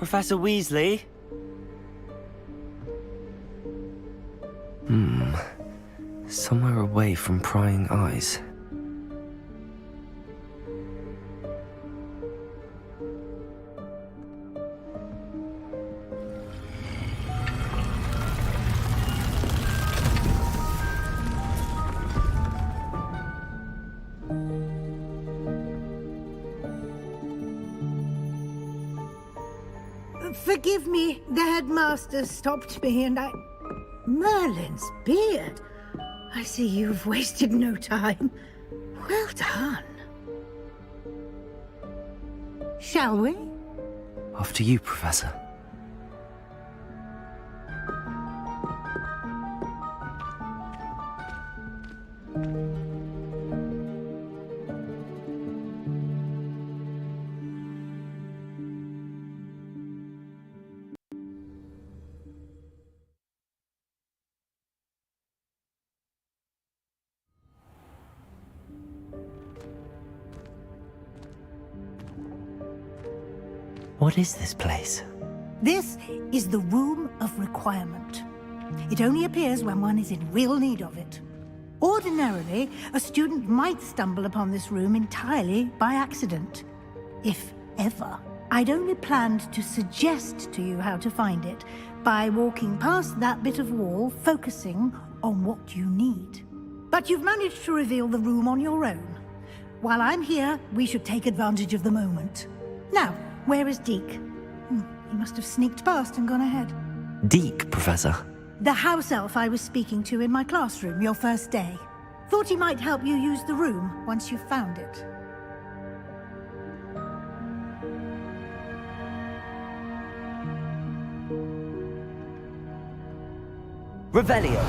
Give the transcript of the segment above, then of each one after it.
Professor Weasley? Somewhere away from prying eyes. Forgive me, the headmaster stopped me and I... Merlin's beard. I see you've wasted no time. Well done. Shall we? After you, Professor. What is this place? This is the Room of Requirement. It only appears when one is in real need of it. Ordinarily, a student might stumble upon this room entirely by accident. If ever. I'd only planned to suggest to you how to find it by walking past that bit of wall, focusing on what you need. But you've managed to reveal the room on your own. While I'm here, we should take advantage of the moment. Now, where is Deke? He must have sneaked past and gone ahead. Deke, Professor. The house elf I was speaking to in my classroom your first day. Thought he might help you use the room once you've found it. Revelio.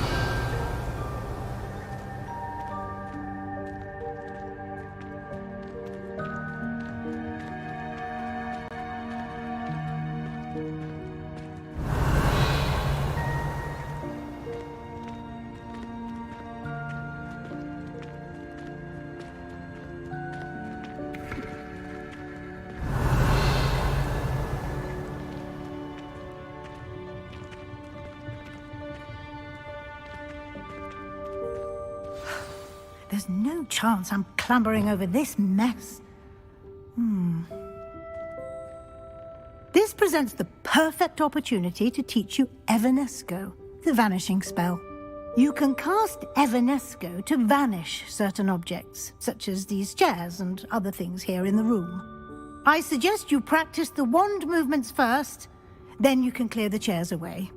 There's no chance I'm clambering over this mess. This presents the perfect opportunity to teach you Evanesco, the vanishing spell. You can cast Evanesco to vanish certain objects, such as these chairs and other things here in the room. I suggest you practice the wand movements first, then you can clear the chairs away.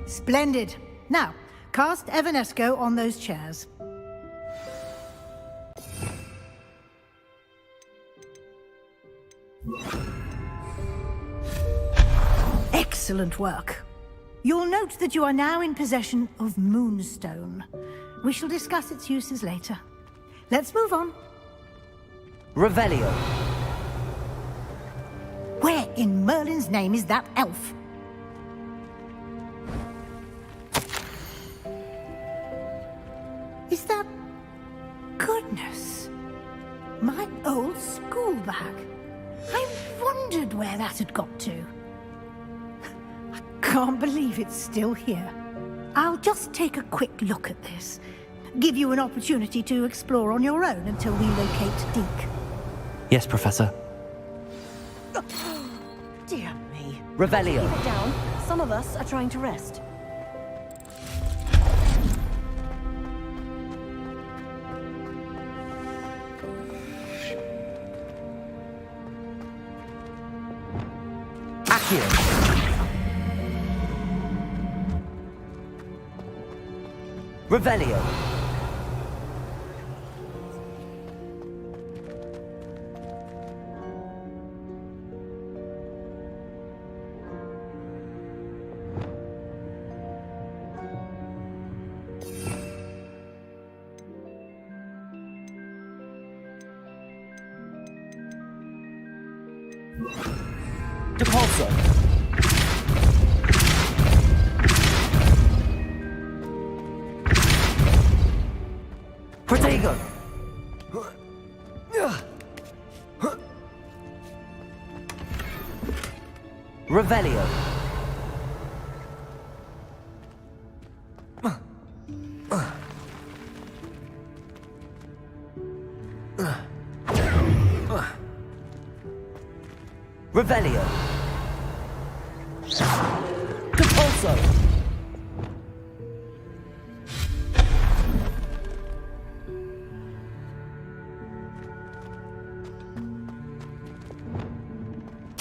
Splendid. Now, cast Evanesco on those chairs. Excellent work. You'll note that you are now in possession of Moonstone. We shall discuss its uses later. Let's move on. Revelio. Where in Merlin's name is that elf? Is that... Goodness. My old school bag. I wondered where that had got to. I can't believe it's still here. I'll just take a quick look at this. Give you an opportunity to explore on your own until we locate Deke. Yes, Professor. Dear me. Revelio. Keep it down. Some of us are trying to rest. Revelio. Depulso. Protego. Revelio. Revelio. Depulso.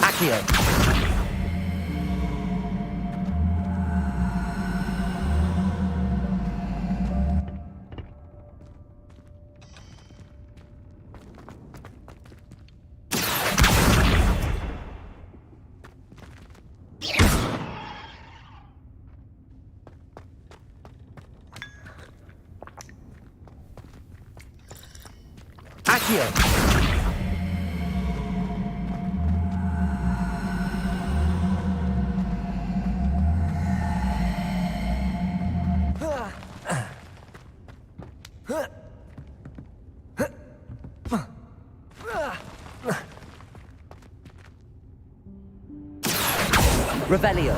Accio. Accio. Revelio.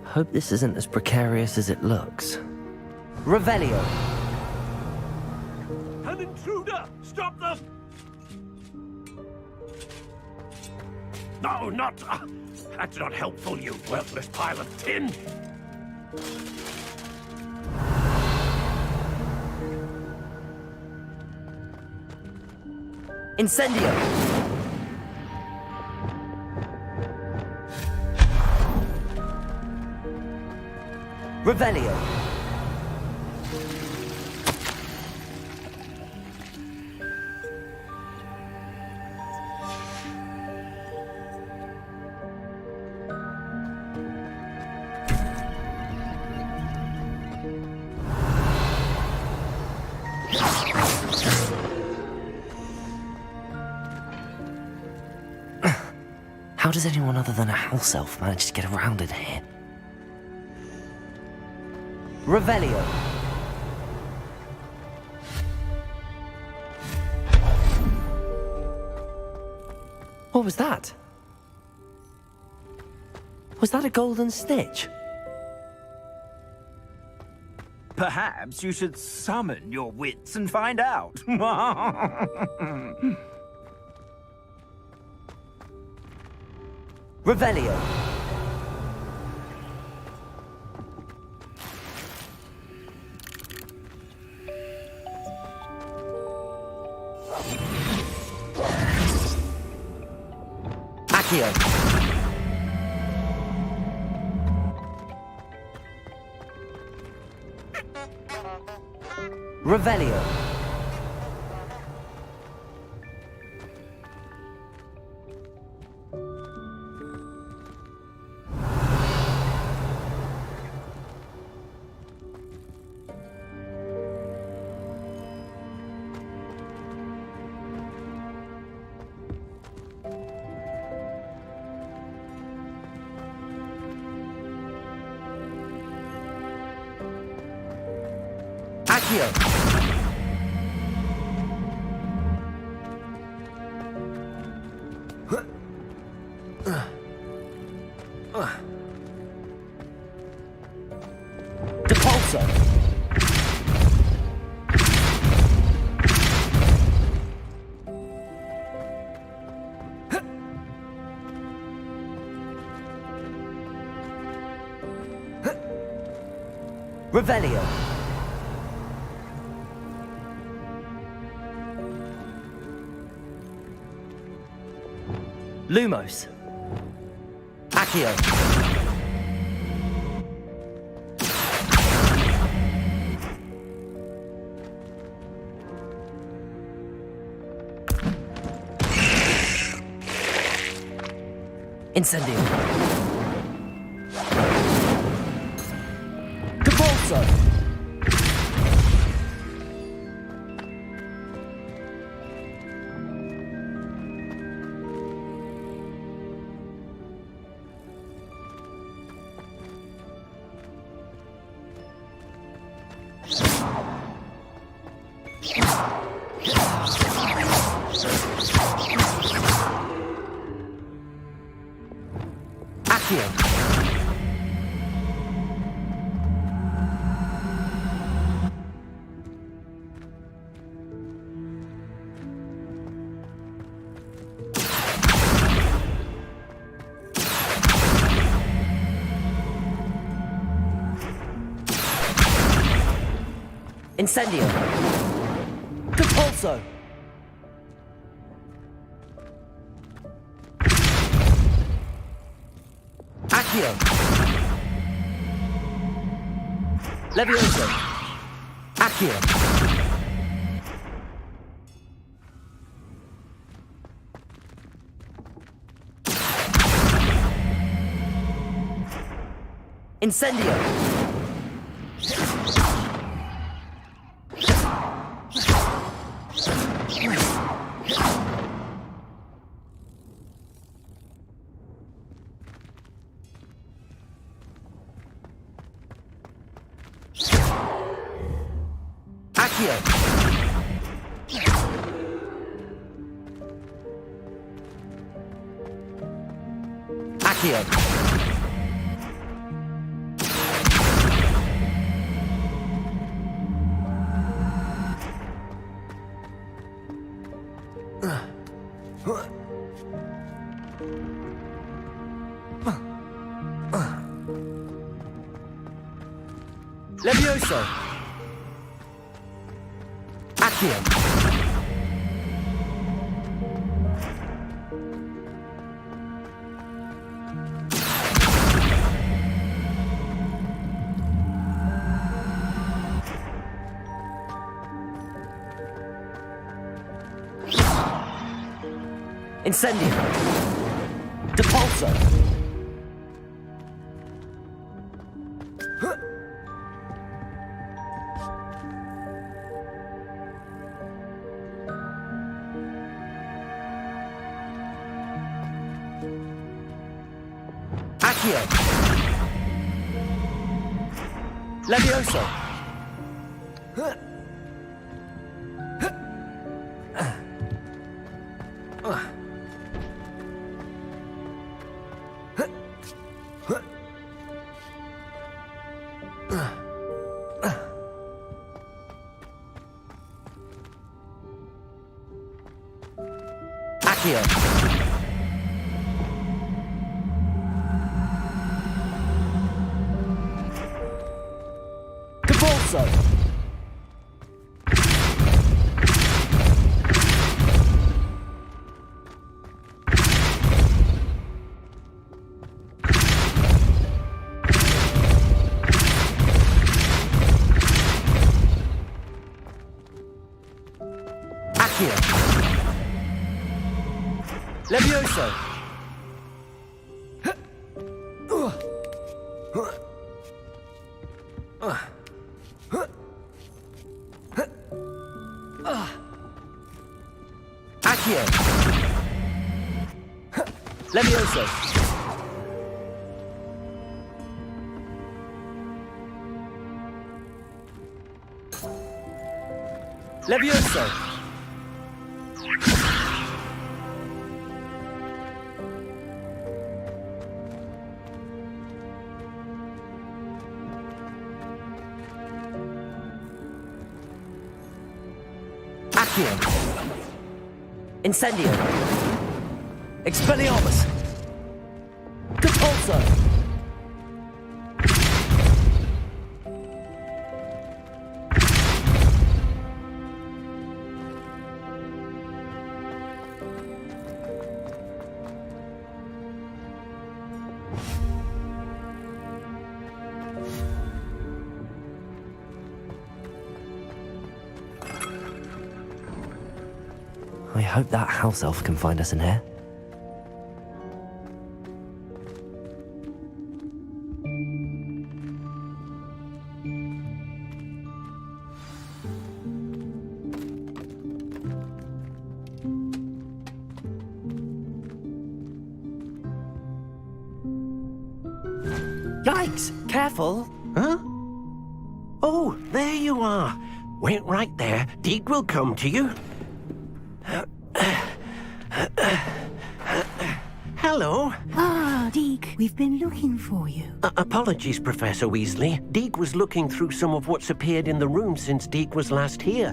Hope this isn't as precarious as it looks. Revelio. An intruder! Stop them! No, not... that's not helpful, you worthless pile of tin! Incendio. Revelio. How does anyone other than a house elf manage to get around in here? Revelio. What was that? Was that a golden snitch? Perhaps you should summon your wits and find out. Revelio. Accio. Revelio. Accio. Depulso. Revelio. Lumos. Accio. Incendio. Depulso. Accio. Incendio. Depulso. Accio. Levioso. Accio. Incendio. Accio. Accio. Levioso. Accio. Incendio. Depulso. Accio. Levioso. Accio. Depulso. Accio. Levioso. Accio. Levioso. Levioso. Accio. Incendio. Expelliarmus. Depulso. I hope that house elf can find us in here. Yikes! Careful! Huh? Oh, there you are. Wait right there. Deke will come to you. Hello. Ah, Deke, we've been looking for you. Apologies, Professor Weasley. Deke was looking through some of what's appeared in the room since Deke was last here.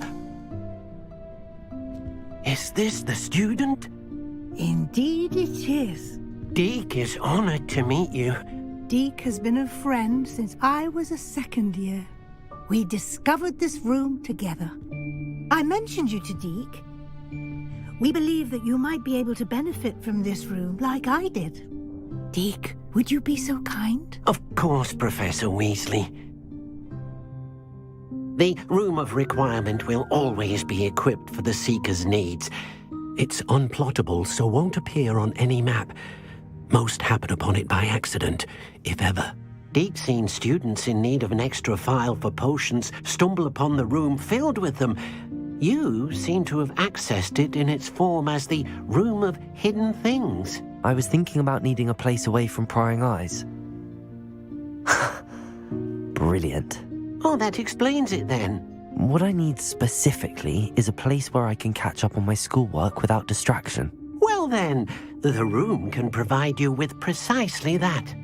Is this the student? Indeed it is. Deke is honored to meet you. Deke has been a friend since I was a second year. We discovered this room together. I mentioned you to Deke. We believe that you might be able to benefit from this room like I did. Deke, would you be so kind? Of course, Professor Weasley. The Room of Requirement will always be equipped for the Seeker's needs. It's unplottable, so won't appear on any map. Most happen upon it by accident, if ever. Deke's seen students in need of an extra file for potions stumble upon the room filled with them. You seem to have accessed it in its form as the Room of Hidden Things. I was thinking about needing a place away from prying eyes. Brilliant. Oh, that explains it then. What I need specifically is a place where I can catch up on my schoolwork without distraction. Well then, the room can provide you with precisely that.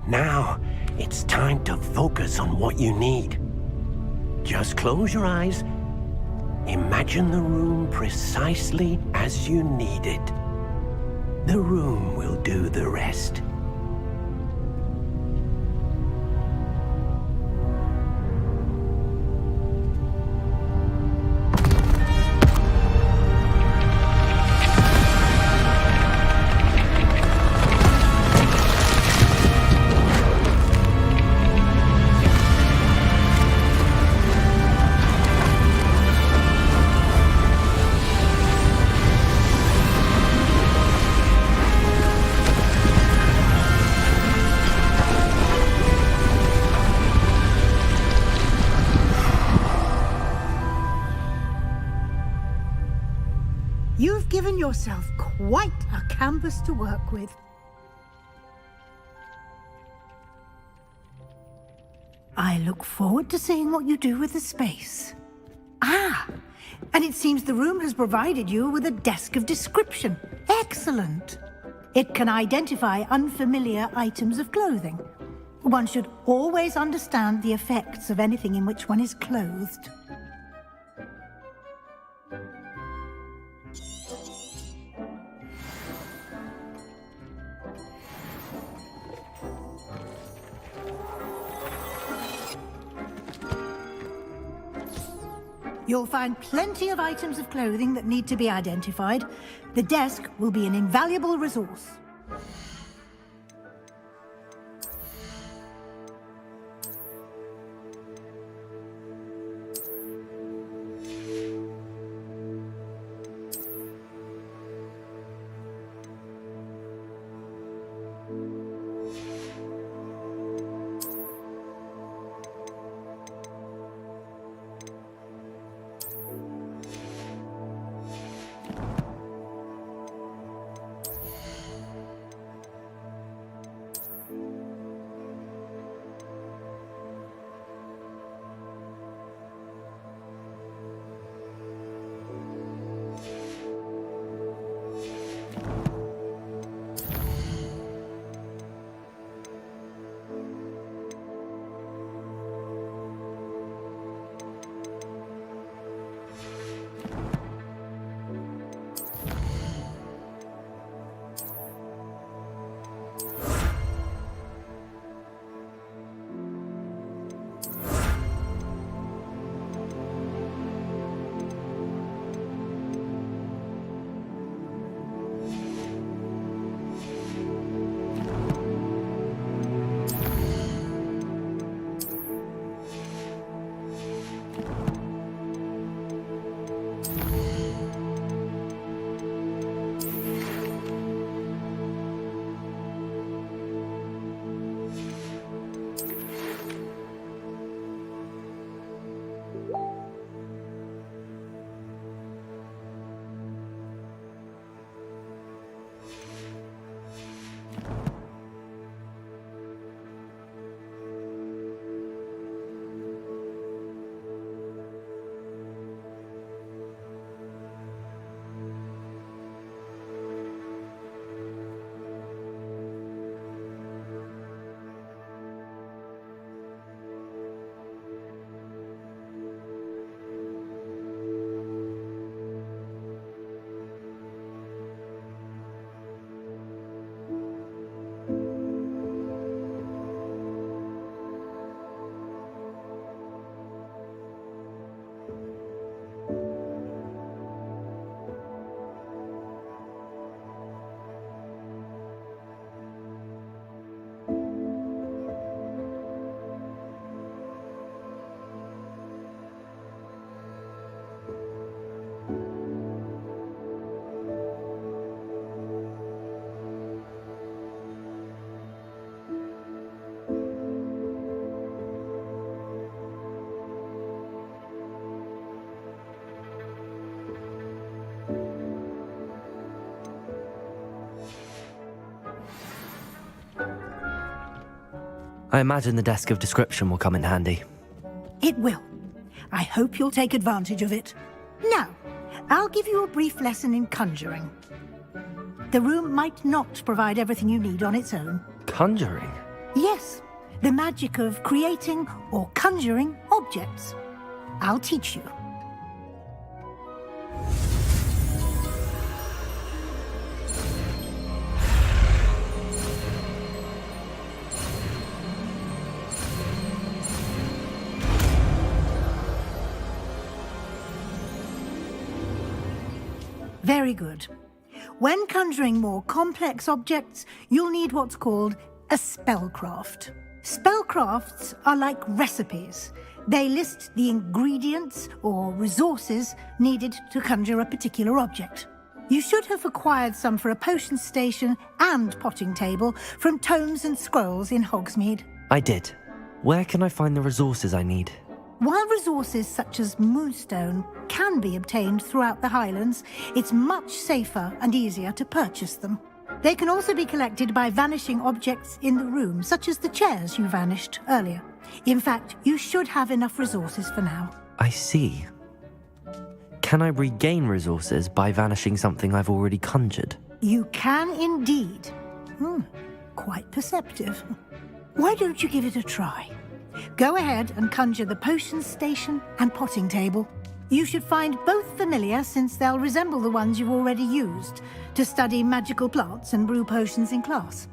Now, it's time to focus on what you need. Just close your eyes. Imagine the room precisely as you need it. The room will do the rest. You've given yourself quite a canvas to work with. I look forward to seeing what you do with the space. Ah, and it seems the room has provided you with a desk of description. Excellent. It can identify unfamiliar items of clothing. One should always understand the effects of anything in which one is clothed. You'll find plenty of items of clothing that need to be identified. The desk will be an invaluable resource. I imagine the desk of description will come in handy. It will. I hope you'll take advantage of it. Now, I'll give you a brief lesson in conjuring. The room might not provide everything you need on its own. Conjuring? Yes, the magic of creating or conjuring objects. I'll teach you. Very good. When conjuring more complex objects, you'll need what's called a spellcraft. Spellcrafts are like recipes. They list the ingredients or resources needed to conjure a particular object. You should have acquired some for a potion station and potting table from tomes and scrolls in Hogsmeade. I did. Where can I find the resources I need? While resources such as moonstone can be obtained throughout the Highlands, it's much safer and easier to purchase them. They can also be collected by vanishing objects in the room, such as the chairs you vanished earlier. In fact, you should have enough resources for now. I see. Can I regain resources by vanishing something I've already conjured? You can indeed. Quite perceptive. Why don't you give it a try? Go ahead and conjure the potion station and potting table. You should find both familiar, since they'll resemble the ones you've already used to study magical plants and brew potions in class.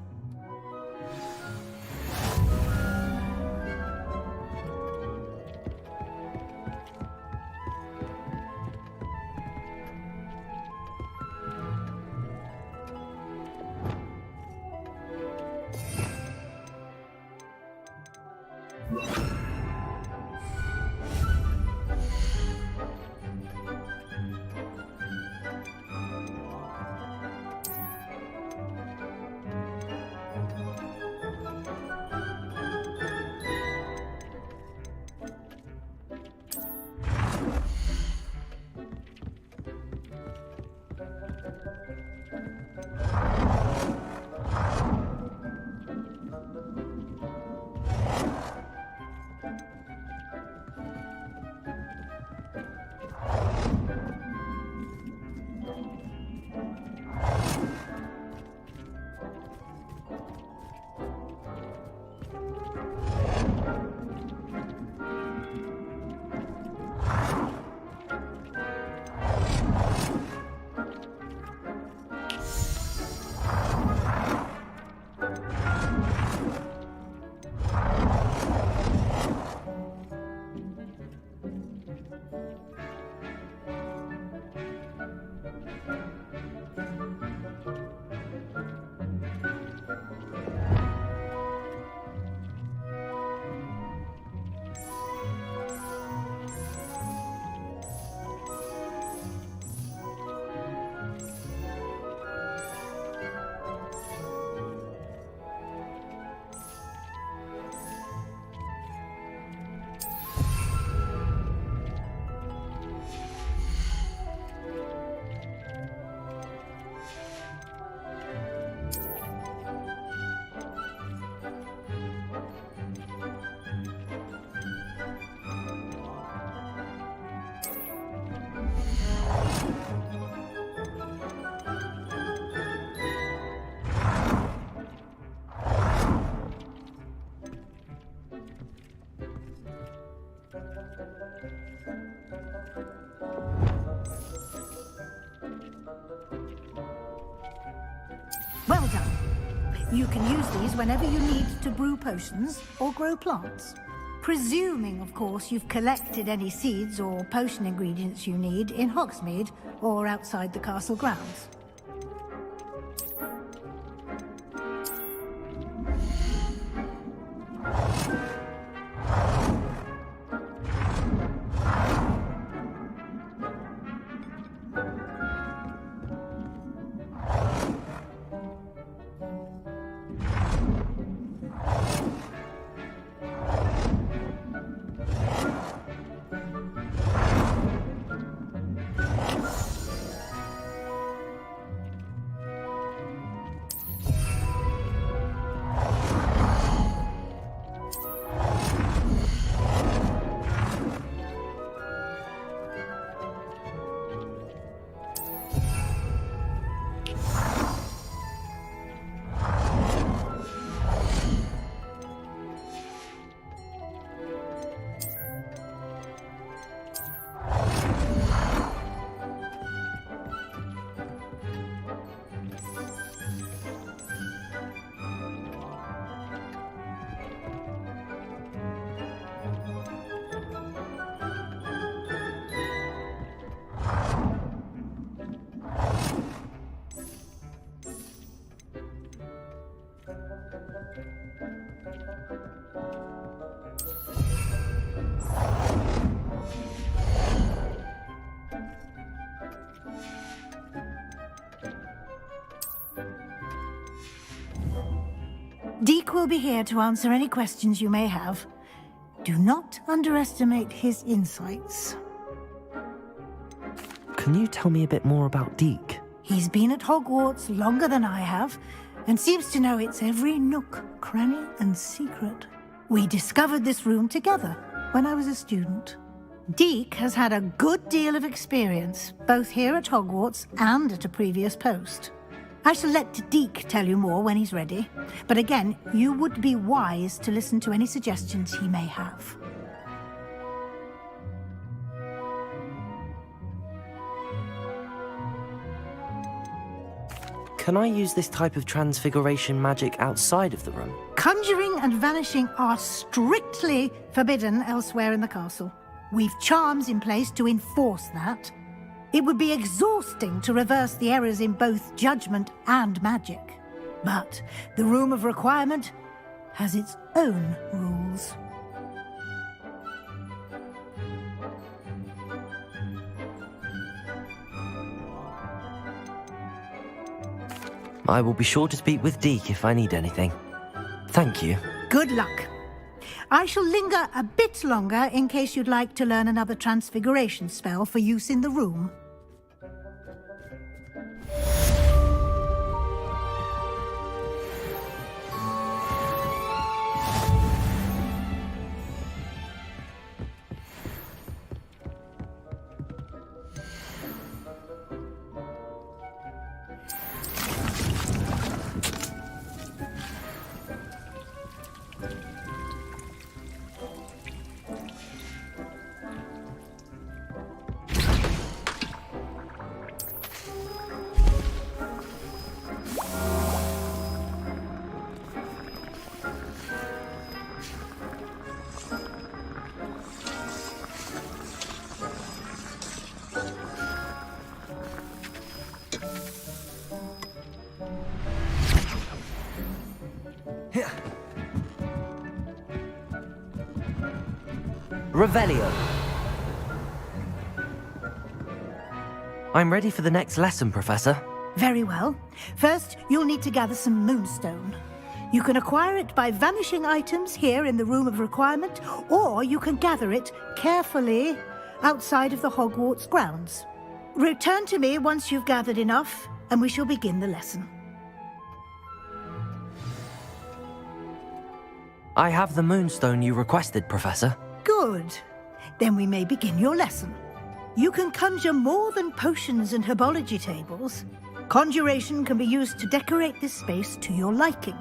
Well done. You can use these whenever you need to brew potions or grow plants. Presuming, of course, you've collected any seeds or potion ingredients you need in Hogsmeade or outside the castle grounds. will be here to answer any questions you may have. Do not underestimate his insights. Can you tell me a bit more about Deke? He's been at Hogwarts longer than I have, and seems to know its every nook, cranny, and secret. We discovered this room together when I was a student. Deke has had a good deal of experience, both here at Hogwarts and at a previous post. I shall let Deke tell you more when he's ready, but again, you would be wise to listen to any suggestions he may have. Can I use this type of transfiguration magic outside of the room? Conjuring and vanishing are strictly forbidden elsewhere in the castle. We've charms in place to enforce that. It would be exhausting to reverse the errors in both judgment and magic. But the Room of Requirement has its own rules. I will be sure to speak with Deke if I need anything. Thank you. Good luck. I shall linger a bit longer in case you'd like to learn another transfiguration spell for use in the room. Revelio. I'm ready for the next lesson, Professor. Very well. First, you'll need to gather some moonstone. You can acquire it by vanishing items here in the Room of Requirement, or you can gather it carefully outside of the Hogwarts grounds. Return to me once you've gathered enough, and we shall begin the lesson. I have the moonstone you requested, Professor. Good. Then we may begin your lesson. You can conjure more than potions and herbology tables. Conjuration can be used to decorate this space to your liking.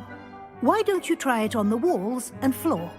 Why don't you try it on the walls and floor?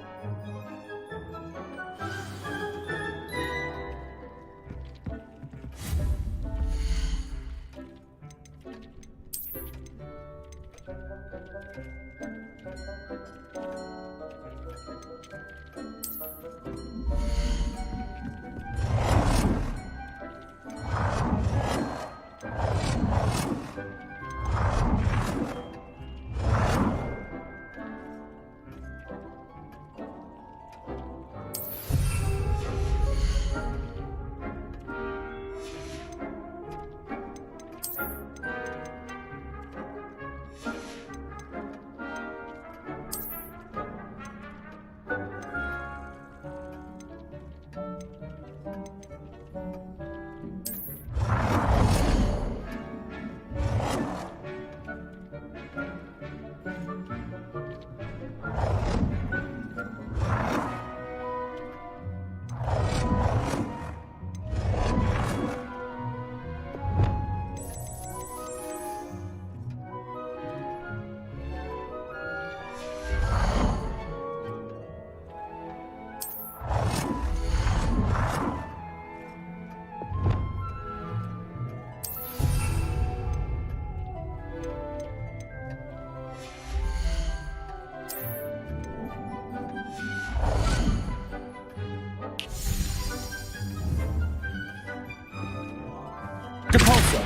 Depulso.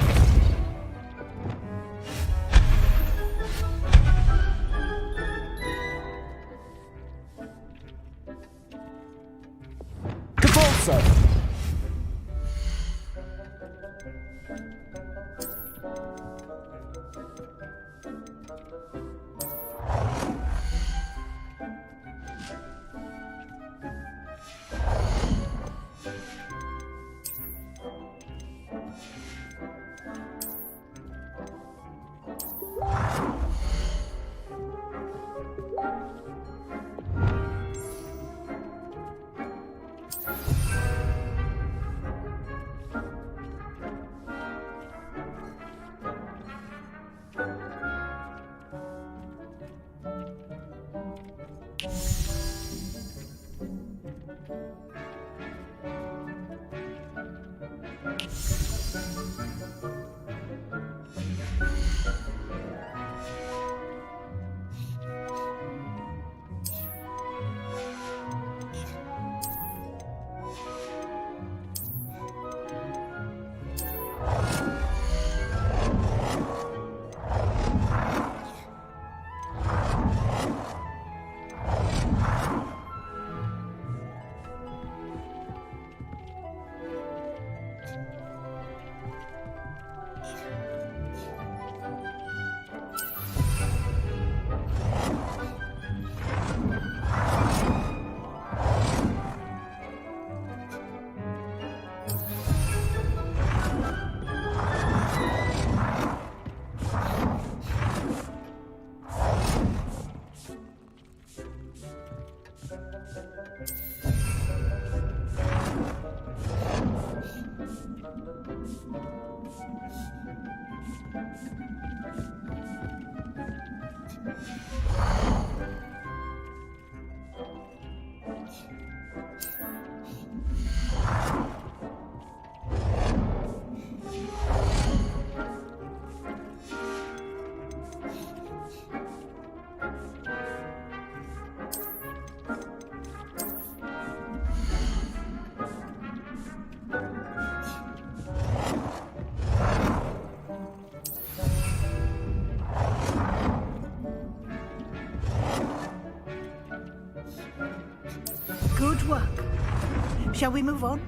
Depulso. Good work. Shall we move on?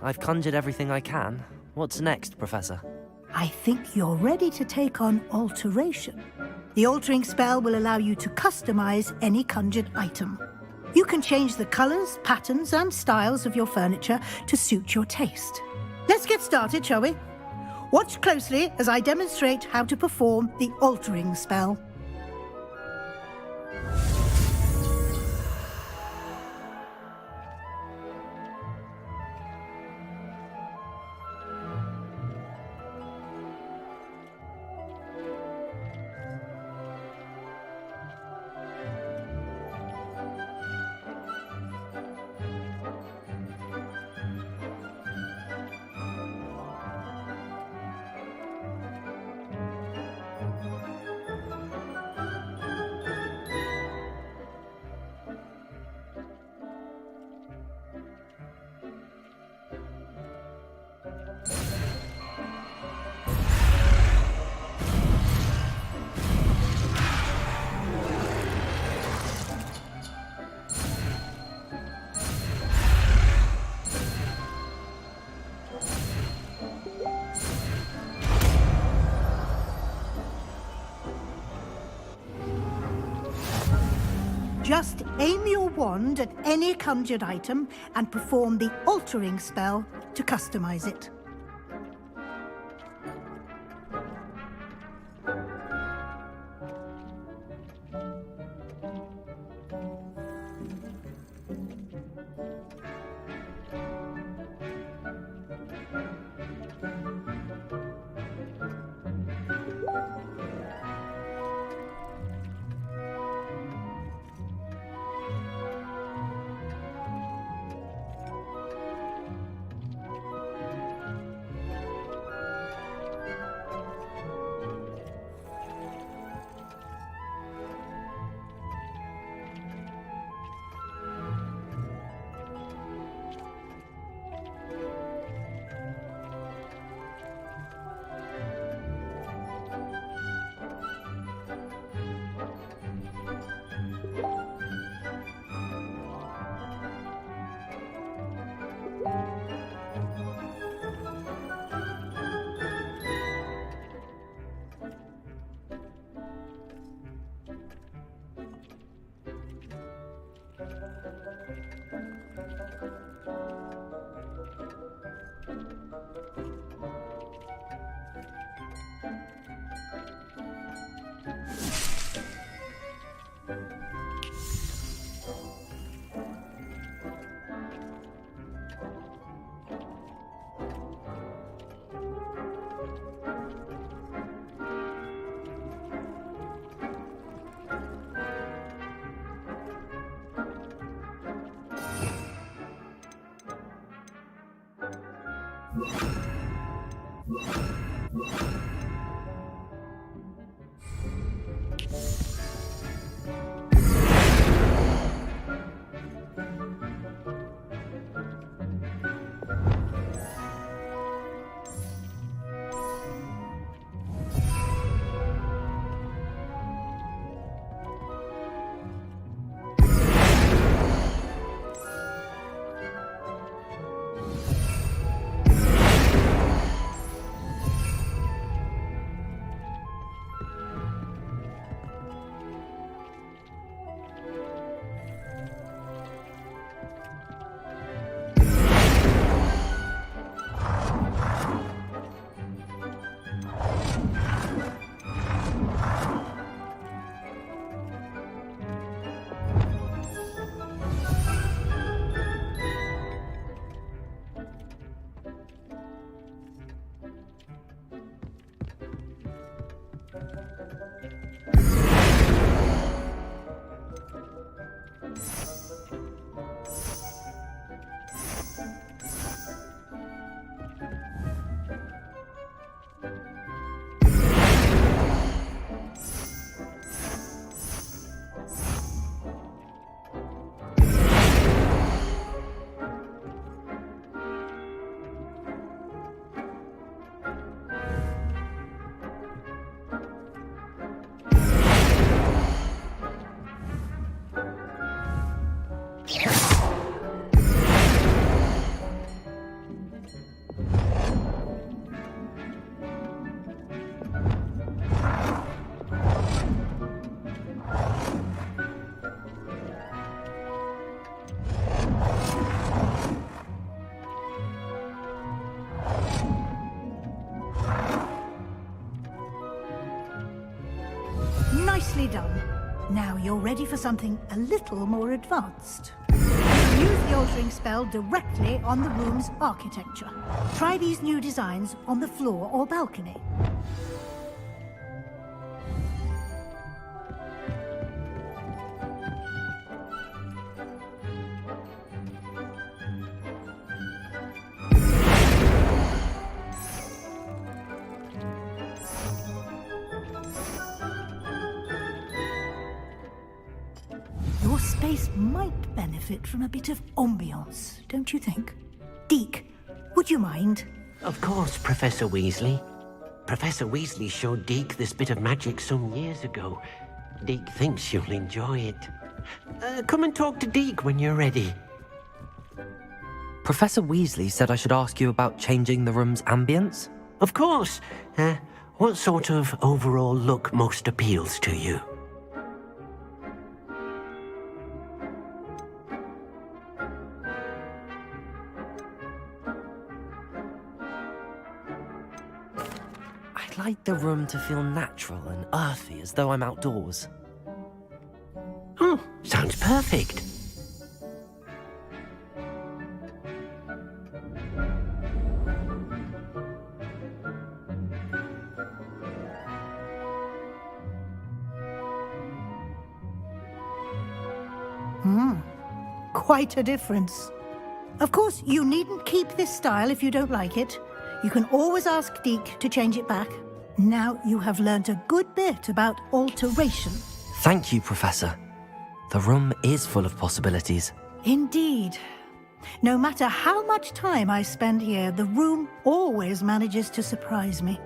I've conjured everything I can. What's next, Professor? I think you're ready to take on alteration. The altering spell will allow you to customize any conjured item. You can change the colors, patterns, and styles of your furniture to suit your taste. Let's get started, shall we? Watch closely as I demonstrate how to perform the altering spell. Just Aim your wand at any conjured item and perform the altering spell to customize it. Nicely done. Now you're ready for something a little more advanced. Use the altering spell directly on the room's architecture. Try these new designs on the floor or balcony. Your space might benefit from a bit of ambiance, don't you think? Deke, would you mind? Of course, Professor Weasley. Professor Weasley showed Deke this bit of magic some years ago. Deke thinks you'll enjoy it. Come and talk to Deke when you're ready. Professor Weasley said I should ask you about changing the room's ambience? Of course. What sort of overall look most appeals to you? I'd like the room to feel natural and earthy, as though I'm outdoors. Oh, sounds perfect. Quite a difference. Of course, you needn't keep this style if you don't like it. You can always ask Deke to change it back. Now you have learnt a good bit about alteration. Thank you, Professor. The room is full of possibilities. Indeed. No matter how much time I spend here, the room always manages to surprise me.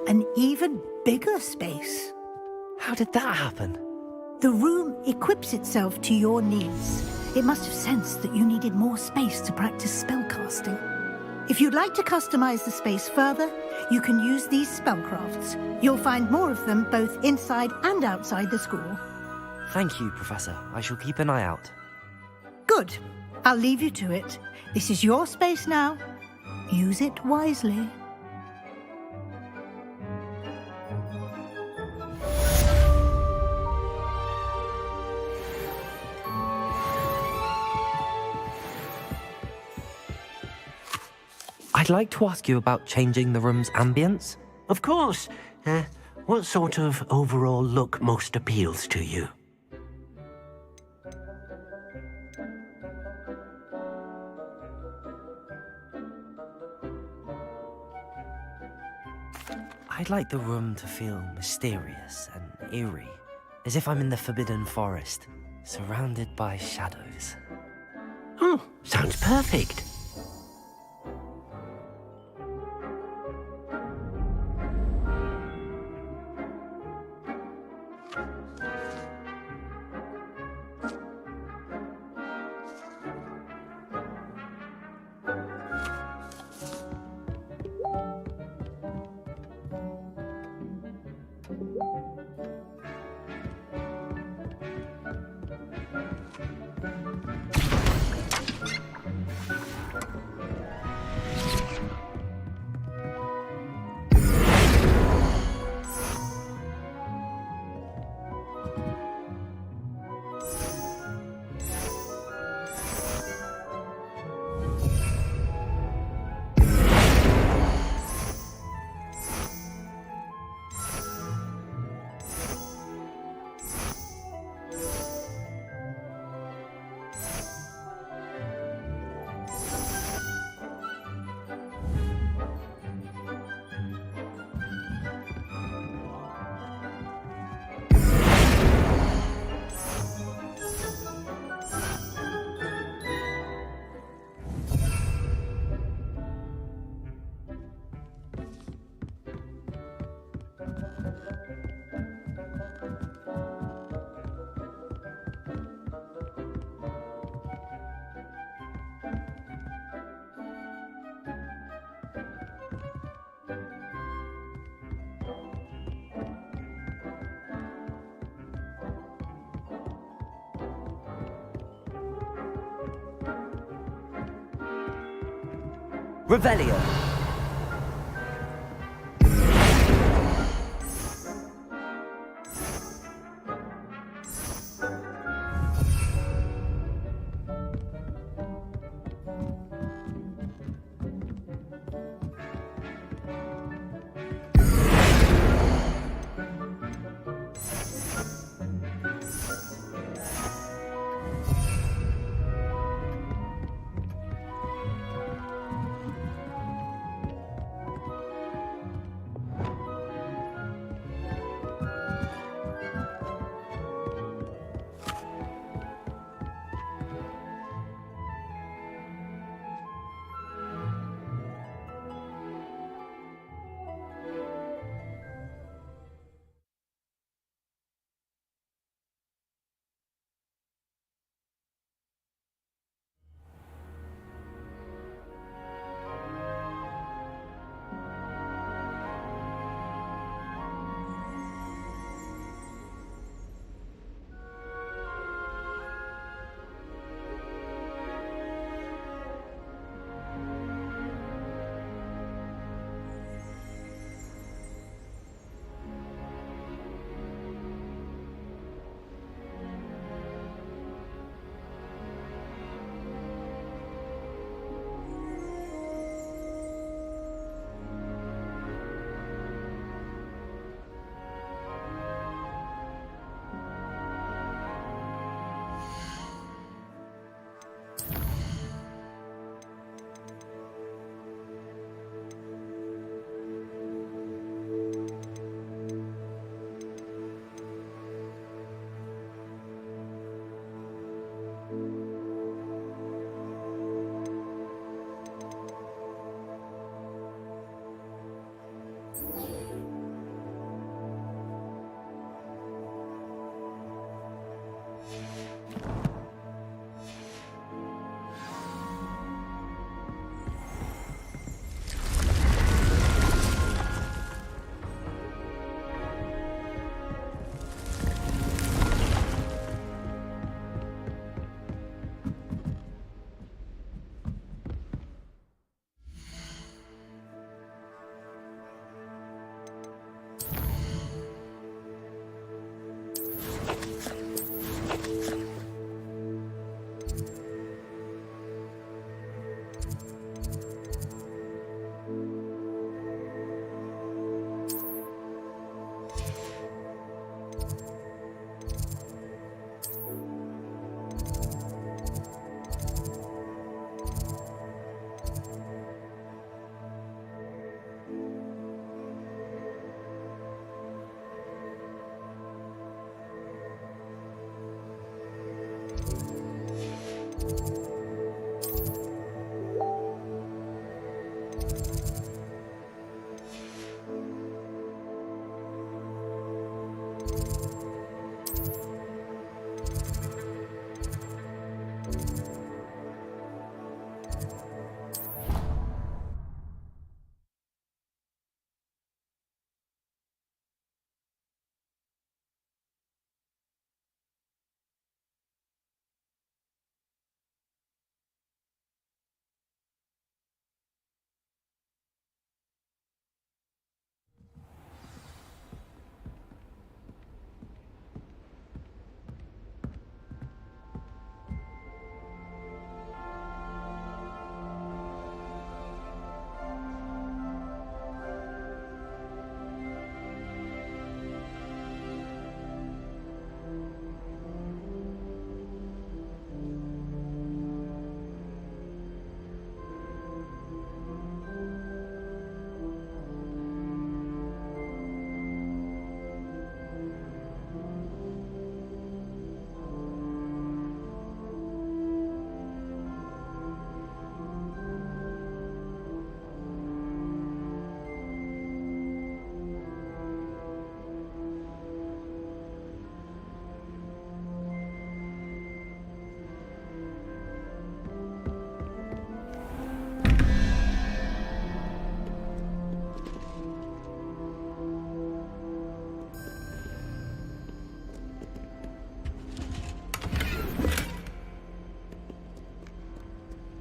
An even bigger space. How did that happen? The room equips itself to your needs. It must have sensed that you needed more space to practice spellcasting. If you'd like to customize the space further, you can use these spellcrafts. You'll find more of them both inside and outside the school. Thank you, Professor. I shall keep an eye out. Good. I'll leave you to it. This is your space now. Use it wisely. I'd like to ask you about changing the room's ambience. Of course. What sort of overall look most appeals to you? I'd like the room to feel mysterious and eerie, as if I'm in the Forbidden Forest, surrounded by shadows. Oh, sounds perfect. Revelio.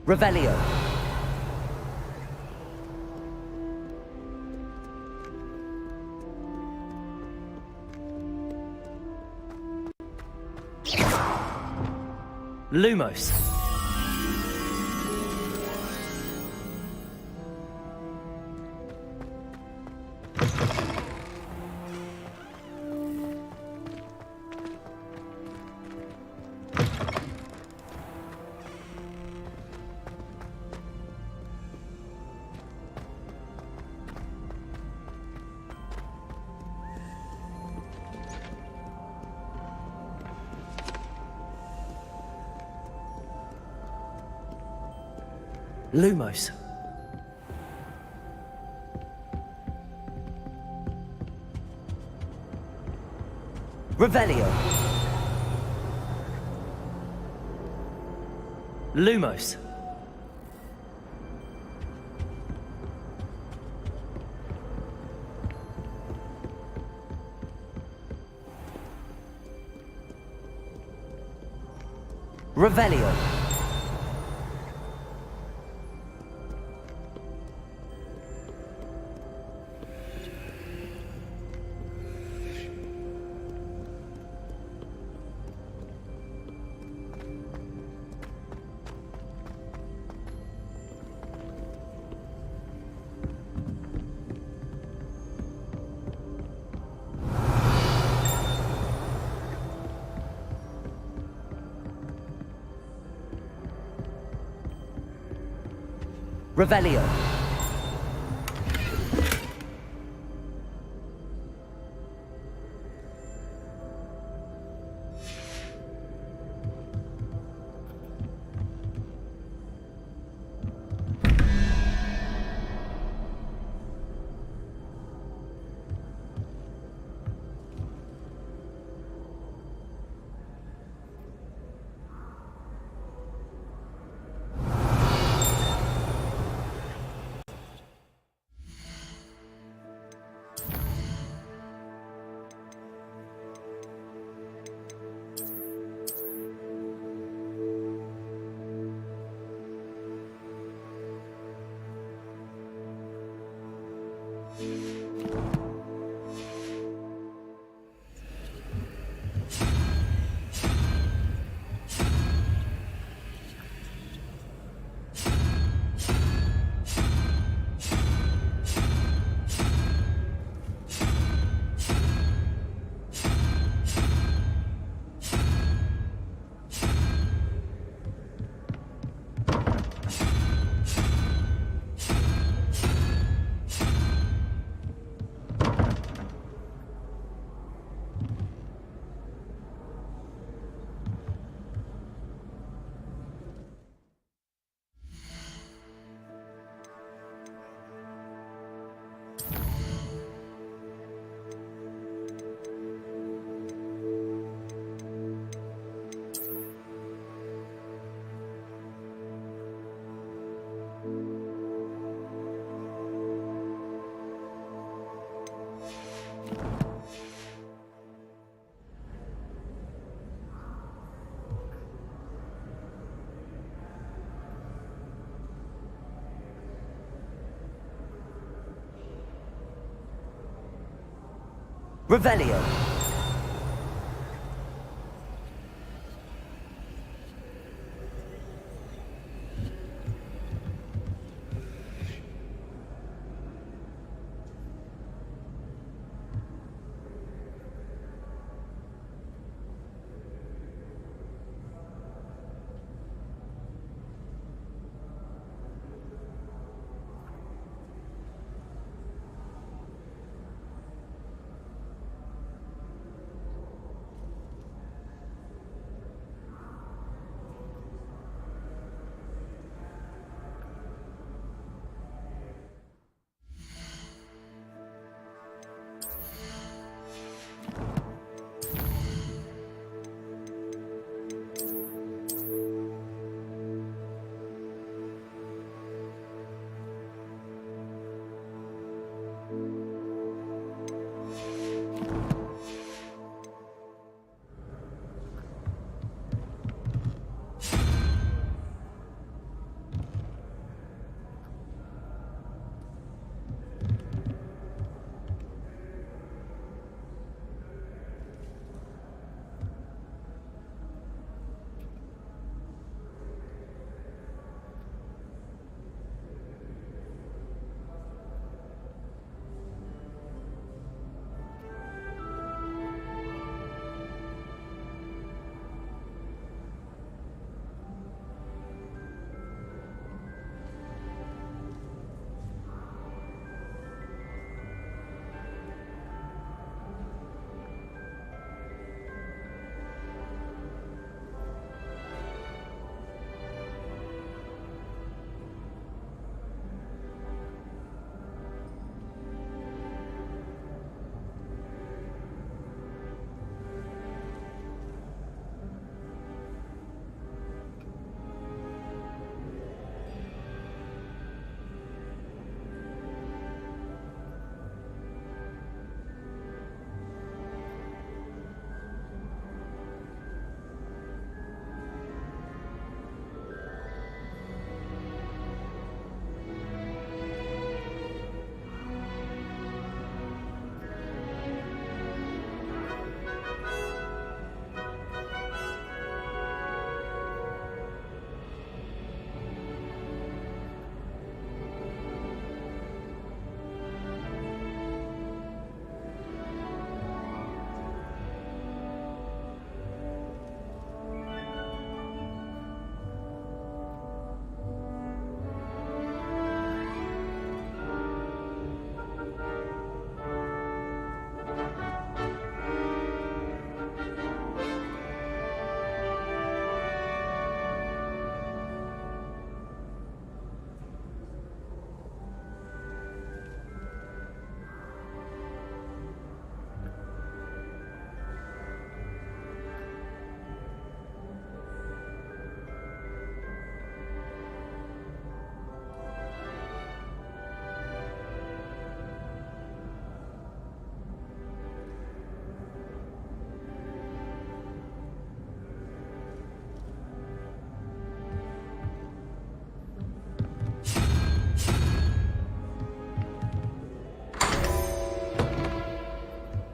Revelio. Lumos. Lumos. Revelio. Lumos. Revelio. Revelio. Revelio.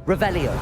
Revelio.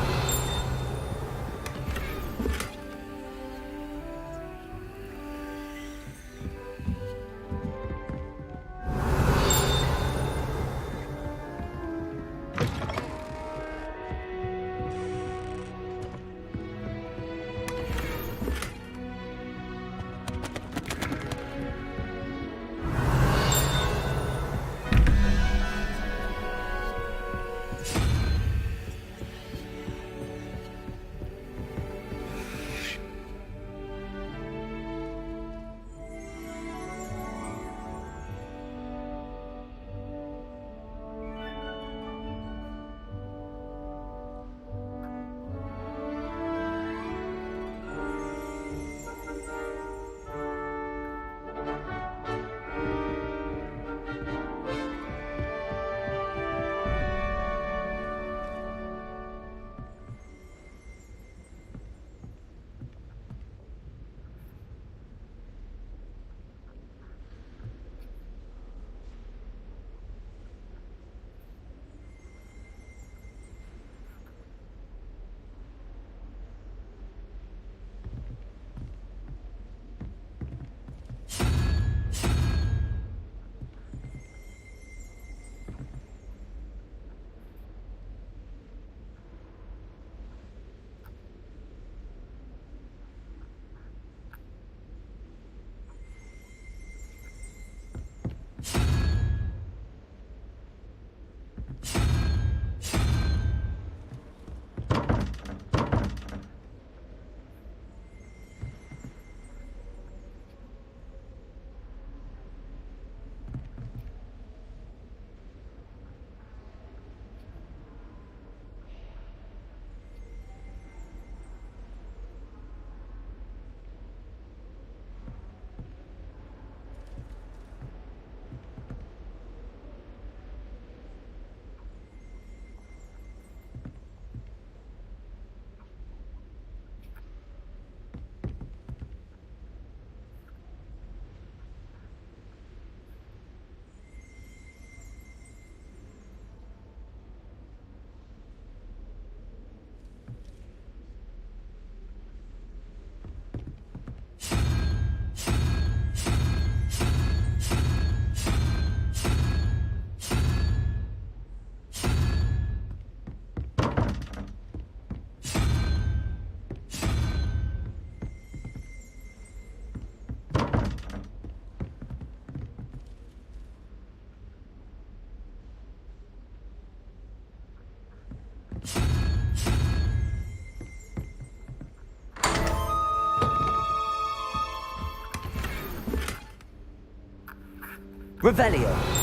Revelio.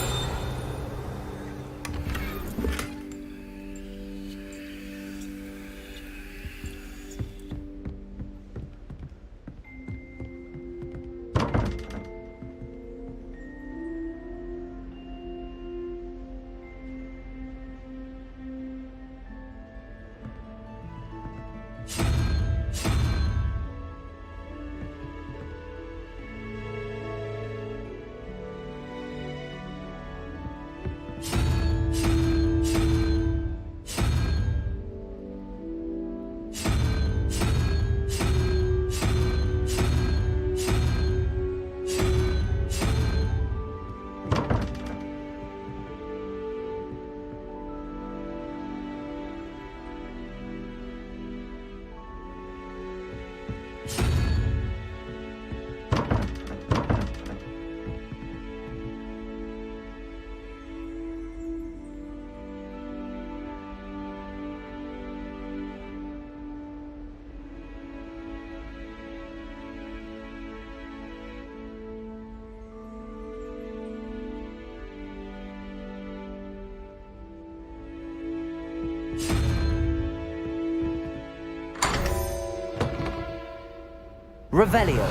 Revelio.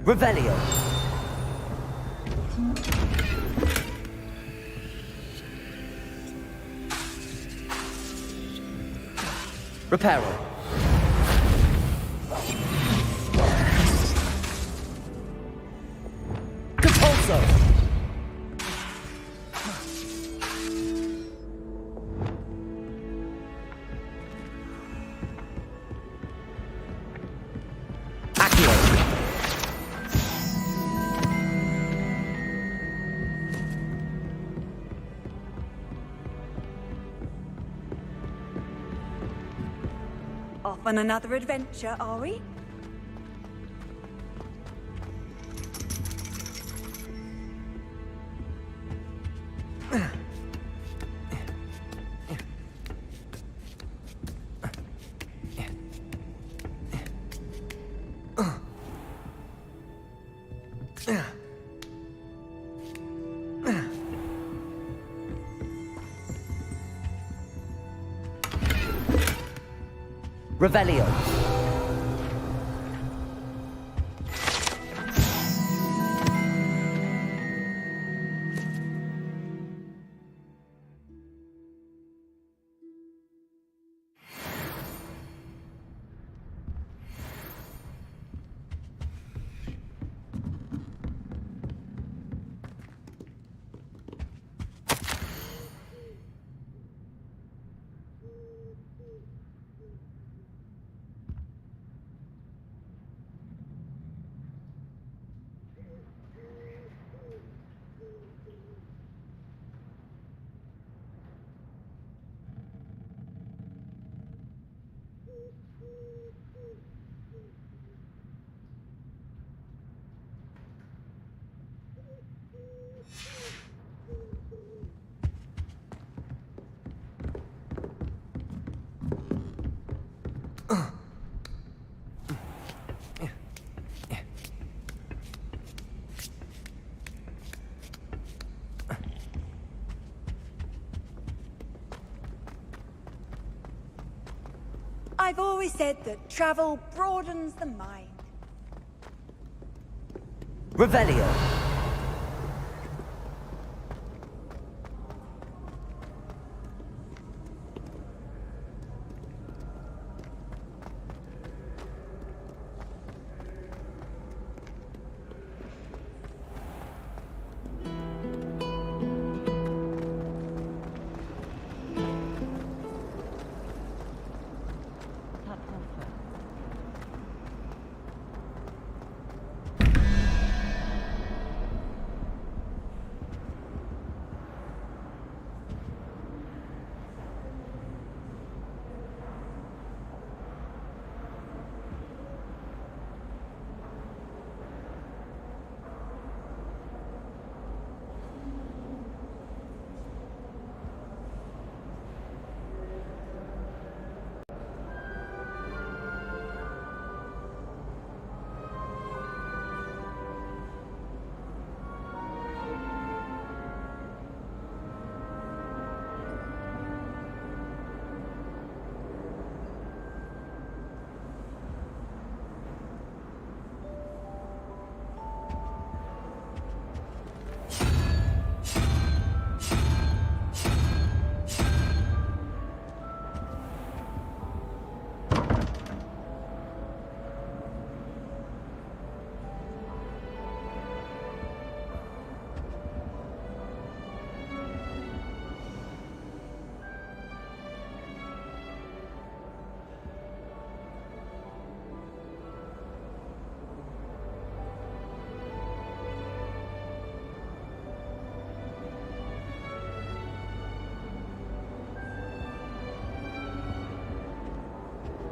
Revelio. Reparo. Compulso. Accio. Off on another adventure, are we? Revelio. I've always said that travel broadens the mind. Revelio.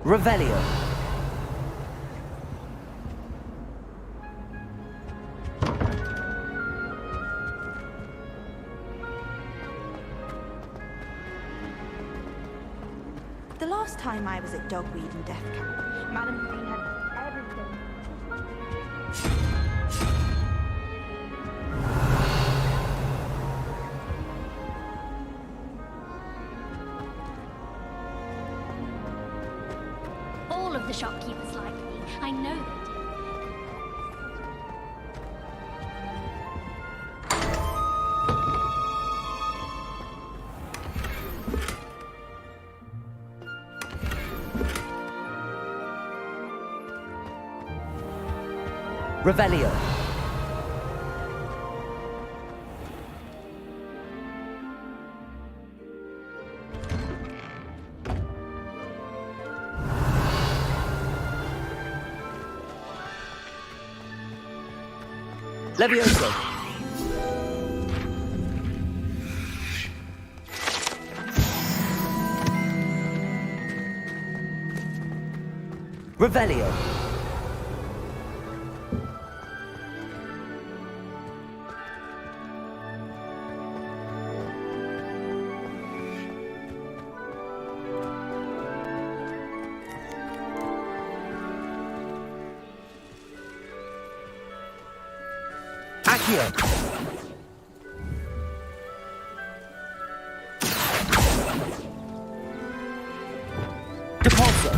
Revelio. The last time I was at Dogweed and Death Camp, Madam Queen had everything. All of the shopkeepers like me. I know they do. Revelio. Levioso. Revelio. Accio. Depulso.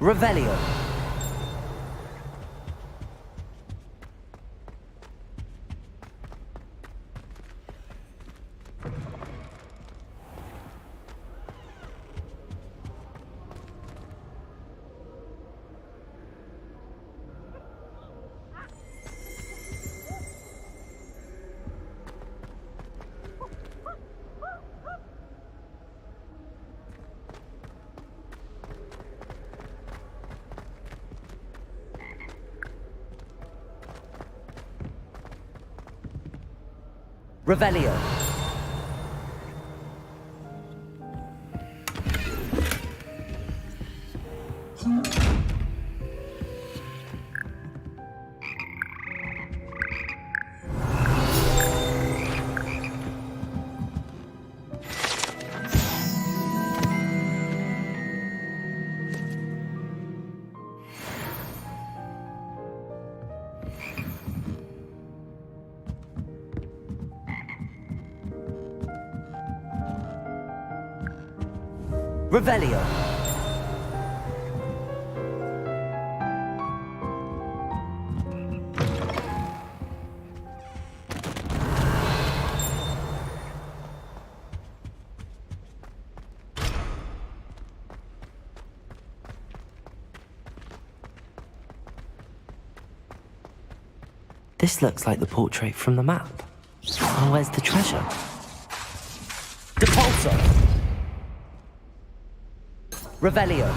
Revelio. Revelio. Revelio. This looks like the portrait from the map. Oh, where's the treasure? Depulso. Revelio.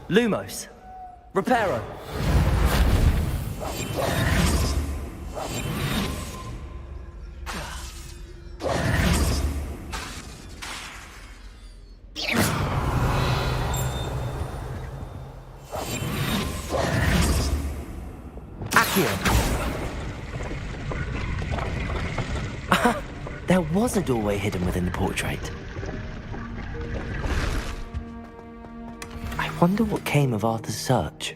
Lumos. Reparo. Accio. There was a doorway hidden within the portrait. I wonder what came of Arthur's search.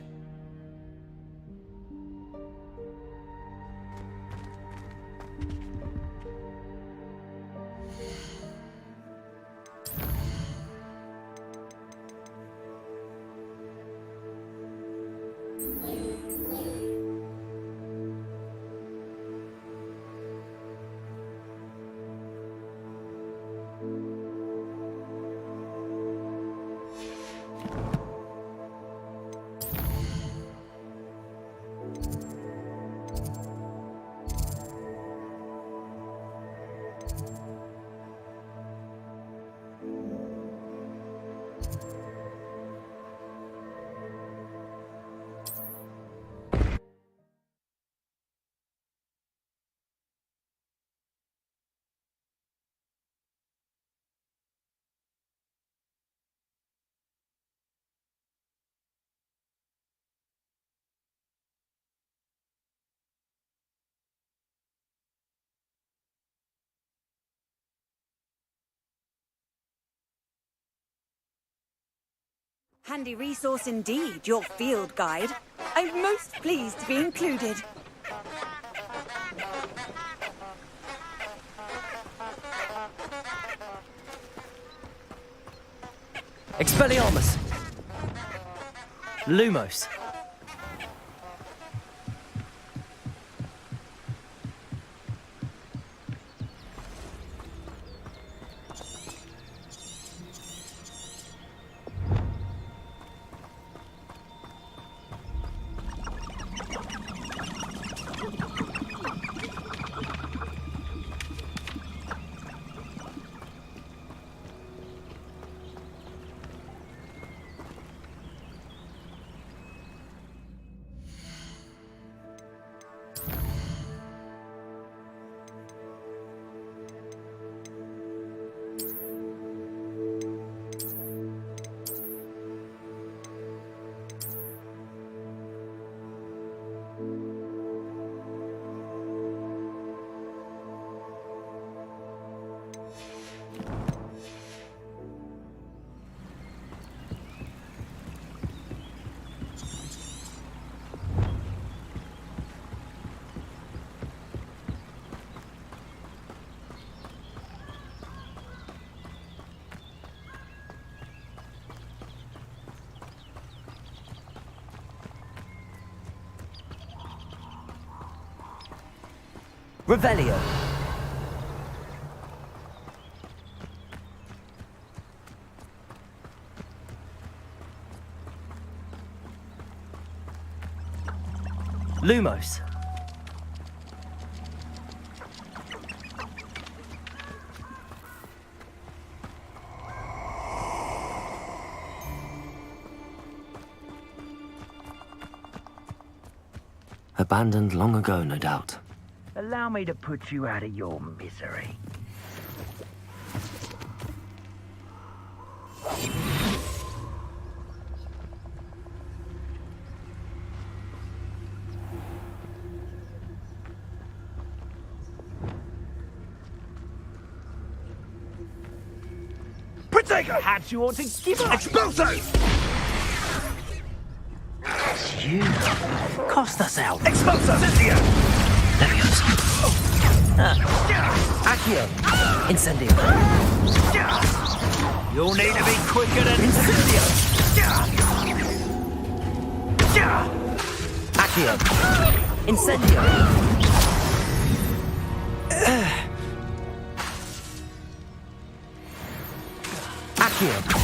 Handy resource indeed, your field guide. I'm most pleased to be included. Expelliarmus! Lumos! Revelio. Lumos. Abandoned long ago, no doubt. Allow me to put you out of your misery. Protego! Perhaps you ought to give up. Expulso! You cost us out. Expulso! Cynthia! Accio. Incendio. You'll need to be quicker than Incendio. Accio. Incendio. Accio.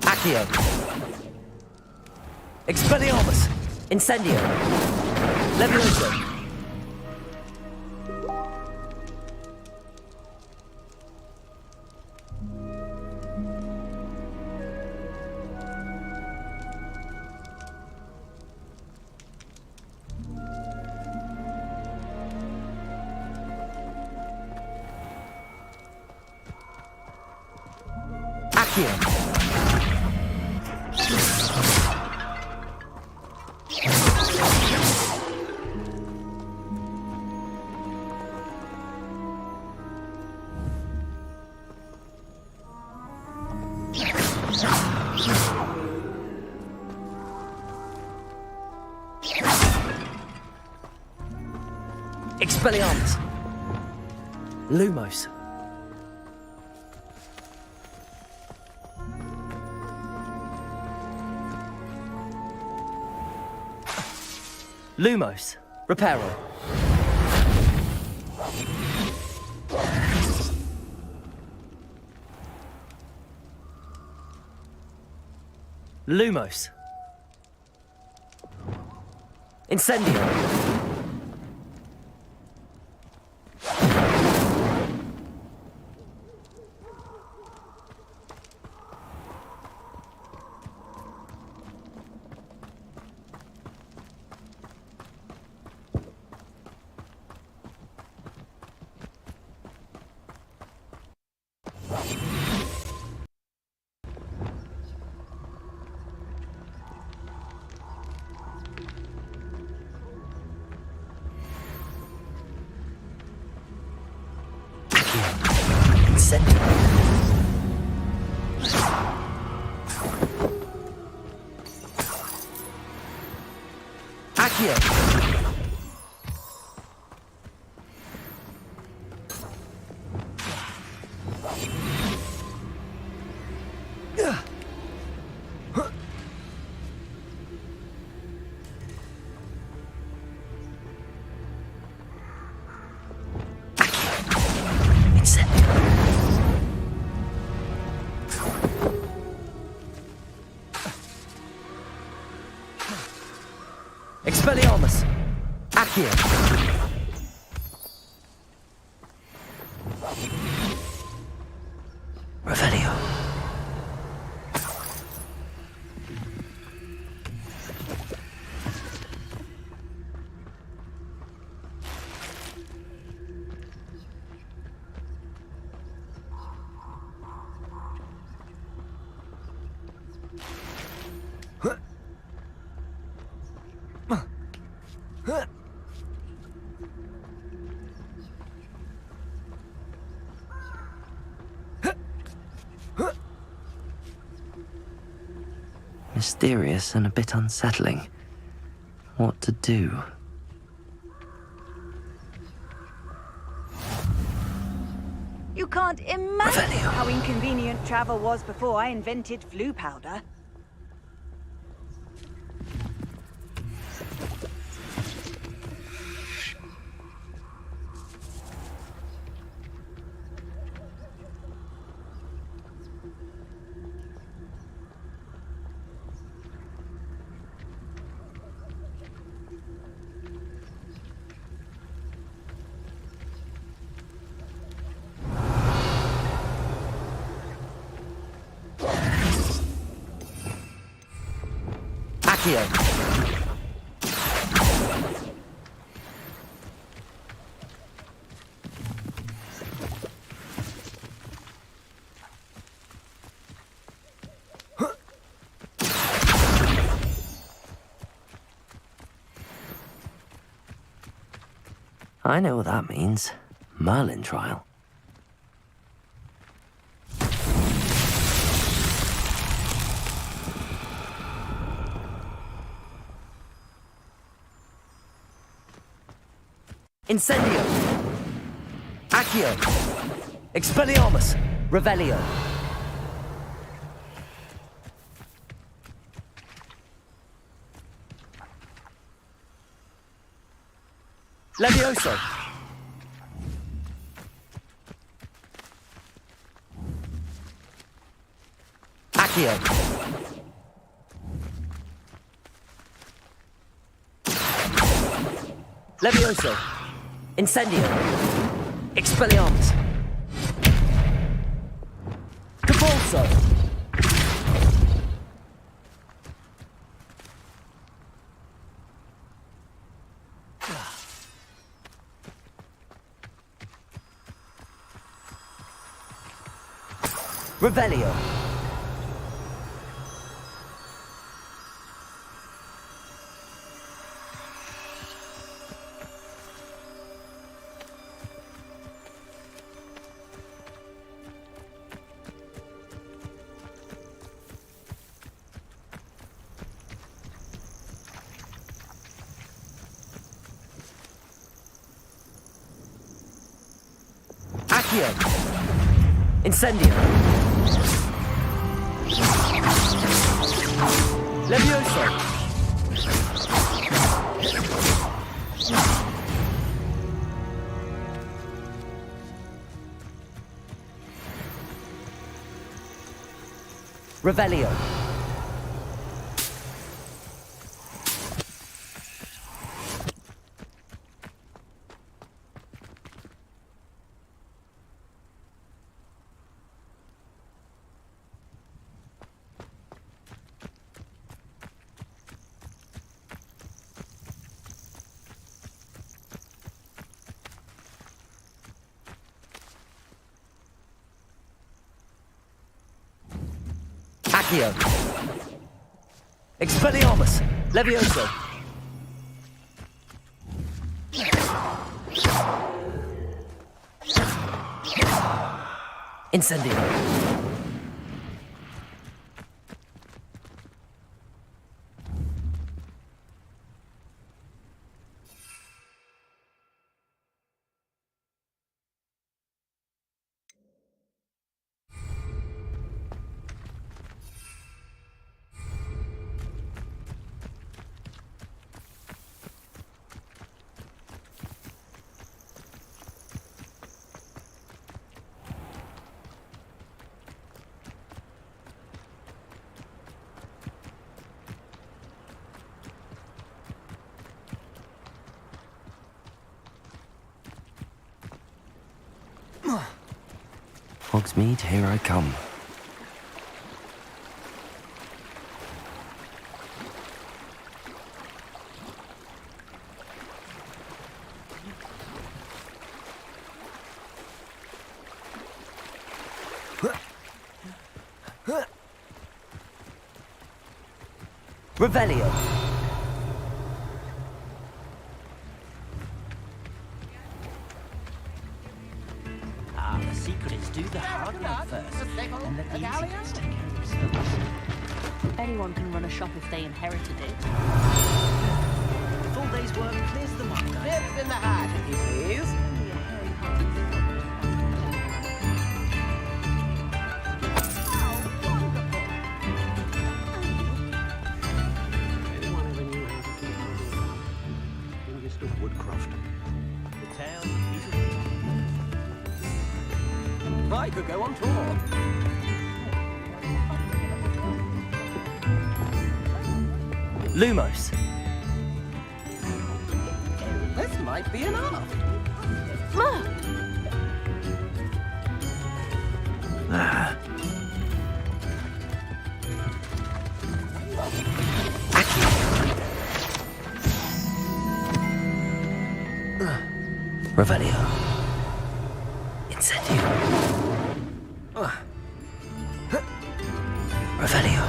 Accio. Expelliarmus. Incendio. Levioso. Accio. Expelliarmus. Lumos. Lumos. Reparo. Lumos. Incendio. Incendio. Accio. Expelliarmus. Accio. Revelio. Mysterious and a bit unsettling. What to do? You can't imagine Revelio. how inconvenient travel was before I invented flu powder. Accio. I know what that means. Merlin trial. Incendio. Accio. Expelliarmus. Revelio. Levioso. Accio. Levioso. Incendio. Expelliarmus. Capulso. Revelio. Accio! Incendio! Levioso! Revelio! Accio! Expelliarmus! Levioso! Incendio! Hogsmeade, here I come. Revelio! The secret is do the hard work first, and let the easy bits take care of themselves. Anyone can run a shop if they inherited it. A full day's work clears the mark. Nips in the hat, if you please. Woodcroft. The town is beautiful. I could go on tour. Lumos! This might be enough. Revelio. Incendio. Revelio.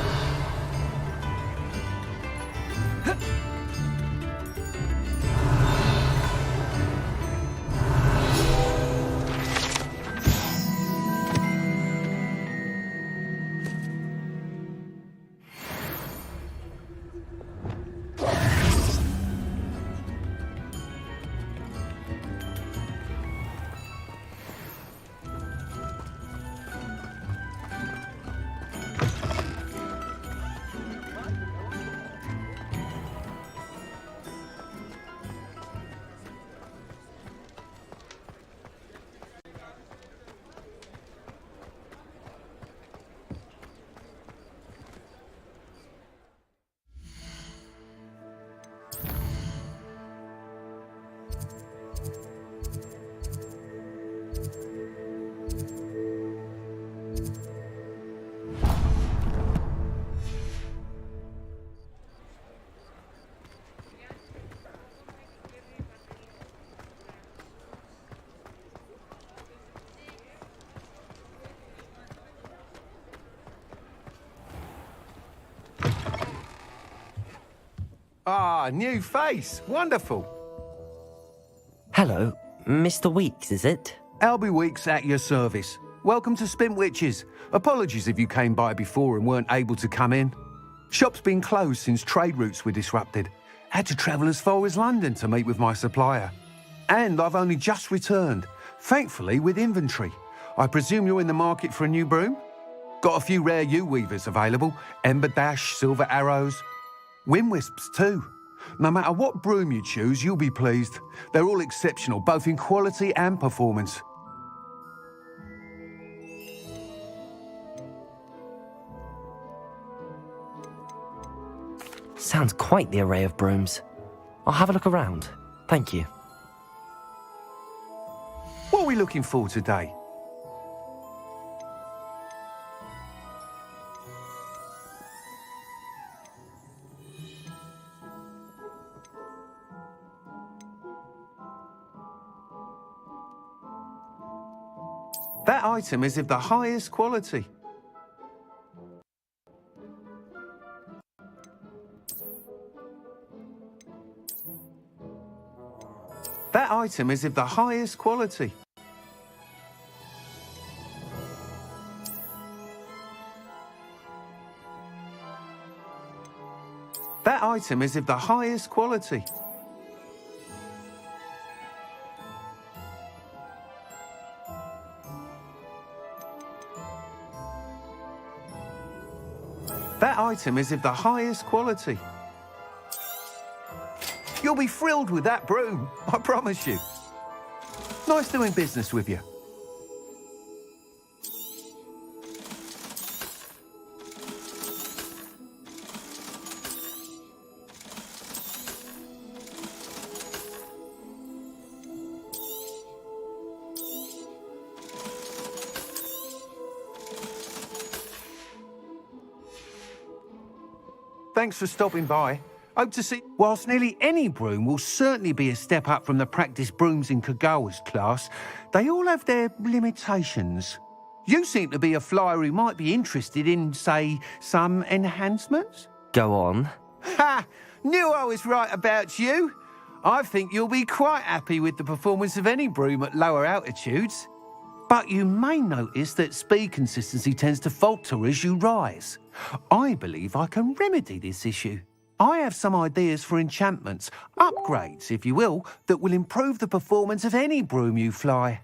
Ah, new face. Wonderful. Hello, Mr. Weeks, is it? Albie Weeks at your service. Welcome to Spintwitches. Apologies if you came by before and weren't able to come in. Shop's been closed since trade routes were disrupted. Had to travel as far as London to meet with my supplier. And I've only just returned. Thankfully, with inventory. I presume you're in the market for a new broom? Got a few rare U-weavers available. Ember Dash, Silver Arrows. Wind Wisps too. No matter what broom you choose, you'll be pleased. They're all exceptional, both in quality and performance. Sounds quite the array of brooms. I'll have a look around. Thank you. What are we looking for today? That item is of the highest quality. That item is of the highest quality. That item is of the highest quality. That item is of the highest quality. You'll be thrilled with that broom, I promise you. Nice doing business with you. Thanks for stopping by. Hope to see... Whilst nearly any broom will certainly be a step up from the practice brooms in Kagawa's class, they all have their limitations. You seem to be a flyer who might be interested in, say, some enhancements? Go on. Ha! Knew I was right about you. I think you'll be quite happy with the performance of any broom at lower altitudes. But you may notice that speed consistency tends to falter as you rise. I believe I can remedy this issue. I have some ideas for enchantments, upgrades, if you will, that will improve the performance of any broom you fly.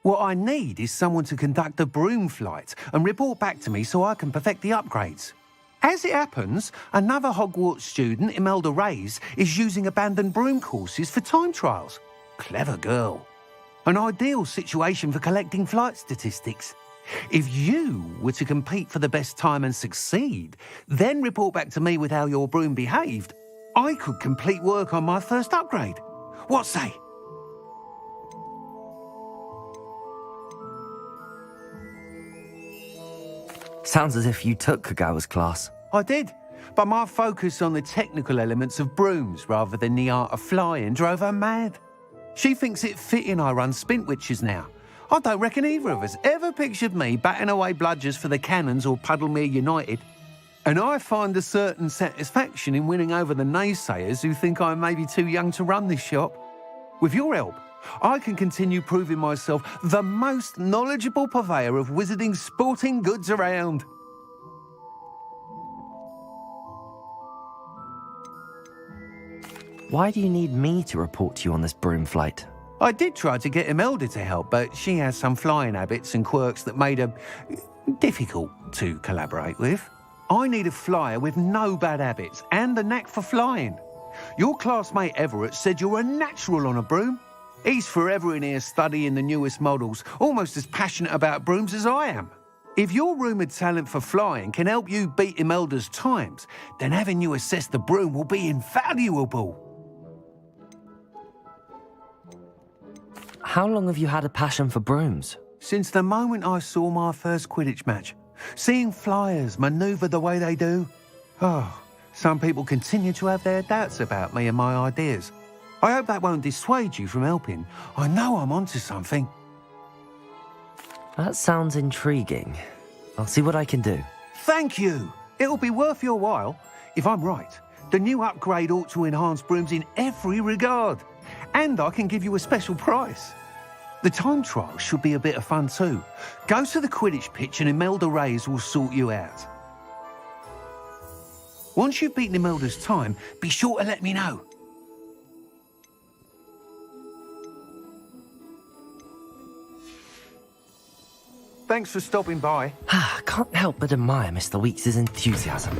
What I need is someone to conduct a broom flight and report back to me so I can perfect the upgrades. As it happens, another Hogwarts student, Imelda Reyes, is using abandoned broom courses for time trials. Clever girl. An ideal situation for collecting flight statistics. If you were to compete for the best time and succeed, then report back to me with how your broom behaved, I could complete work on my first upgrade. What say? Sounds as if you took Kagawa's class. I did, but my focus on the technical elements of brooms rather than the art of flying drove her mad. She thinks it fitting I run Spintwitches now. I don't reckon either of us ever pictured me batting away bludgers for the Cannons or Puddlemere United. And I find a certain satisfaction in winning over the naysayers who think I may be too young to run this shop. With your help, I can continue proving myself the most knowledgeable purveyor of wizarding sporting goods around. Why do you need me to report to you on this broom flight? I did try to get Imelda to help, but she has some flying habits and quirks that made her difficult to collaborate with. I need a flyer with no bad habits and a knack for flying. Your classmate Everett said you're a natural on a broom. He's forever in here studying the newest models, almost as passionate about brooms as I am. If your rumoured talent for flying can help you beat Imelda's times, then having you assess the broom will be invaluable. How long have you had a passion for brooms? Since the moment I saw my first Quidditch match. Seeing flyers manoeuvre the way they do. Oh, some people continue to have their doubts about me and my ideas. I hope that won't dissuade you from helping. I know I'm onto something. That sounds intriguing. I'll see what I can do. Thank you. It'll be worth your while. If I'm right, the new upgrade ought to enhance brooms in every regard. And I can give you a special price. The time trial should be a bit of fun too. Go to the Quidditch pitch and Imelda Reyes will sort you out. Once you've beaten Imelda's time, be sure to let me know. Thanks for stopping by. I can't help but admire Mr. Weeks' enthusiasm.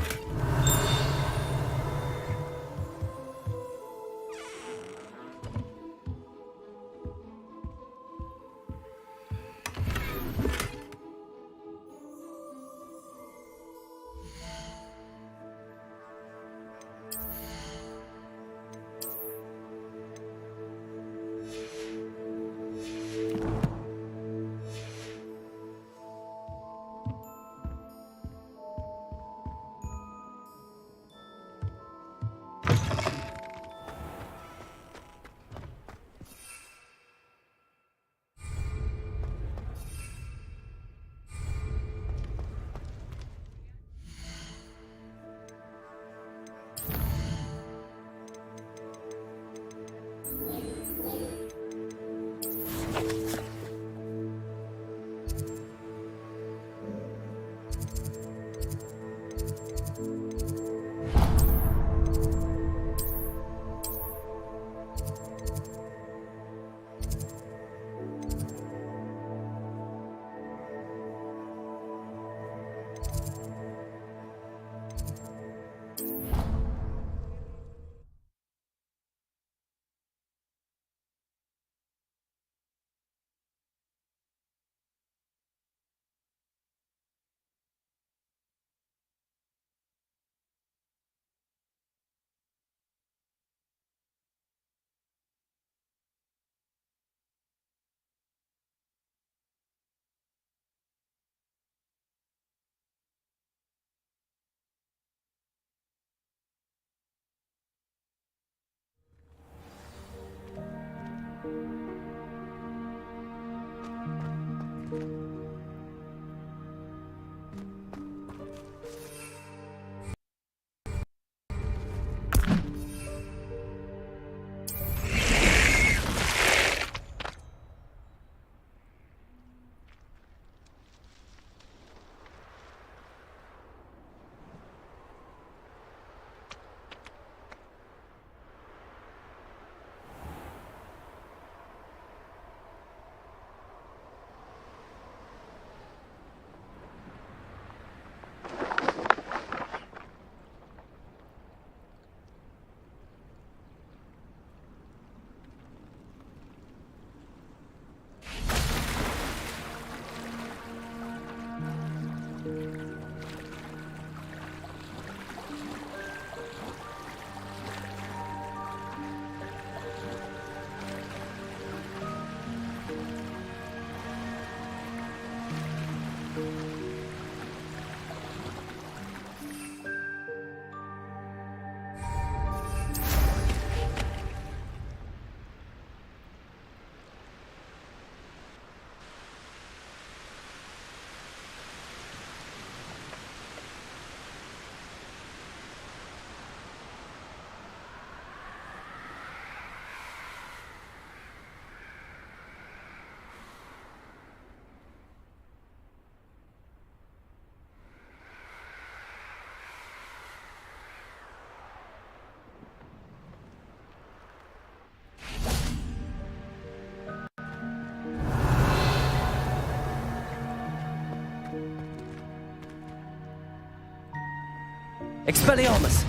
Expelliarmus!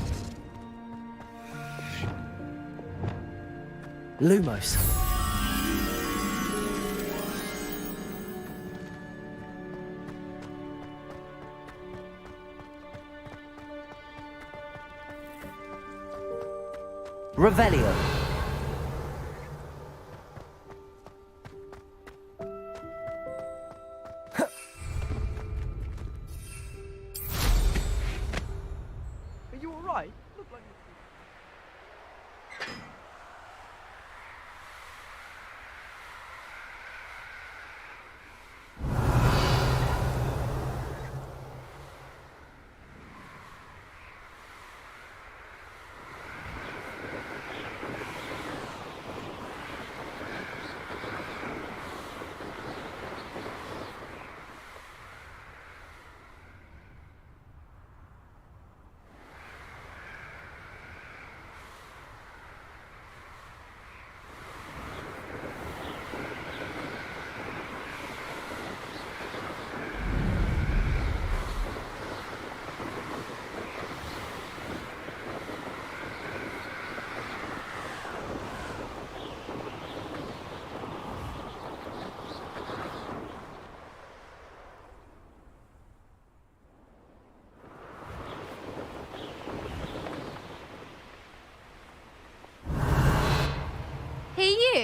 Lumos. Revelio. Are you alright? Look like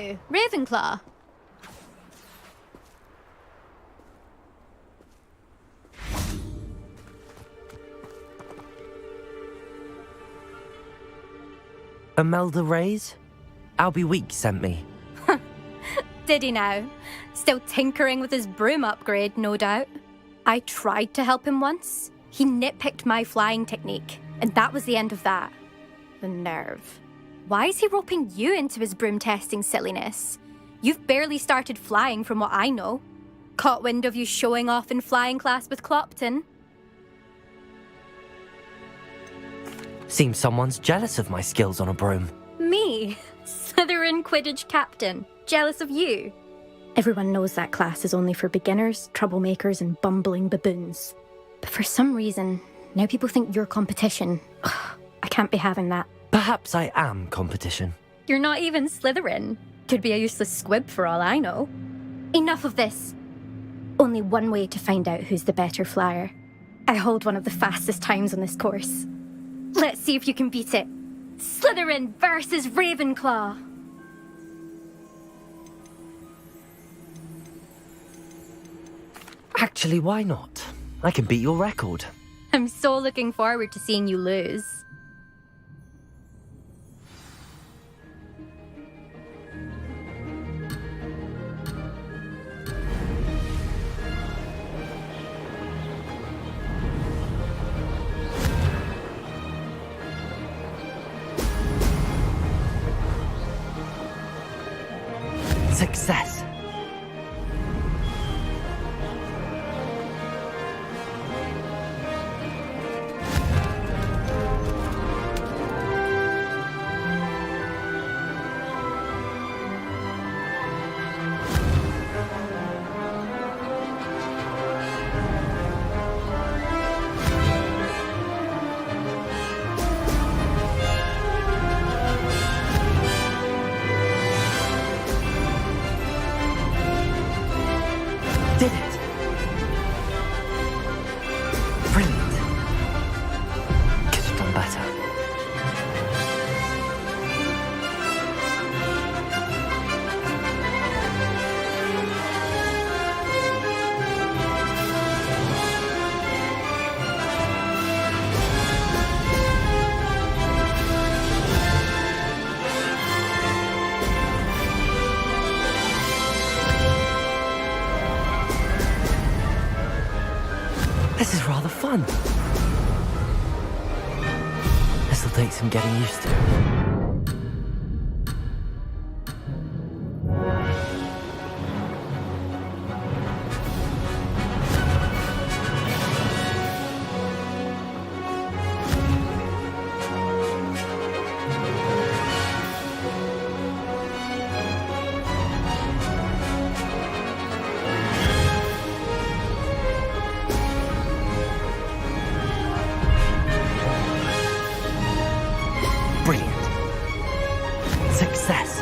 you, Ravenclaw. Imelda Reyes? Albie Weeks sent me. Did he now? Still tinkering with his broom upgrade, no doubt. I tried to help him once. He nitpicked my flying technique, and that was the end of that. The nerve. Why is he roping you into his broom testing silliness? You've barely started flying from what I know. Caught wind of you showing off in flying class with Clopton. Seems someone's jealous of my skills on a broom. Me? Slytherin Quidditch captain. Jealous of you? Everyone knows that class is only for beginners, troublemakers, and bumbling baboons. But for some reason, now people think you're competition. Ugh, I can't be having that. Perhaps I am competition. You're not even Slytherin. Could be a useless squib for all I know. Enough of this. Only one way to find out who's the better flyer. I hold one of the fastest times on this course. Let's see if you can beat it. Slytherin versus Ravenclaw. Actually, why not? I can beat your record. I'm so looking forward to seeing you lose. Success. Did it! Brilliant. Could have done better. This is rather fun. This'll take some getting used to. Brilliant. Success.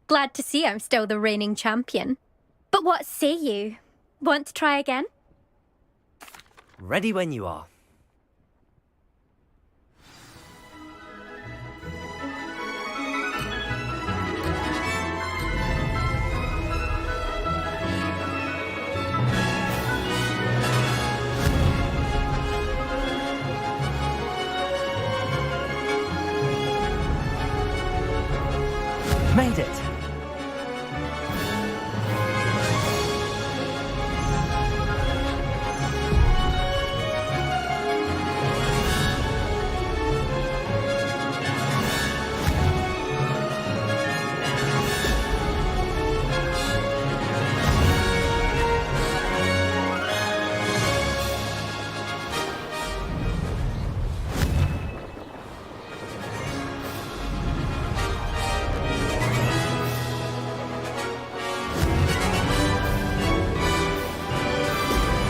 Glad to see I'm still the reigning champion. But what say you? Want to try again? Ready when you are. Made it.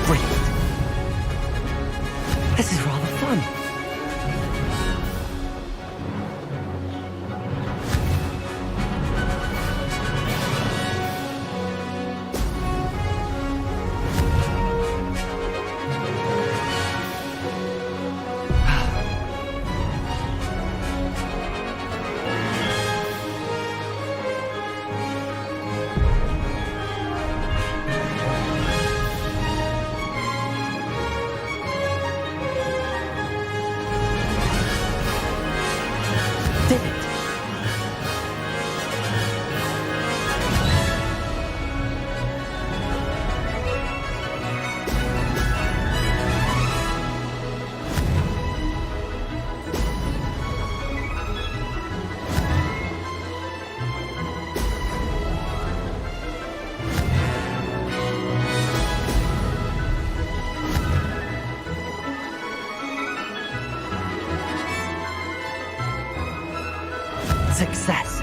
Brilliant. This is rather fun. Did it. Success.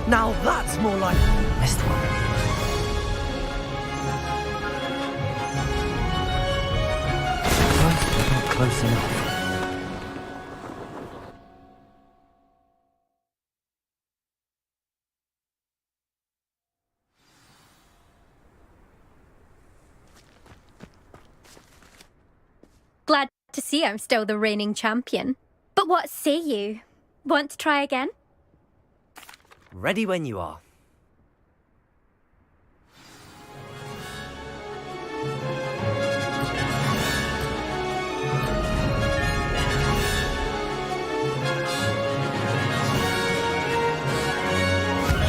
Now that's more like... Missed one. Close, but not close enough. Glad to see I'm still the reigning champion. But what say you? Want to try again? Ready when you are.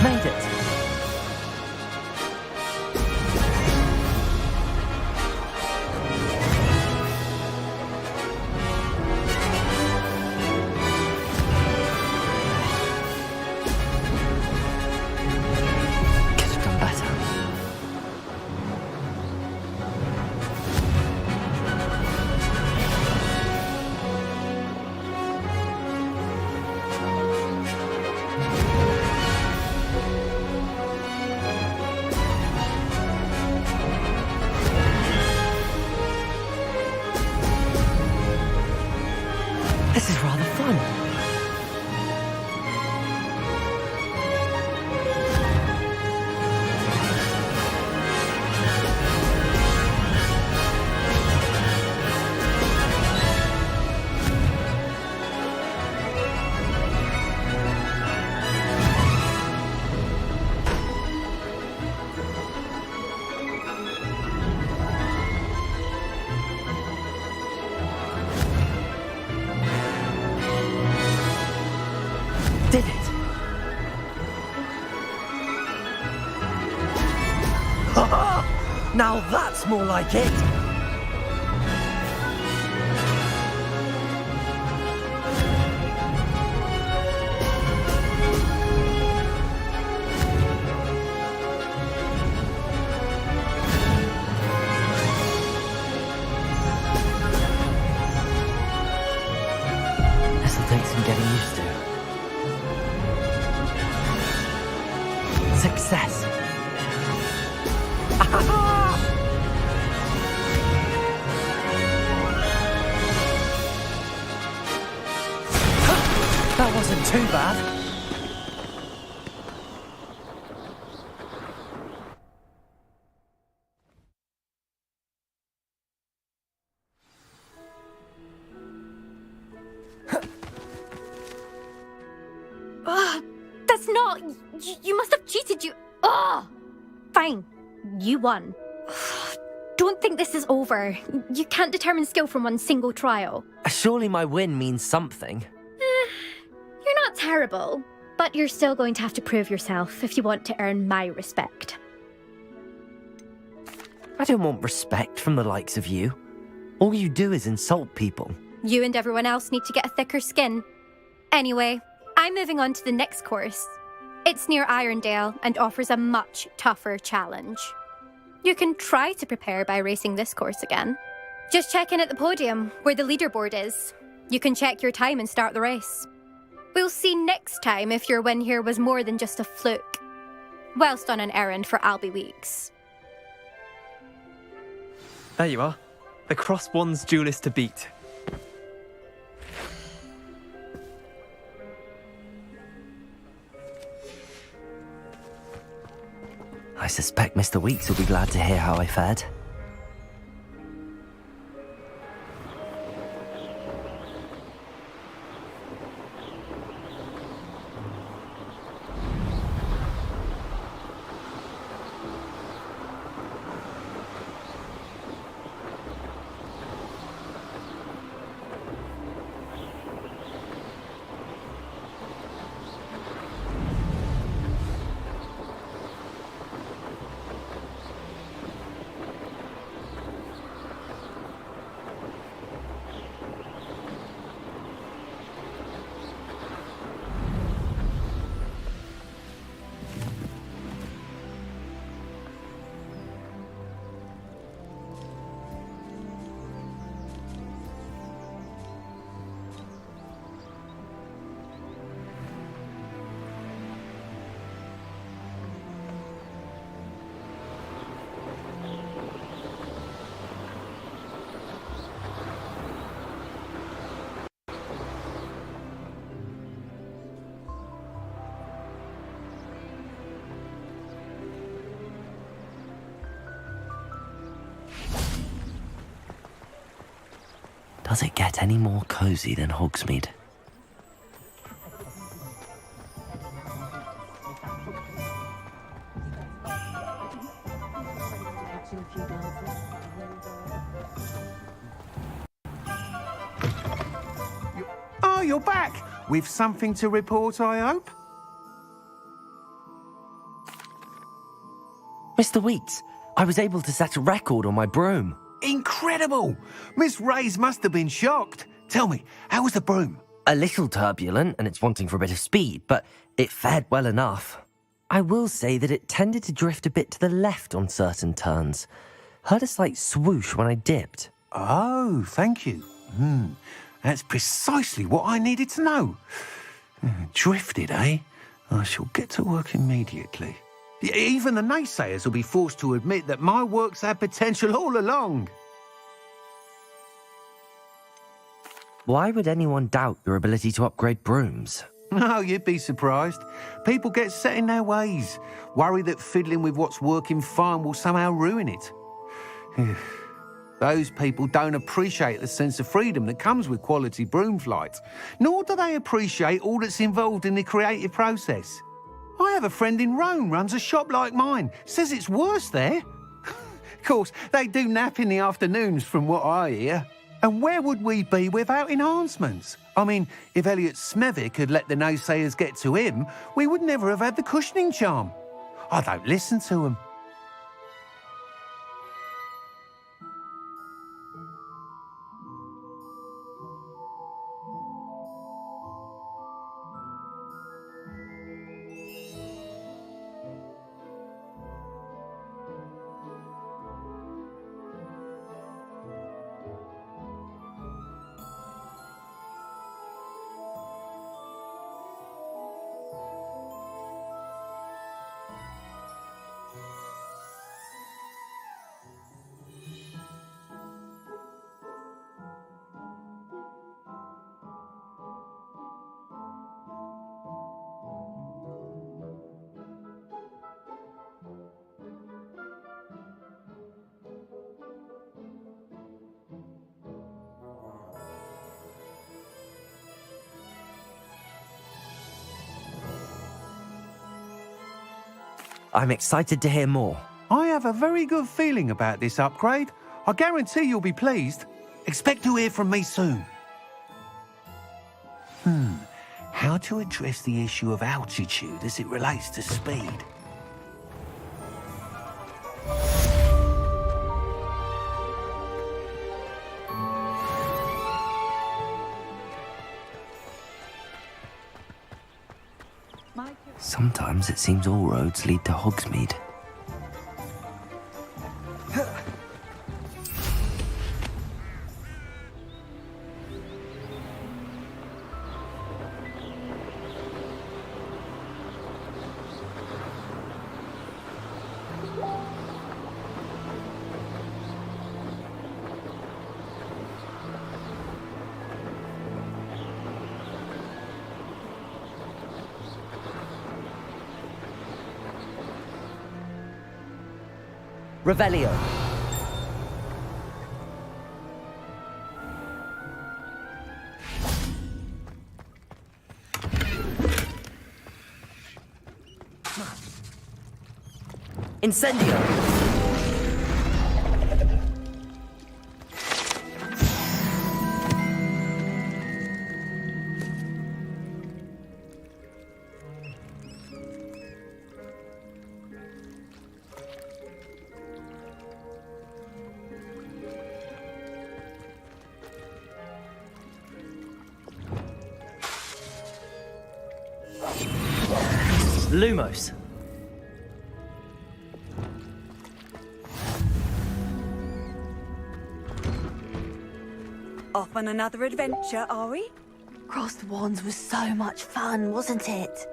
Made it. Could have done better. This is rather fun. Did it. Now that's more like it. This'll take some getting used to. Success. That wasn't too bad. That's not... You must have cheated, you... Fine. You won. Don't think this is over. You can't determine skill from one single trial. Surely my win means something. You're not terrible, but you're still going to have to prove yourself if you want to earn my respect. I don't want respect from the likes of you. All you do is insult people. You and everyone else need to get a thicker skin. Anyway, I'm moving on to the next course. It's near Irondale and offers a much tougher challenge. You can try to prepare by racing this course again. Just check in at the podium, where the leaderboard is. You can check your time and start the race. We'll see next time if your win here was more than just a fluke. Whilst on an errand for Albie Weeks. There you are. The Cross Wands duelist to beat. I suspect Mr. Weeks will be glad to hear how I fared. Does it get any more cozy than Hogsmeade? Oh, you're back! With something to report, I hope? Mr. Weeks, I was able to set a record on my broom. Incredible! Miss Reyes must have been shocked. Tell me, how was the broom? A little turbulent, and it's wanting for a bit of speed, but it fared well enough. I will say that it tended to drift a bit to the left on certain turns. Heard a slight swoosh when I dipped. Oh, thank you. That's precisely what I needed to know. Drifted, eh? I shall get to work immediately. Even the naysayers will be forced to admit that my work's had potential all along. Why would anyone doubt your ability to upgrade brooms? No, you'd be surprised. People get set in their ways, worry that fiddling with what's working fine will somehow ruin it. Those people don't appreciate the sense of freedom that comes with quality broom flight, nor do they appreciate all that's involved in the creative process. I have a friend in Rome runs a shop like mine, says it's worse there. Of course, they do nap in the afternoons from what I hear. And where would we be without enhancements? I mean, if Elliot Smethwick had let the naysayers get to him, we would never have had the cushioning charm. I don't listen to them. I'm excited to hear more. I have a very good feeling about this upgrade. I guarantee you'll be pleased. Expect to hear from me soon. How to address the issue of altitude as it relates to speed? Sometimes it seems all roads lead to Hogsmeade. Revelio. Incendio. Lumos. Off on another adventure, are we? Cross the Wands was so much fun, wasn't it?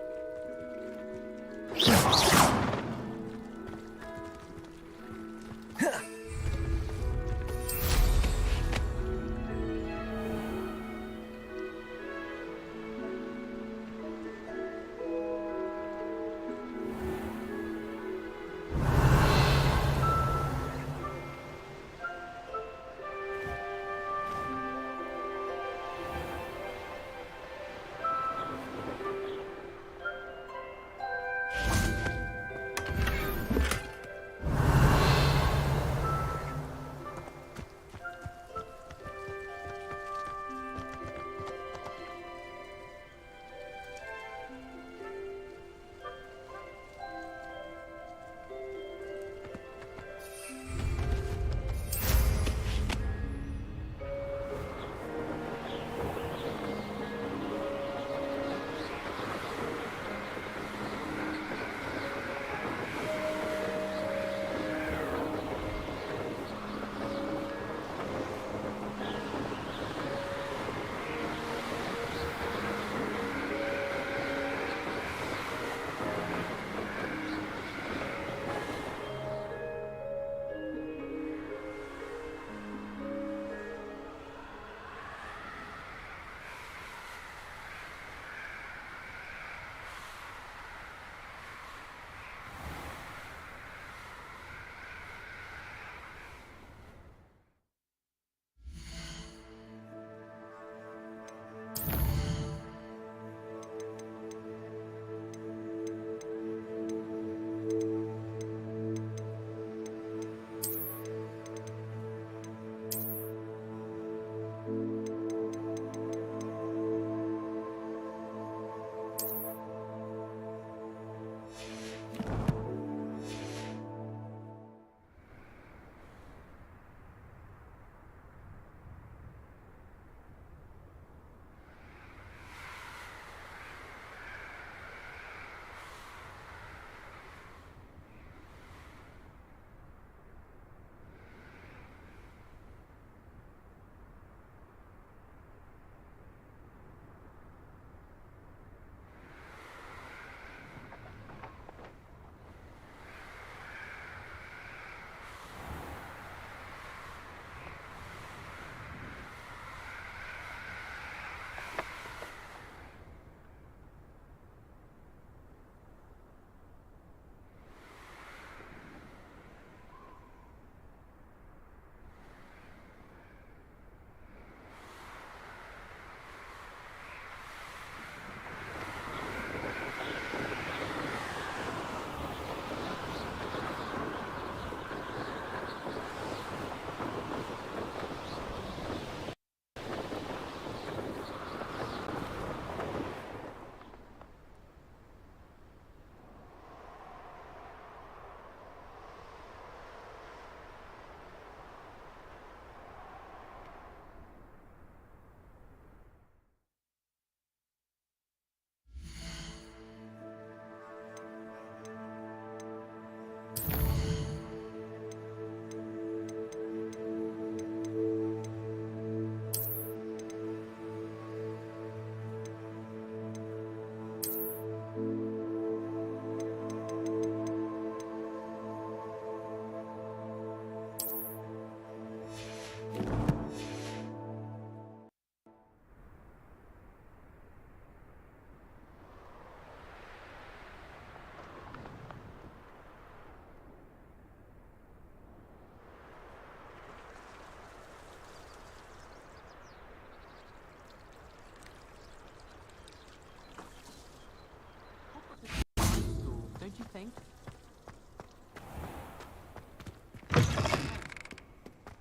coming.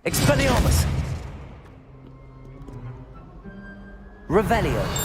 Expelliarmus! Revelio.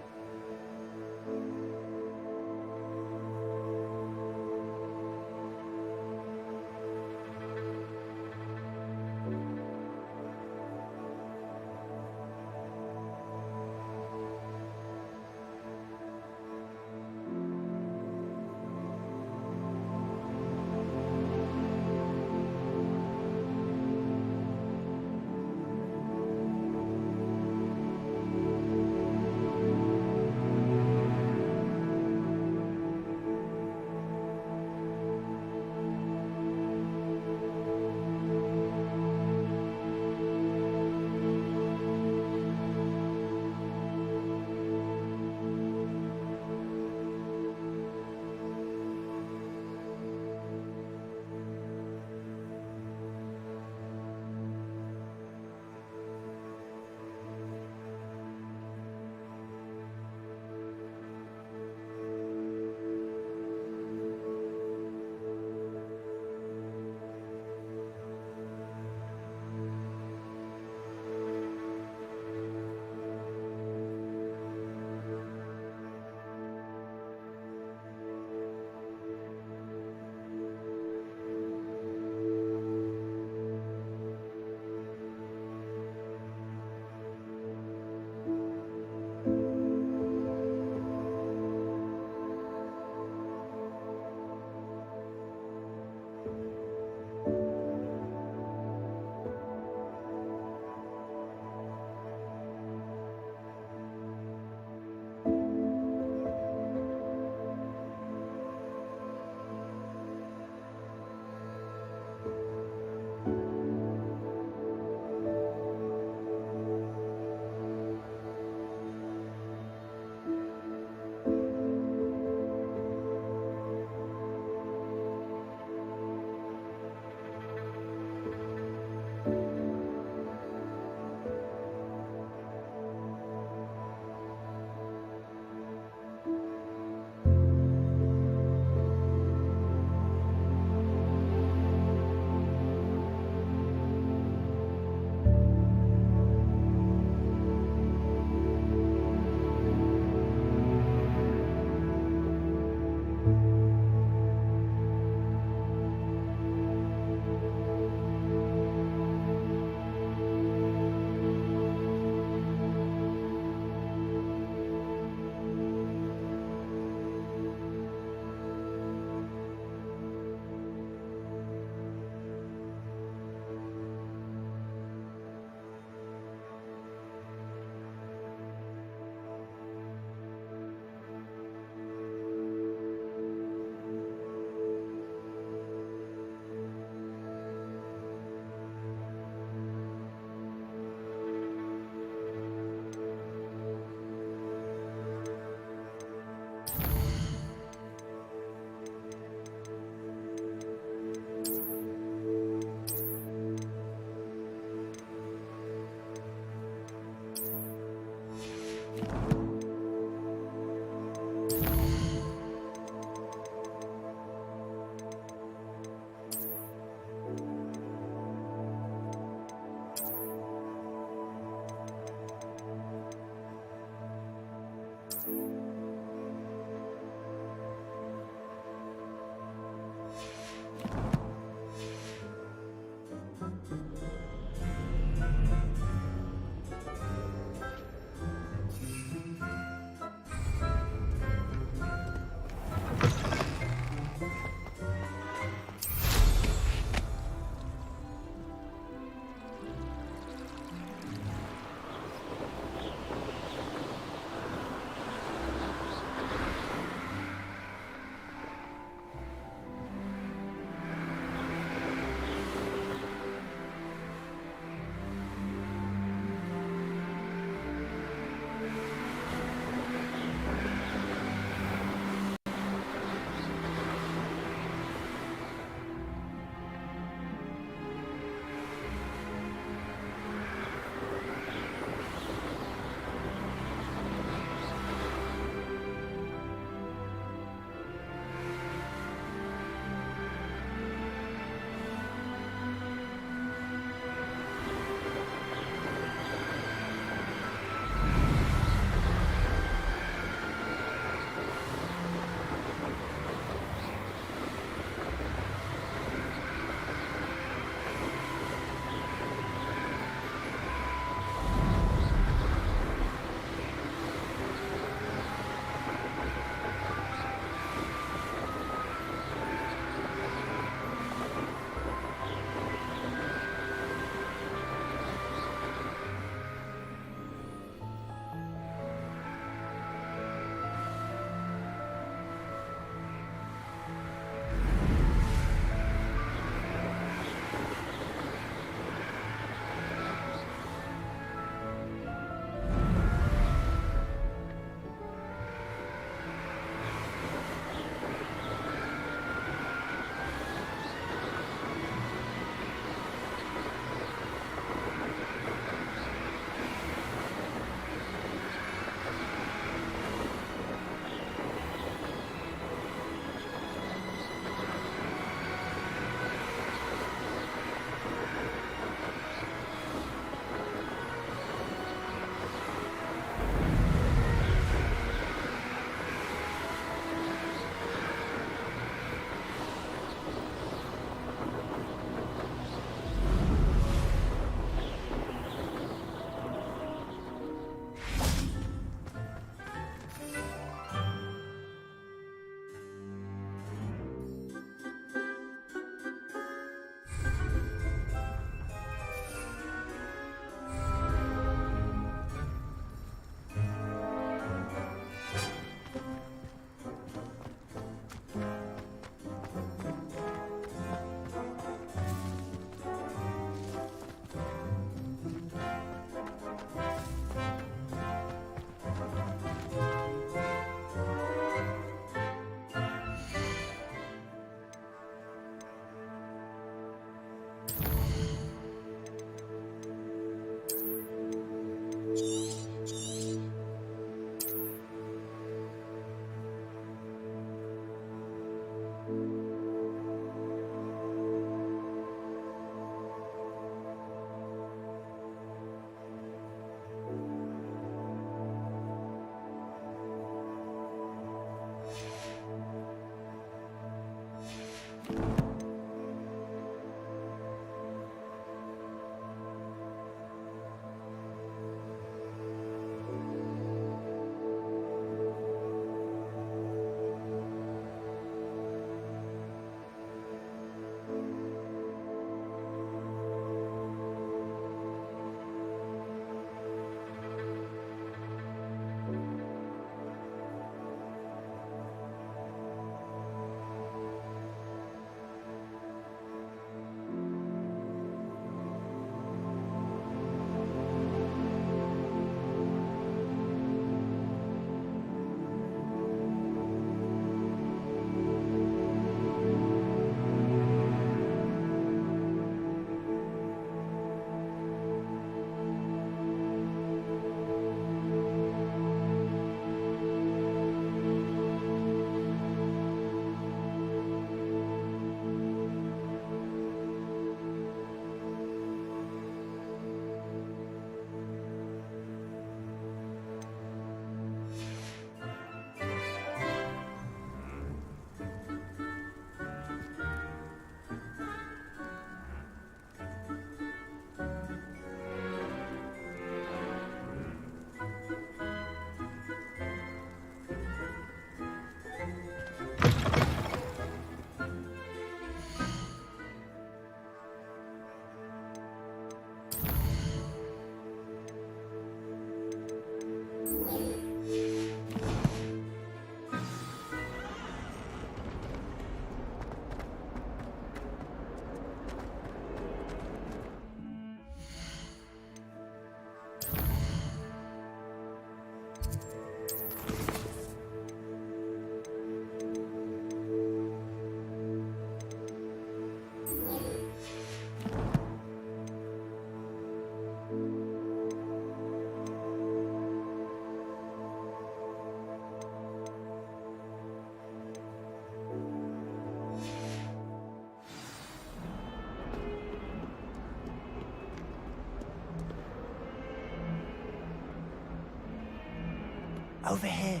Over here.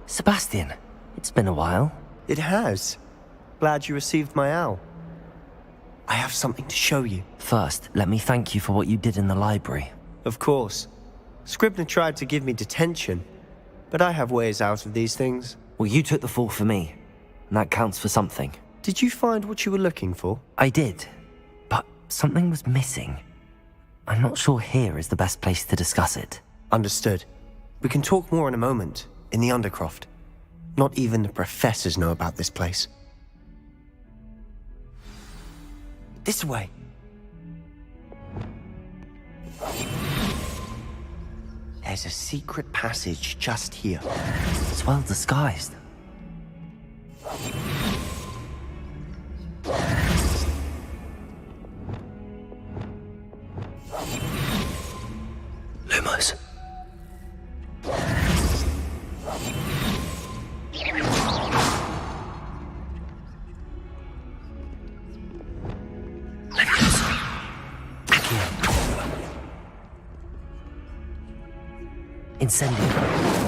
Sebastian, it's been a while. It has. Glad you received my owl. I have something to show you. First, let me thank you for what you did in the library. Of course. Scribner tried to give me detention, but I have ways out of these things. Well, you took the fall for me, and that counts for something. Did you find what you were looking for? I did, but something was missing. I'm not sure here is the best place to discuss it. Understood. We can talk more in a moment, in the Undercroft. Not even the professors know about this place. This way. There's a secret passage just here. It's well disguised. Lumos. Incendio.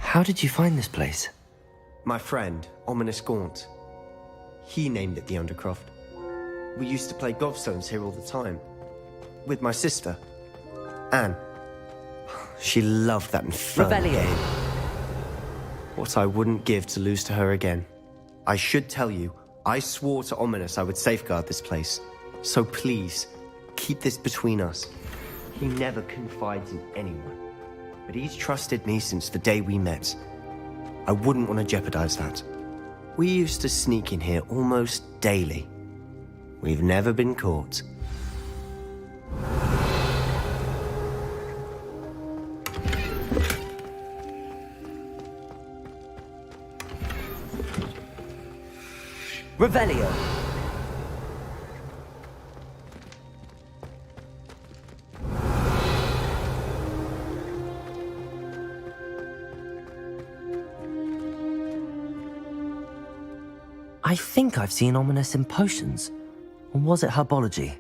How did you find this place? My friend, Ominous Gaunt. He named it the Undercroft. We used to play gobstones here all the time. With my sister, Anne. She loved that infernal game. What I wouldn't give to lose to her again. I should tell you, I swore to Ominous I would safeguard this place. So please, keep this between us. He never confides in anyone. But he's trusted me since the day we met. I wouldn't want to jeopardize that. We used to sneak in here almost daily. We've never been caught. Revelio. I think I've seen Ominous in potions. Or was it herbology?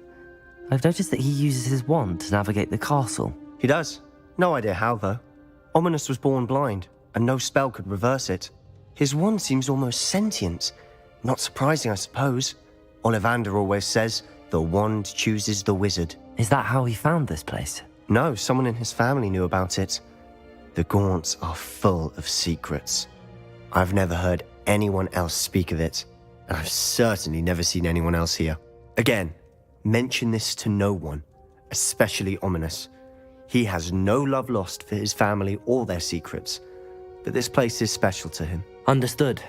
I've noticed that he uses his wand to navigate the castle. He does. No idea how, though. Ominous was born blind, and no spell could reverse it. His wand seems almost sentient. Not surprising, I suppose. Ollivander always says, the wand chooses the wizard. Is that how he found this place? No, someone in his family knew about it. The Gaunts are full of secrets. I've never heard anyone else speak of it, and I've certainly never seen anyone else here. Again, mention this to no one, especially Ominous. He has no love lost for his family or their secrets, but this place is special to him. Understood.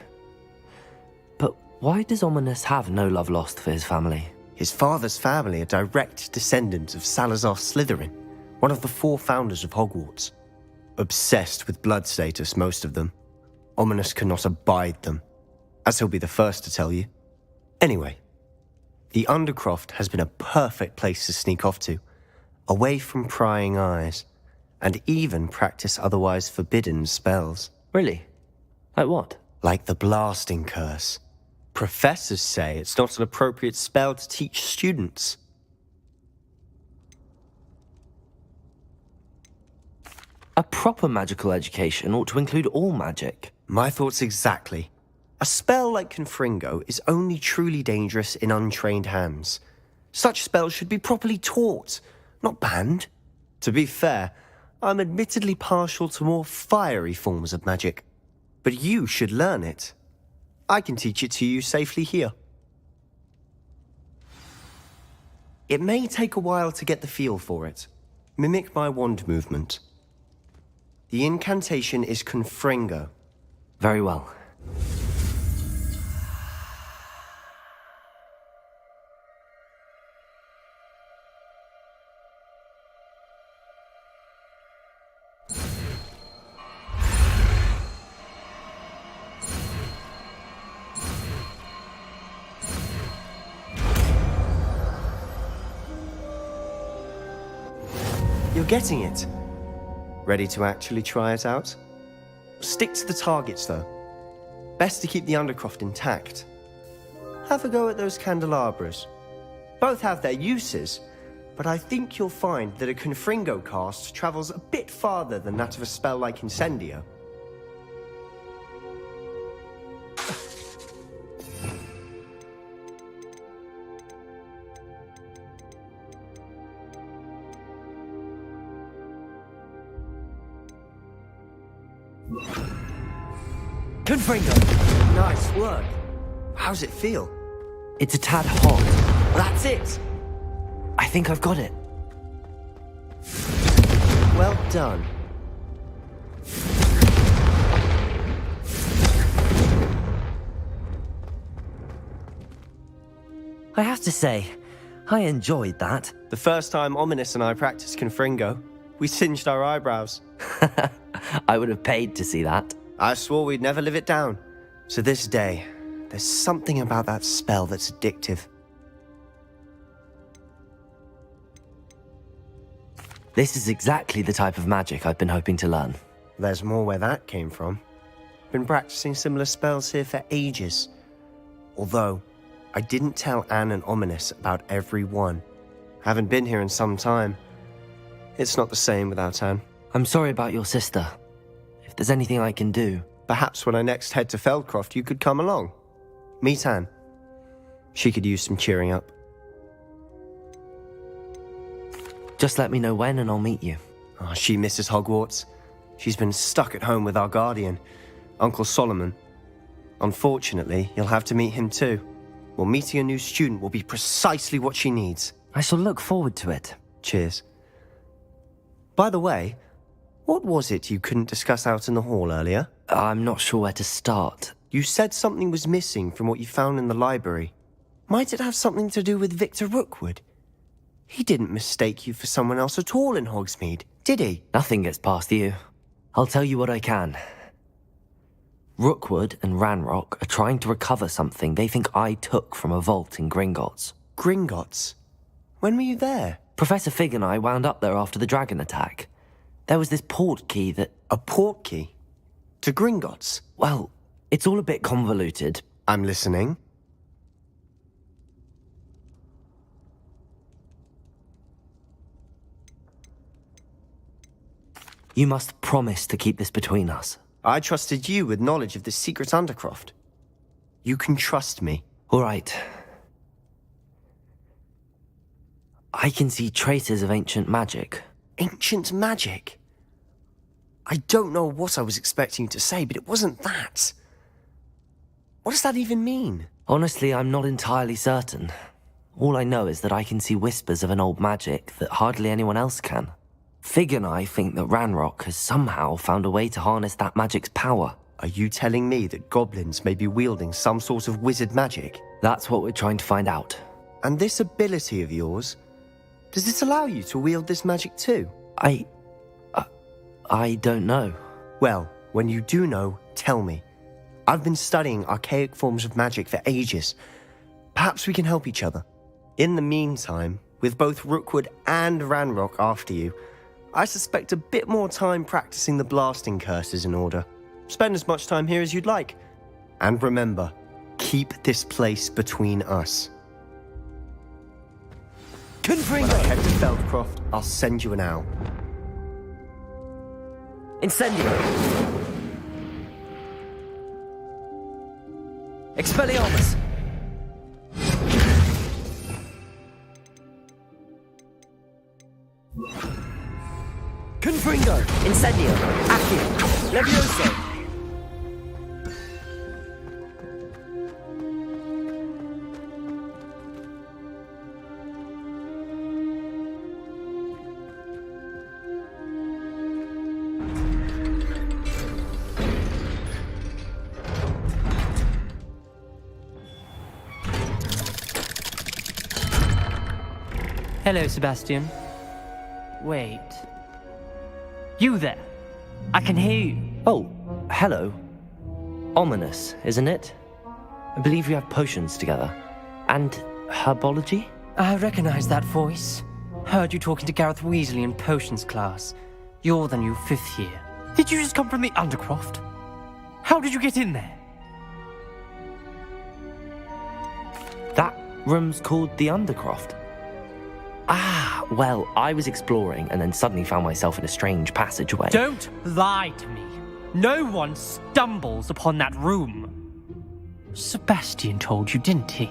But why does Ominous have no love lost for his family? His father's family are direct descendants of Salazar Slytherin, one of the 4 founders of Hogwarts. Obsessed with blood status, most of them. Ominous cannot abide them, as he'll be the first to tell you. Anyway, the Undercroft has been a perfect place to sneak off to, away from prying eyes, and even practice otherwise forbidden spells. Really? Like what? Like the blasting curse. Professors say it's not an appropriate spell to teach students. A proper magical education ought to include all magic. My thoughts exactly. A spell like Confringo is only truly dangerous in untrained hands. Such spells should be properly taught, not banned. To be fair, I'm admittedly partial to more fiery forms of magic. But you should learn it. I can teach it to you safely here. It may take a while to get the feel for it. Mimic my wand movement. The incantation is Confringo. Very well. You're getting it. Ready to actually try it out? Stick to the targets, though. Best to keep the Undercroft intact. Have a go at those candelabras. Both have their uses, but I think you'll find that a Confringo cast travels a bit farther than that of a spell like Incendio. Confringo! Nice work. How's it feel? It's a tad hot. That's it! I think I've got it. Well done. I have to say, I enjoyed that. The first time Ominous and I practiced Confringo, we singed our eyebrows. I would have paid to see that. I swore we'd never live it down. To this day, there's something about that spell that's addictive. This is exactly the type of magic I've been hoping to learn. There's more where that came from. Been practicing similar spells here for ages. Although, I didn't tell Anne and Ominous about every one. Haven't been here in some time. It's not the same without Anne. I'm sorry about your sister. If there's anything I can do... Perhaps when I next head to Feldcroft, you could come along. Meet Anne. She could use some cheering up. Just let me know when and I'll meet you. Oh, she misses Hogwarts. She's been stuck at home with our guardian, Uncle Solomon. Unfortunately, you'll have to meet him too. Well, meeting a new student will be precisely what she needs. I shall look forward to it. Cheers. By the way, what was it you couldn't discuss out in the hall earlier? I'm not sure where to start. You said something was missing from what you found in the library. Might it have something to do with Victor Rookwood? He didn't mistake you for someone else at all in Hogsmeade, did he? Nothing gets past you. I'll tell you what I can. Rookwood and Ranrock are trying to recover something they think I took from a vault in Gringotts. Gringotts? When were you there? Professor Fig and I wound up there after the dragon attack. There was this port key that... A port key? To Gringotts? Well, it's all a bit convoluted. I'm listening. You must promise to keep this between us. I trusted you with knowledge of the secret Undercroft. You can trust me. All right. I can see traces of ancient magic. Ancient magic? I don't know what I was expecting you to say, but it wasn't that. What does that even mean? Honestly, I'm not entirely certain. All I know is that I can see whispers of an old magic that hardly anyone else can. Fig and I think that Ranrock has somehow found a way to harness that magic's power. Are you telling me that goblins may be wielding some sort of wizard magic? That's what we're trying to find out. And this ability of yours, does it allow you to wield this magic too? I don't know. Well, when you do know, tell me. I've been studying archaic forms of magic for ages. Perhaps we can help each other. In the meantime, with both Rookwood and Ranrock after you, I suspect a bit more time practicing the blasting curse is in order. Spend as much time here as you'd like. And remember, keep this place between us. When I head to Feldcroft, I'll send you an owl. Incendio! Expelliarmus! Confringo! Incendio! Accio! Levioso! Hello, Sebastian. Wait. You there? I can hear you. Oh, hello. Ominous, isn't it? I believe we have potions together. And herbology? I recognize that voice. Heard you talking to Gareth Weasley in potions class. You're the new 5th year. Did you just come from the Undercroft? How did you get in there? That room's called the Undercroft. Ah, well, I was exploring and then suddenly found myself in a strange passageway. Don't lie to me. No one stumbles upon that room. Sebastian told you, didn't he?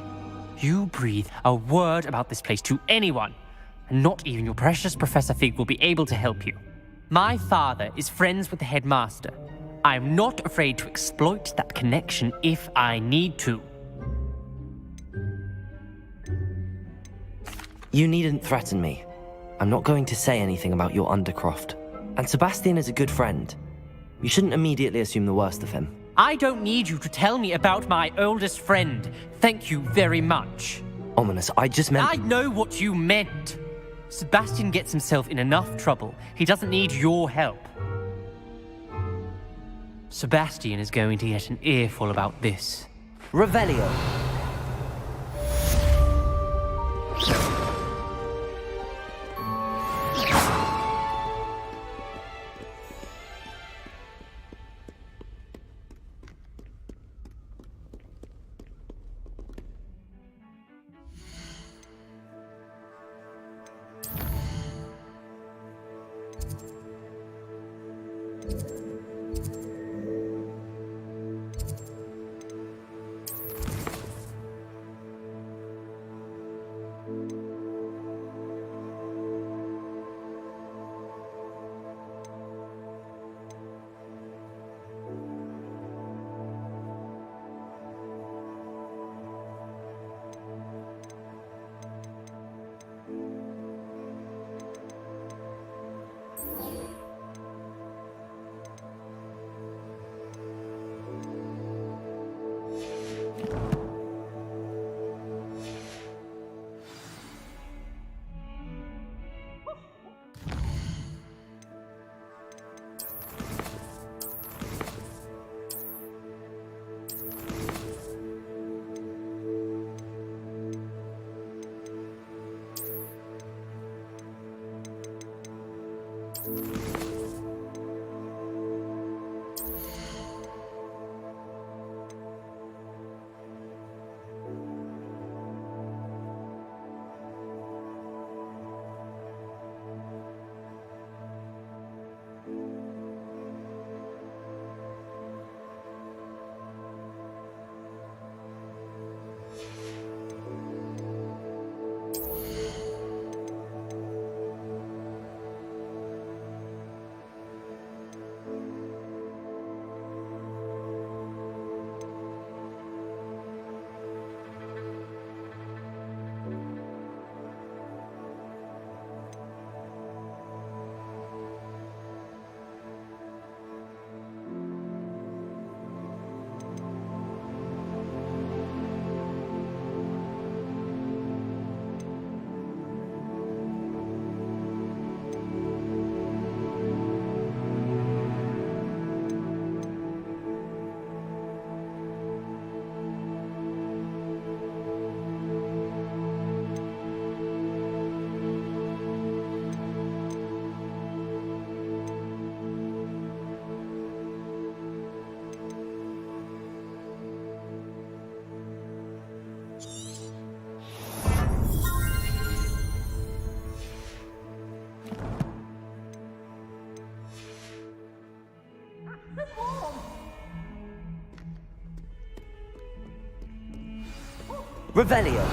You breathe a word about this place to anyone, and not even your precious Professor Fig will be able to help you. My father is friends with the headmaster. I am not afraid to exploit that connection if I need to. You needn't threaten me. I'm not going to say anything about your Undercroft. And Sebastian is a good friend. You shouldn't immediately assume the worst of him. I don't need you to tell me about my oldest friend. Thank you very much. Ominous, I just meant... I know what you meant. Sebastian gets himself in enough trouble. He doesn't need your help. Sebastian is going to get an earful about this. Revelio. Revelio.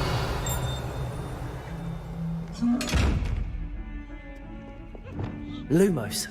Lumos.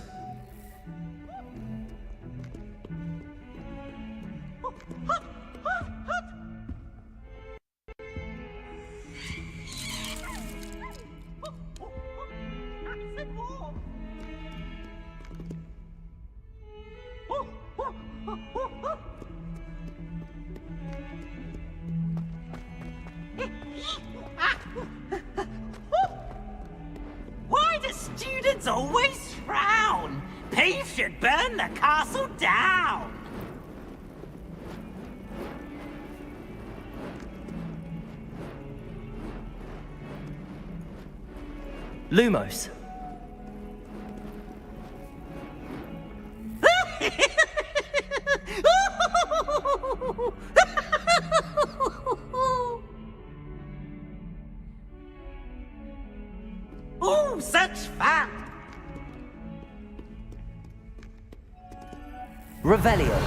Why do students always frown? Peace should burn the castle down. Lumos. Oh, such fun! Revelio.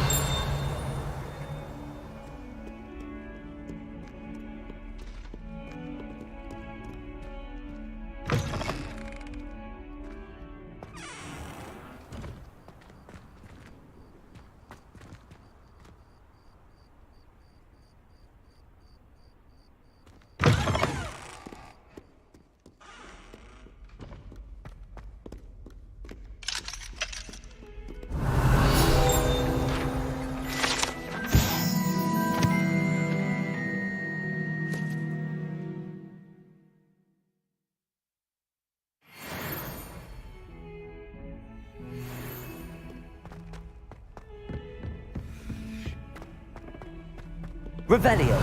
Revelio.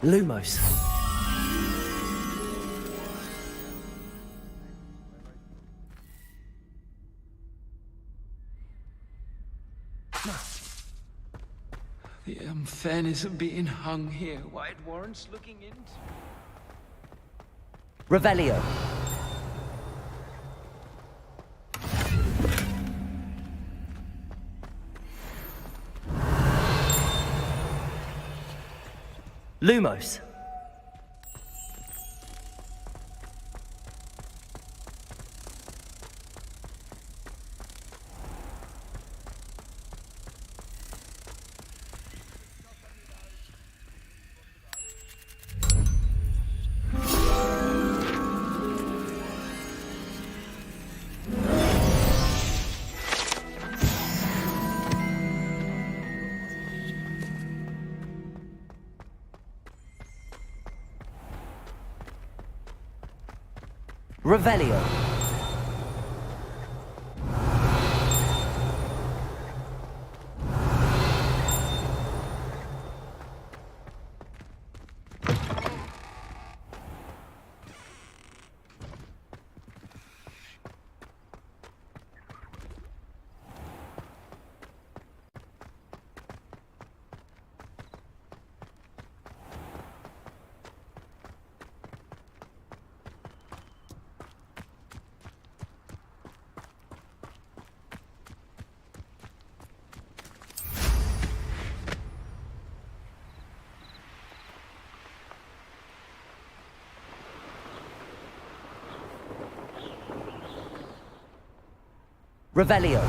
Lumos. The unfairness of being hung here, why it warrants looking into. Revelio. Lumos. Revelio. Revelio.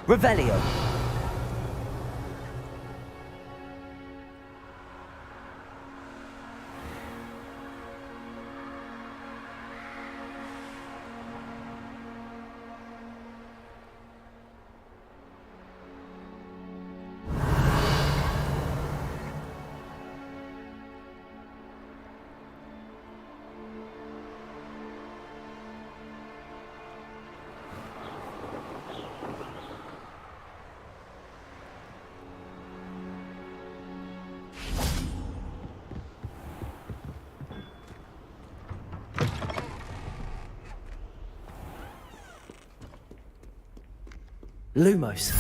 Revelio. Lumos.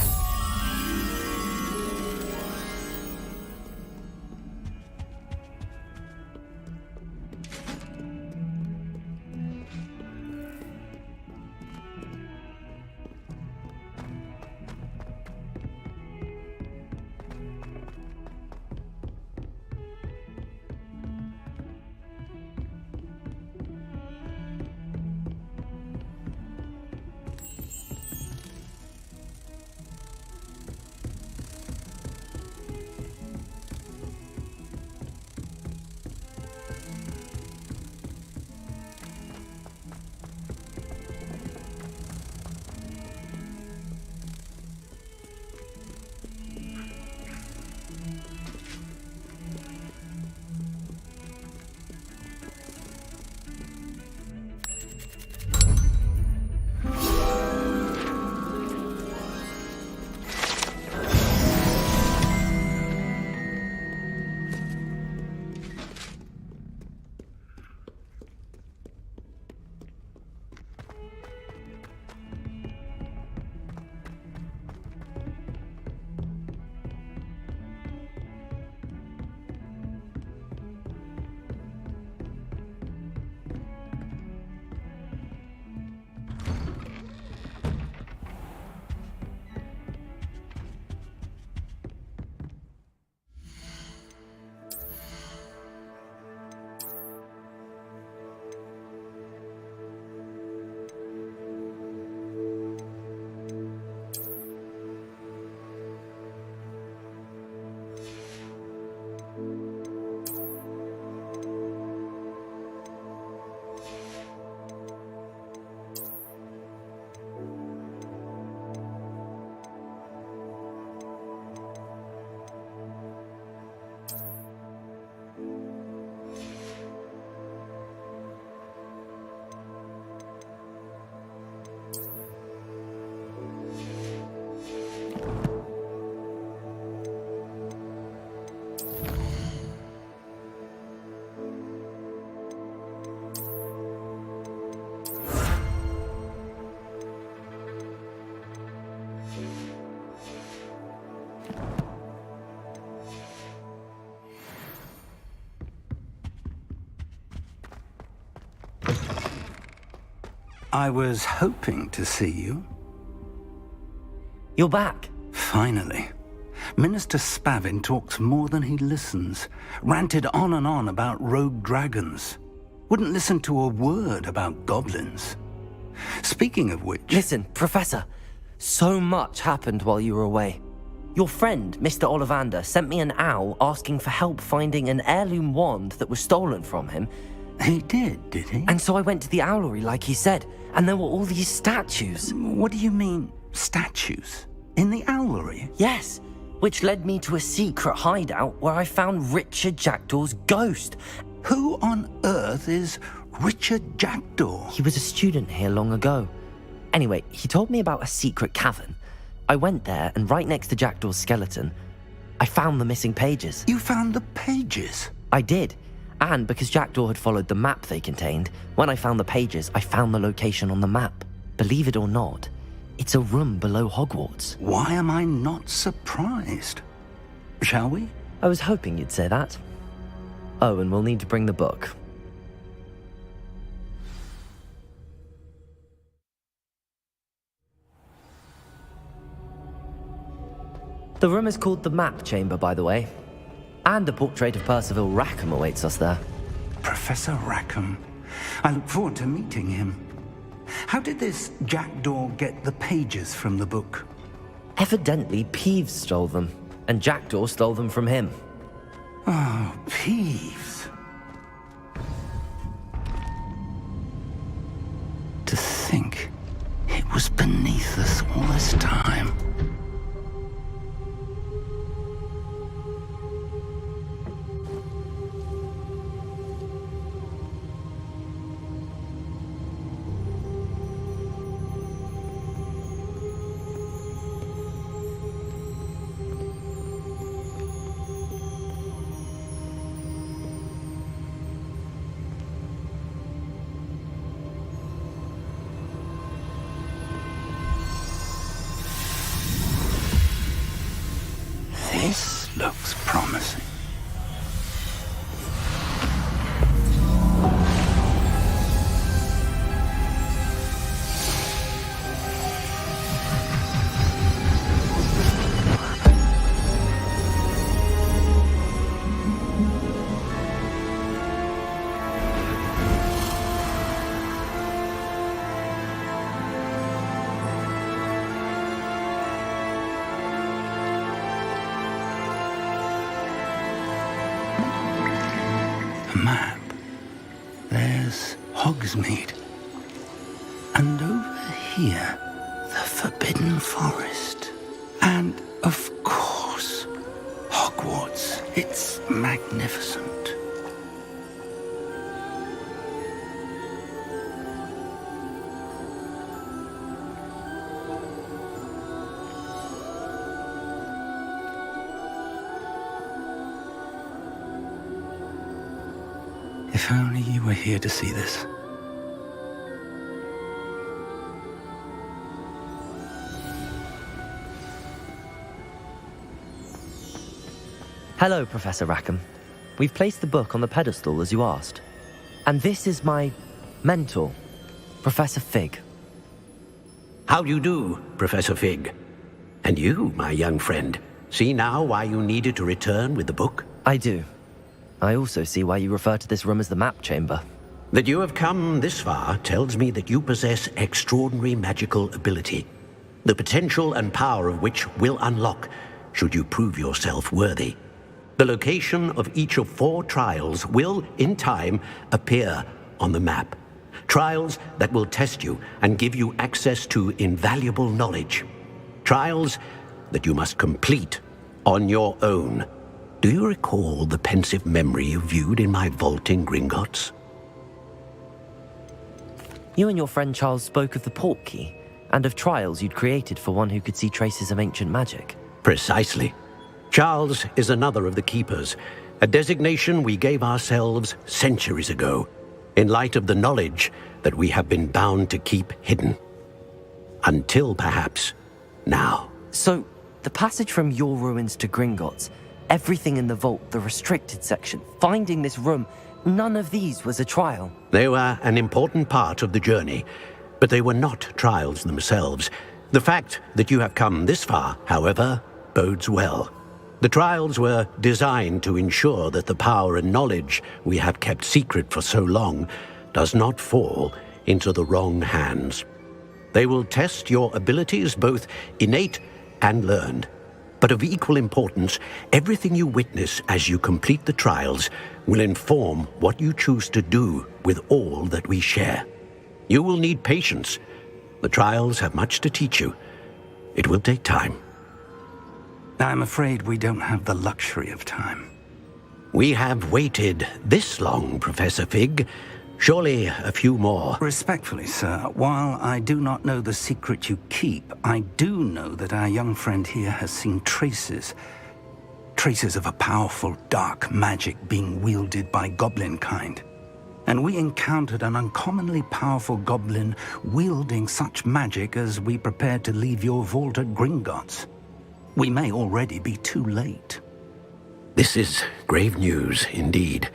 I was hoping to see you. You're back. Finally. Minister Spavin talks more than he listens. Ranted on and on about rogue dragons. Wouldn't listen to a word about goblins. Speaking of which... Listen, Professor. So much happened while you were away. Your friend, Mr. Ollivander, sent me an owl asking for help finding an heirloom wand that was stolen from him. He did he? And so I went to the owlery like he said, and there were all these statues. What do you mean, statues? In the owlery? Yes, which led me to a secret hideout where I found Richard Jackdaw's ghost. Who on earth is Richard Jackdaw? He was a student here long ago. Anyway, he told me about a secret cavern. I went there, and right next to Jackdaw's skeleton, I found the missing pages. You found the pages? I did. And because Jackdaw had followed the map they contained, when I found the pages, I found the location on the map. Believe it or not, it's a room below Hogwarts. Why am I not surprised? Shall we? I was hoping you'd say that. Oh, and we'll need to bring the book. The room is called the Map Chamber, by the way. And a portrait of Percival Rackham awaits us there. Professor Rackham. I look forward to meeting him. How did this Jackdaw get the pages from the book? Evidently, Peeves stole them, and Jackdaw stole them from him. Oh, Peeves. To think it was beneath us all this time. This looks promising. Map. There's Hogsmeade. And over here, the Forbidden Forest. And, of course, Hogwarts. It's magnificent. If only you were here to see this. Hello, Professor Rackham. We've placed the book on the pedestal as you asked. And this is my mentor, Professor Fig. How do you do, Professor Fig? And you, my young friend, see now why you needed to return with the book? I do. I also see why you refer to this room as the map chamber. That you have come this far tells me that you possess extraordinary magical ability, the potential and power of which will unlock should you prove yourself worthy. The location of each of 4 trials will, in time, appear on the map. Trials that will test you and give you access to invaluable knowledge. Trials that you must complete on your own. Do you recall the pensive memory you viewed in my vault in Gringotts? You and your friend Charles spoke of the Portkey, and of trials you'd created for one who could see traces of ancient magic. Precisely. Charles is another of the Keepers, a designation we gave ourselves centuries ago, in light of the knowledge that we have been bound to keep hidden. Until, perhaps, now. So, the passage from your ruins to Gringotts, everything in the vault, the restricted section, finding this room, none of these was a trial. They were an important part of the journey, but they were not trials themselves. The fact that you have come this far, however, bodes well. The trials were designed to ensure that the power and knowledge we have kept secret for so long does not fall into the wrong hands. They will test your abilities, both innate and learned. But of equal importance, everything you witness as you complete the trials will inform what you choose to do with all that we share. You will need patience. The trials have much to teach you. It will take time. I'm afraid we don't have the luxury of time. We have waited this long, Professor Fig. Surely a few more. Respectfully, sir, while I do not know the secret you keep, I do know that our young friend here has seen traces of a powerful dark magic being wielded by goblin kind. And we encountered an uncommonly powerful goblin wielding such magic as we prepared to leave your vault at Gringotts. We may already be too late. This is grave news indeed.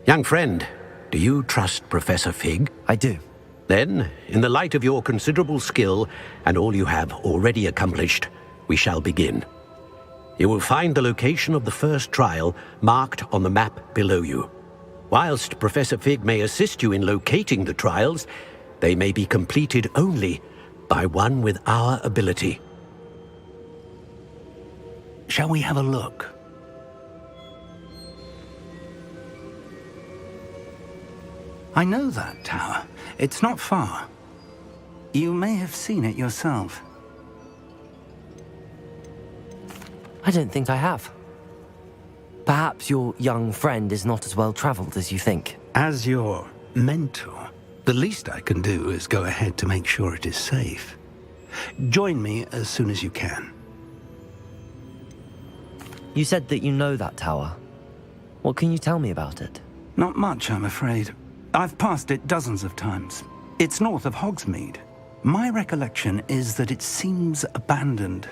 Young friend, do you trust Professor Fig? I do. Then, in the light of your considerable skill and all you have already accomplished, we shall begin. You will find the location of the first trial marked on the map below you. Whilst Professor Fig may assist you in locating the trials, they may be completed only by one with our ability. Shall we have a look? I know that tower. It's not far. You may have seen it yourself. I don't think I have. Perhaps your young friend is not as well traveled as you think. As your mentor, the least I can do is go ahead to make sure it is safe. Join me as soon as you can. You said that you know that tower. What can you tell me about it? Not much, I'm afraid. I've passed it dozens of times. It's north of Hogsmeade. My recollection is that it seems abandoned.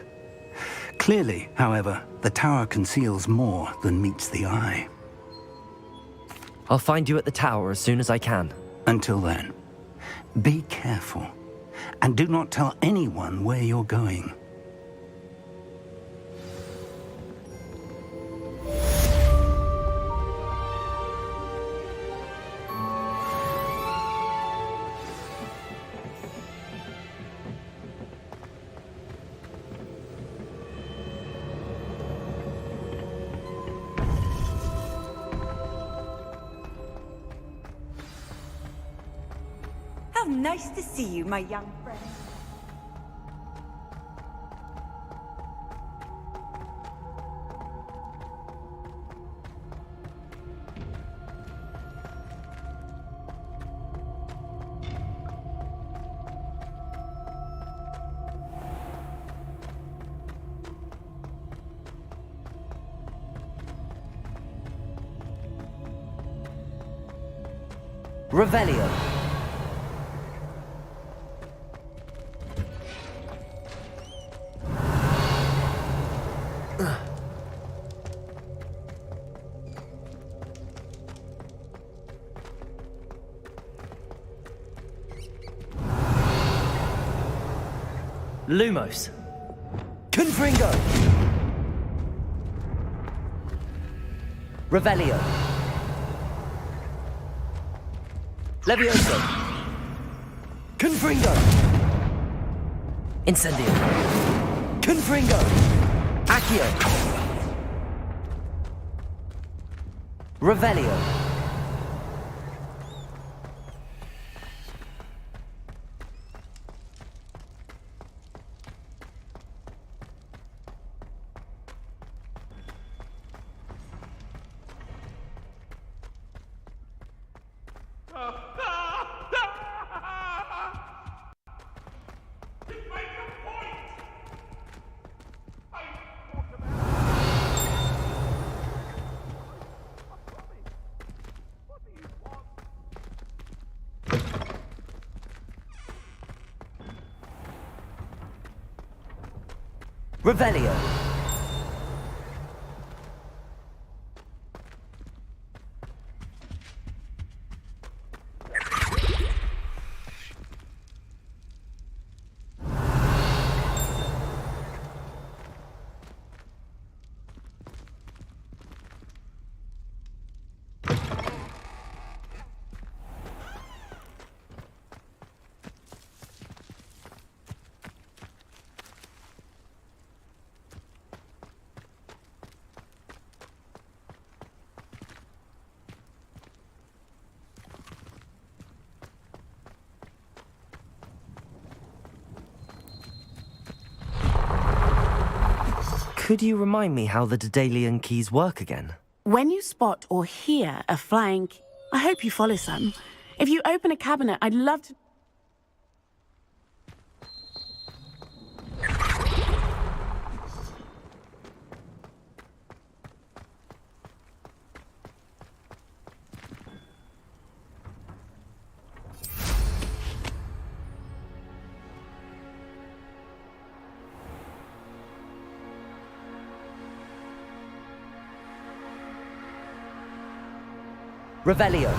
Clearly, however, the tower conceals more than meets the eye. I'll find you at the tower as soon as I can. Until then, be careful, and do not tell anyone where you're going. How nice to see you, my young friend. Revelio. Lumos. Confringo. Revelio. Levioso. Confringo. Incendio. Confringo. Accio. Revelio. Revelio. Could you remind me how the Daedalian keys work again? When you spot or hear a flying key, I hope you follow some. If you open a cabinet, I'd love to... Revelio.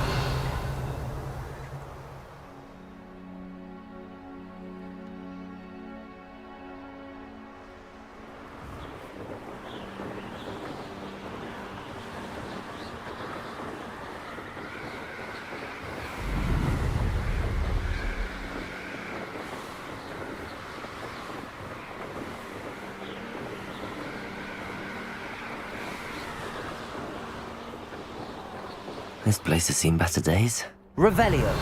This place has seen better days. Revelio.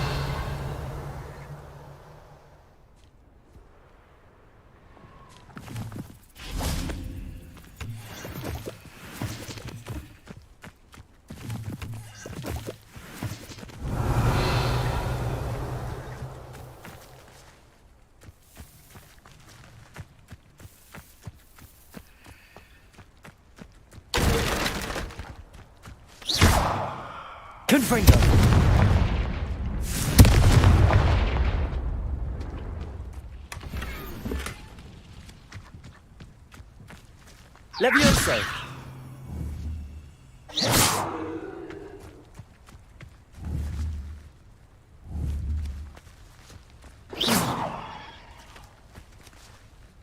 Confringo. Levioso.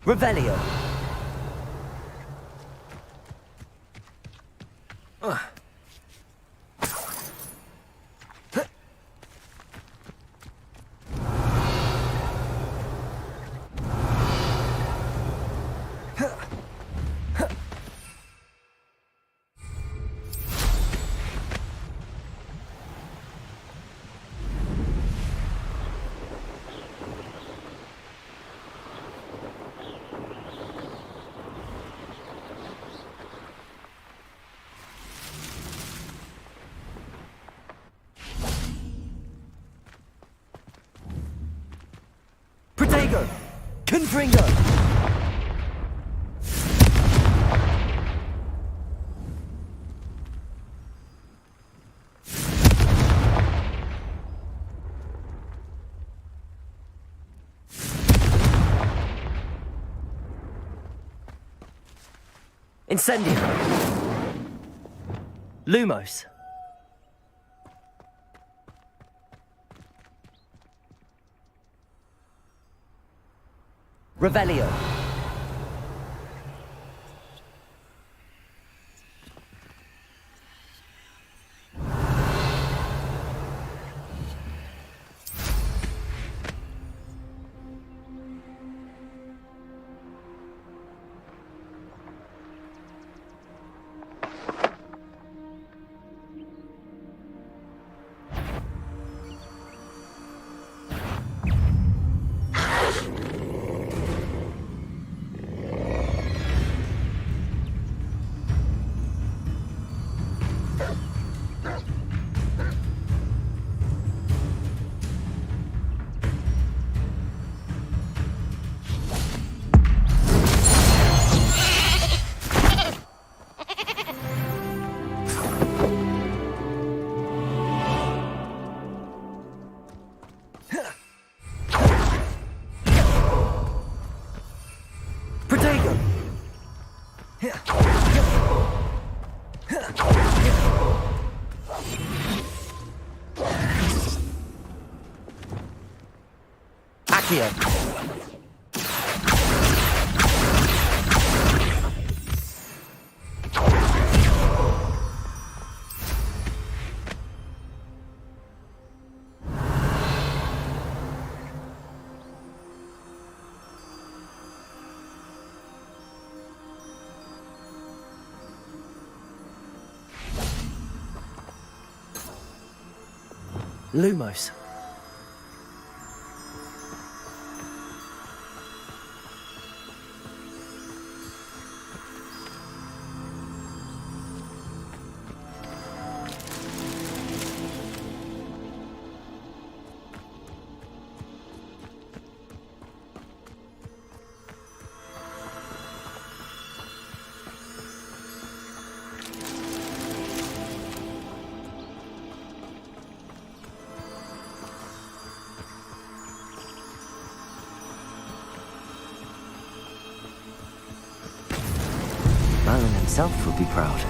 Revelio. Protego! Confringo! Incendio! Lumos! Revelio. Protego! Accio! Lumos. Merlin himself would be proud.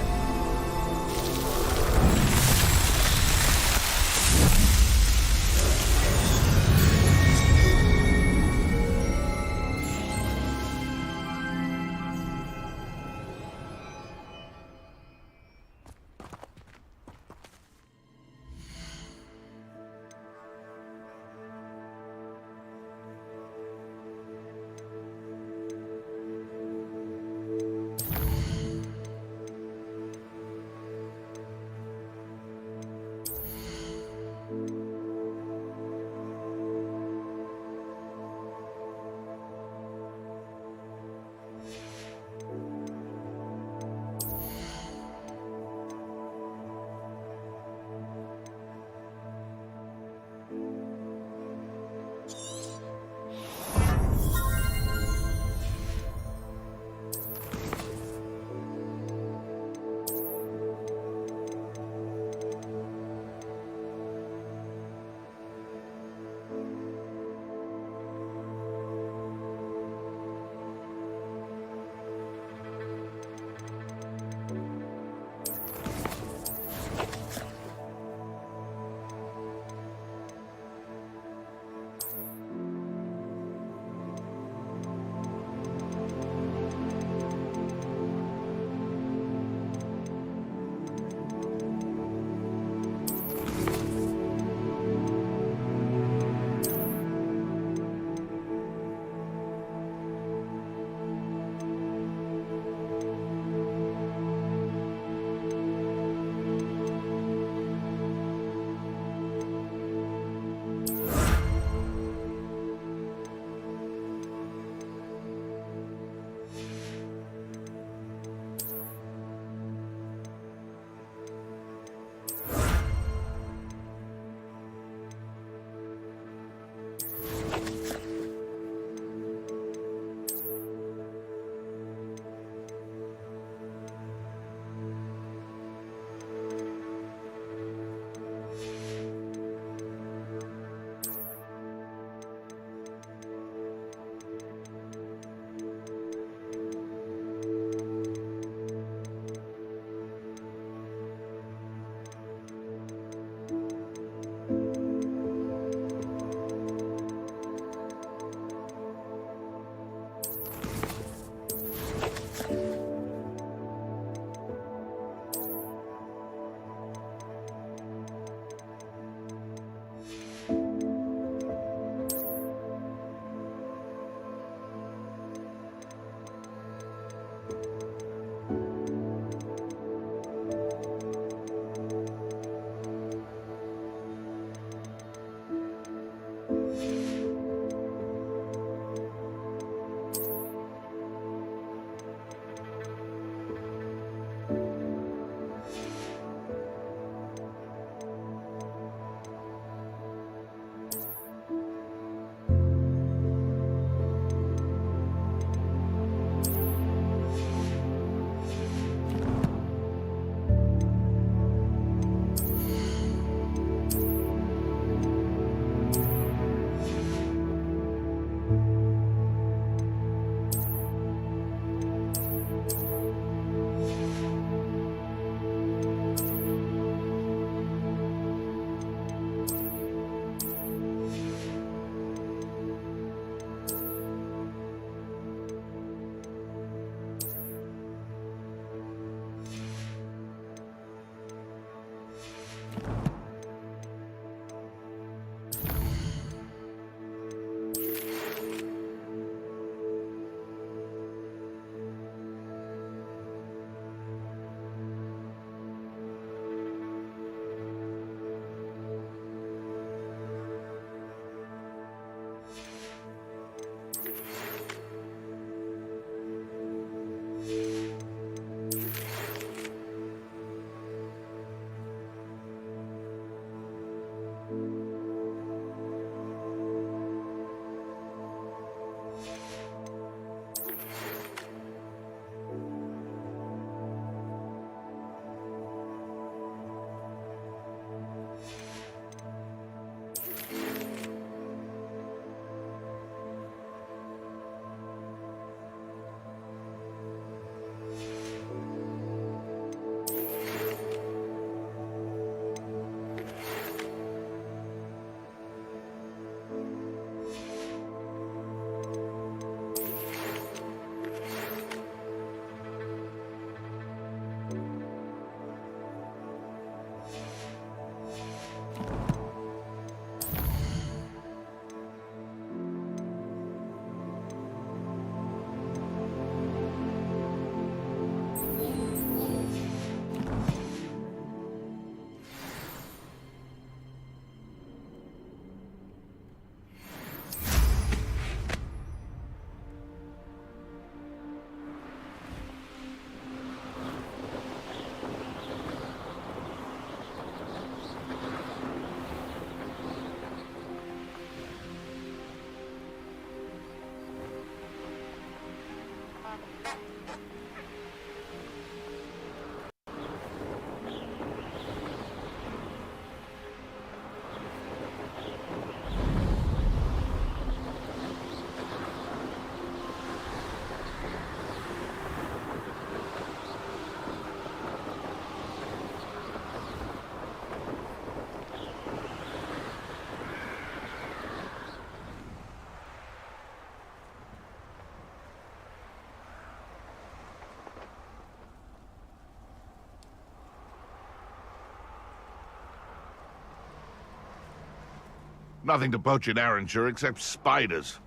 Nothing to poach in Arranshire except spiders.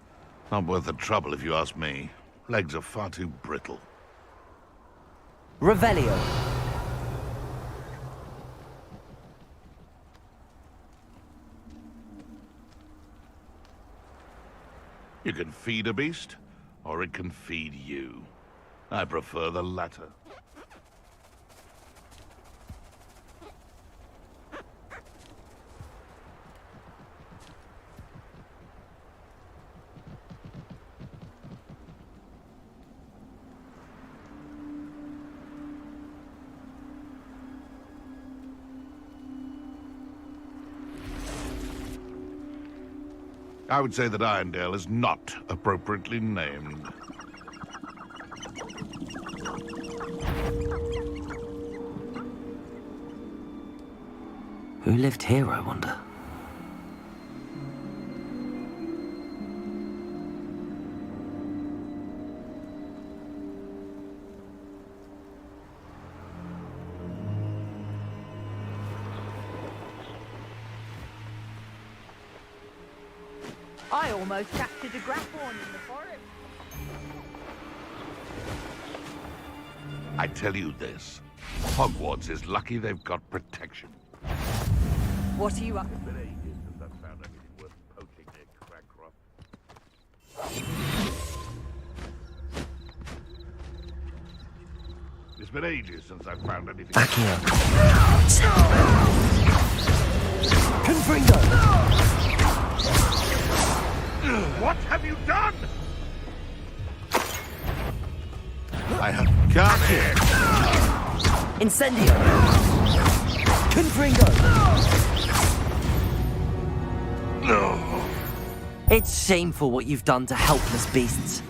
Not worth the trouble if you ask me. Legs are far too brittle. Revelio. You can feed a beast, or it can feed you. I prefer the latter. I would say that Irondale is not appropriately named. Who lived here, I wonder? I almost captured a grapphorn in the forest. I tell you this, Hogwarts is lucky they've got protection. What are you up? It's been ages since I've found anything worth poaching near Crackcroft. It's been ages since I've found anything. Back here. Confringo! What have you done? I have got it. Incendio! Confringo! No. It's shameful what you've done to helpless beasts.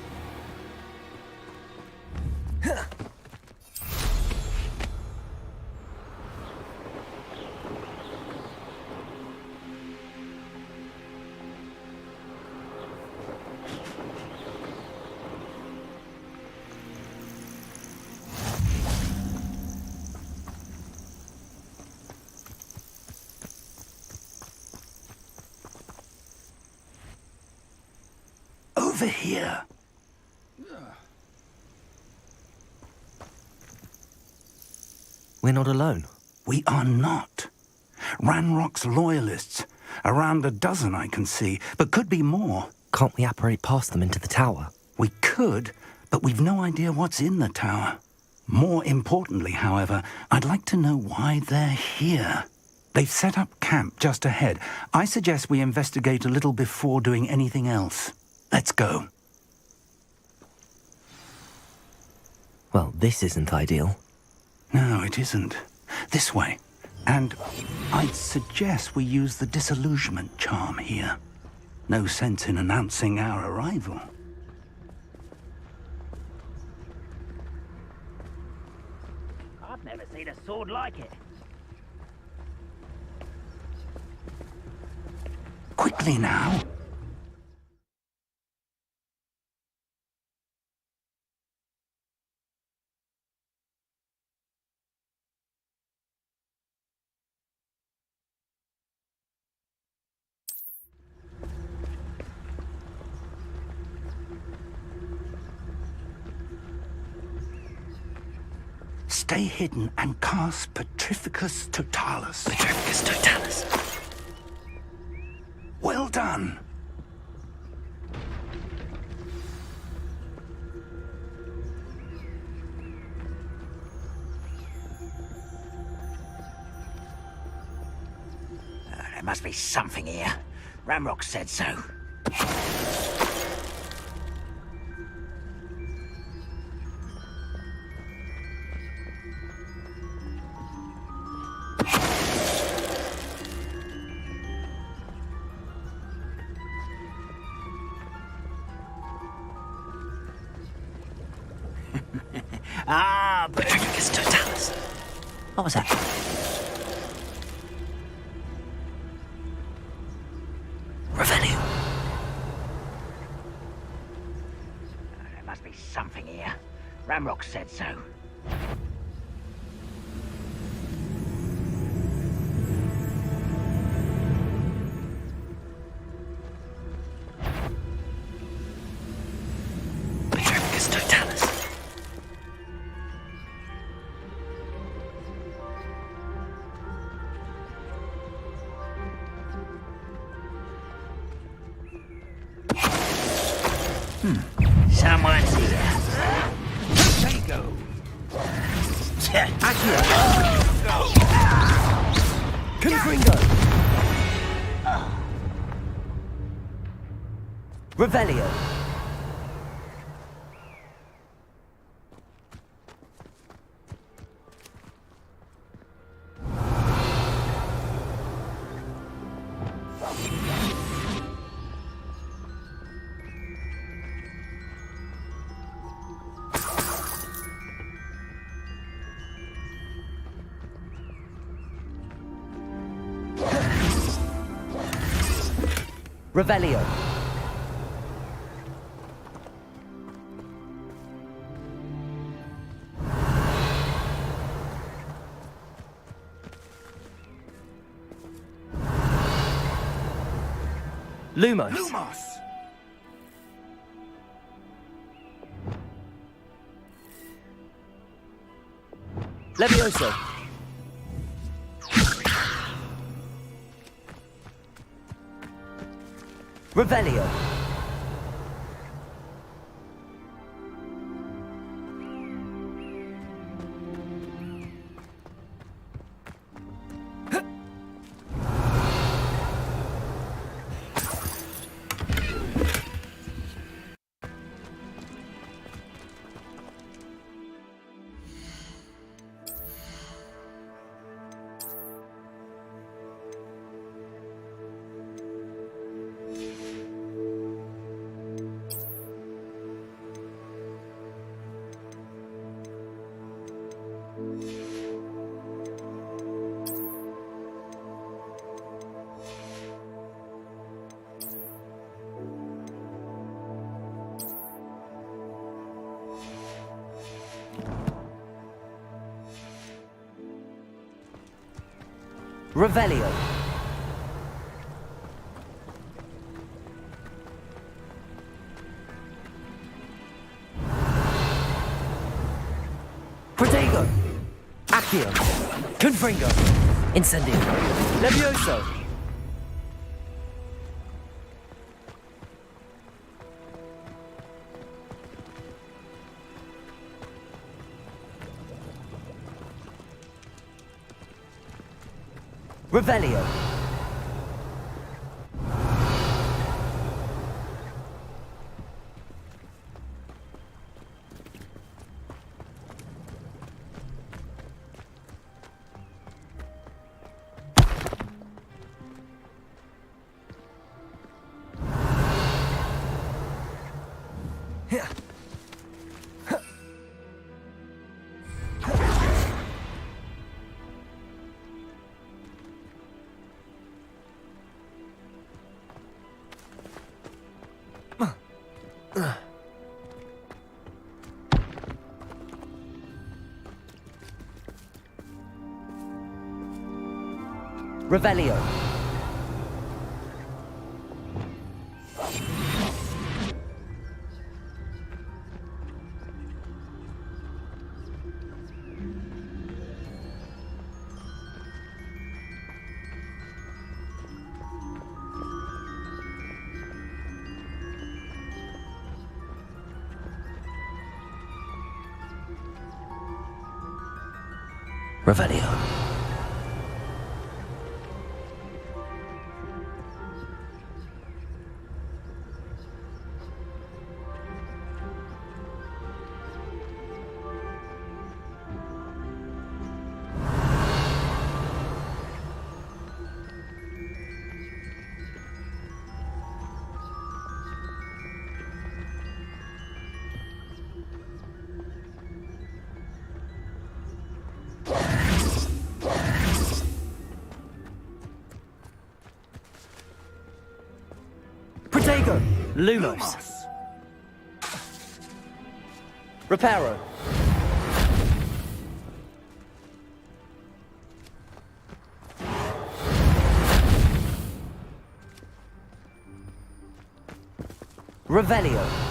Over here. We're not alone. We are not. Ranrock's loyalists. Around a dozen I can see, but could be more. Can't we apparate past them into the tower? We could, but we've no idea what's in the tower. More importantly, however, I'd like to know why they're here. They've set up camp just ahead. I suggest we investigate a little before doing anything else. Let's go. Well, this isn't ideal. No, it isn't. This way. And I'd suggest we use the disillusionment charm here. No sense in announcing our arrival. I've never seen a sword like it. Quickly now. Stay hidden and cast Petrificus Totalis. Petrificus Totalis. Well done. There must be something here. Ramrock said so. Ah, but... What was that? Revelio. There must be something here. Ramrock said so. Petrifacus totalis. Someone's here. There you go. Accio. Confringo. Revelio. Revelio. Lumos. Lumos! Levioso. Revelio. Revelio. Protego. Accio. Confringo. Incendio. Levioso. Revelio. Revelio. Revelio. Lumos. Reparo. Revelio.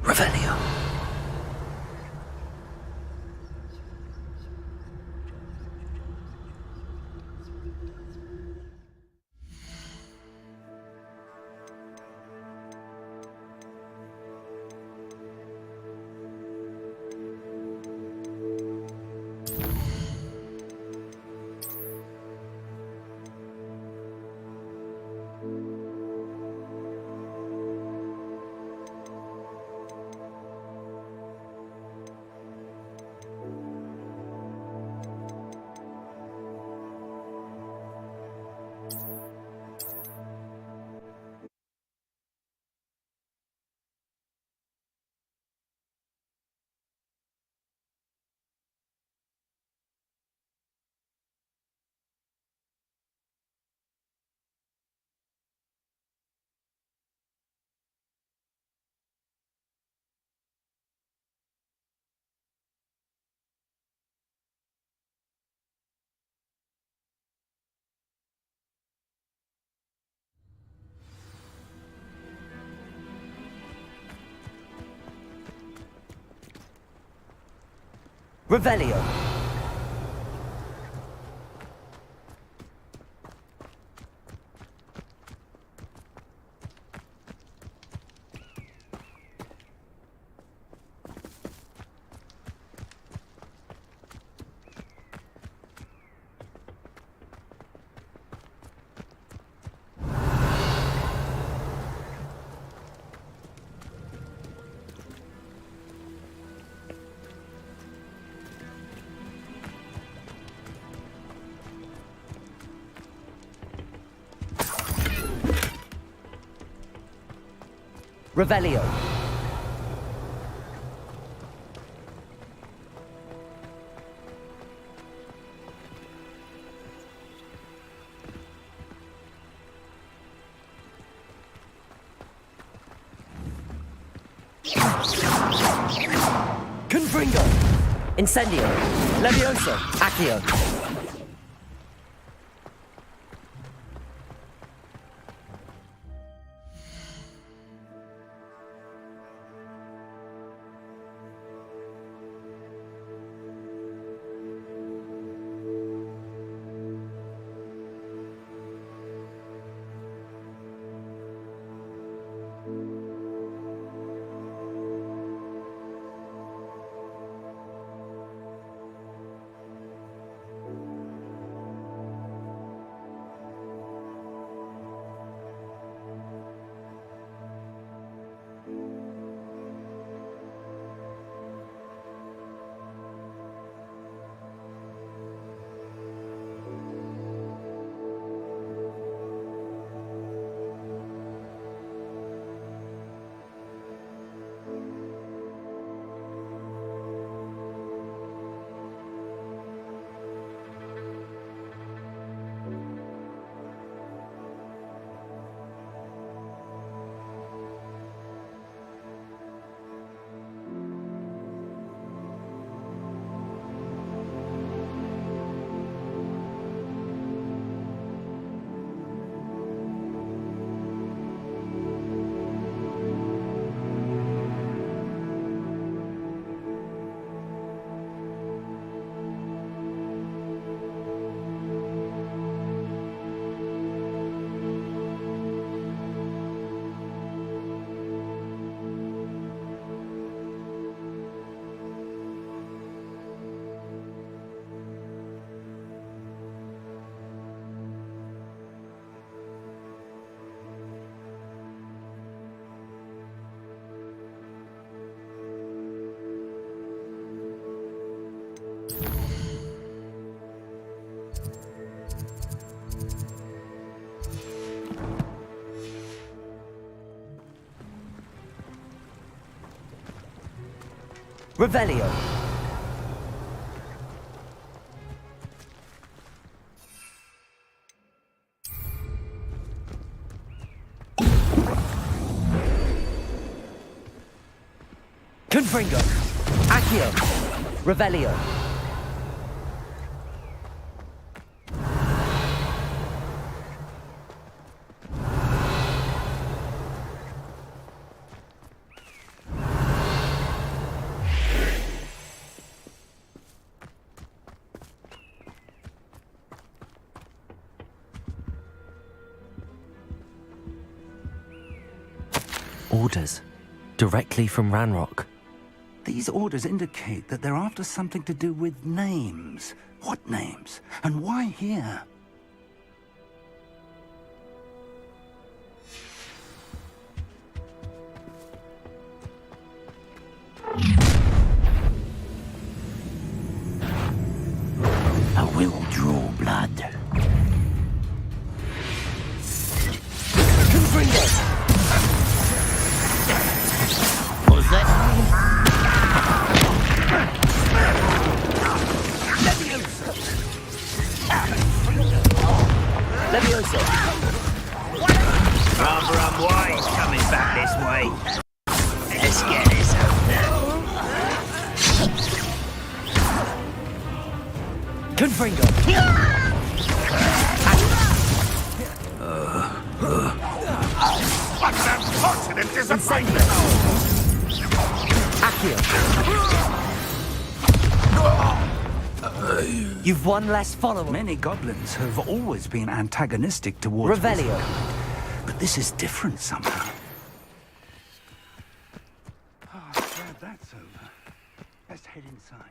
Revelio. Revelio. Revelio. Confringo. Incendio. Levioso. Accio. Revelio. Confringo. Accio. Revelio. Orders. Directly from Ranrock. These orders indicate that they're after something to do with names. What names? And why here? I will draw blood. Confringo. Was that Levioso. rather unwise coming back this way? Let's get this over. Confringo. What's that continent disappointment? You've one less follower. Many goblins have always been antagonistic towards Revelio. But this is different somehow. Oh, glad that's over. Let's head inside.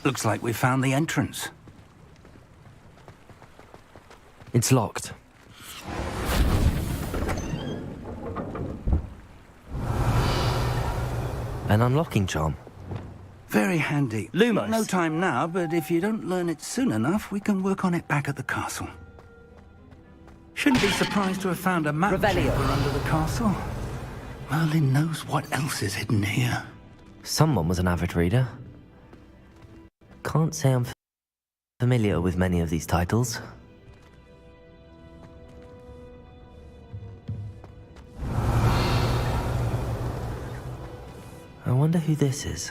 Looks like we found the entrance. It's locked. An unlocking charm. Very handy. Lumos. No time now, but if you don't learn it soon enough, we can work on it back at the castle. Shouldn't be surprised to have found a map Revelio. chamber under the castle. Merlin knows what else is hidden here. Someone was an avid reader. Can't say I'm familiar with many of these titles. I wonder who this is.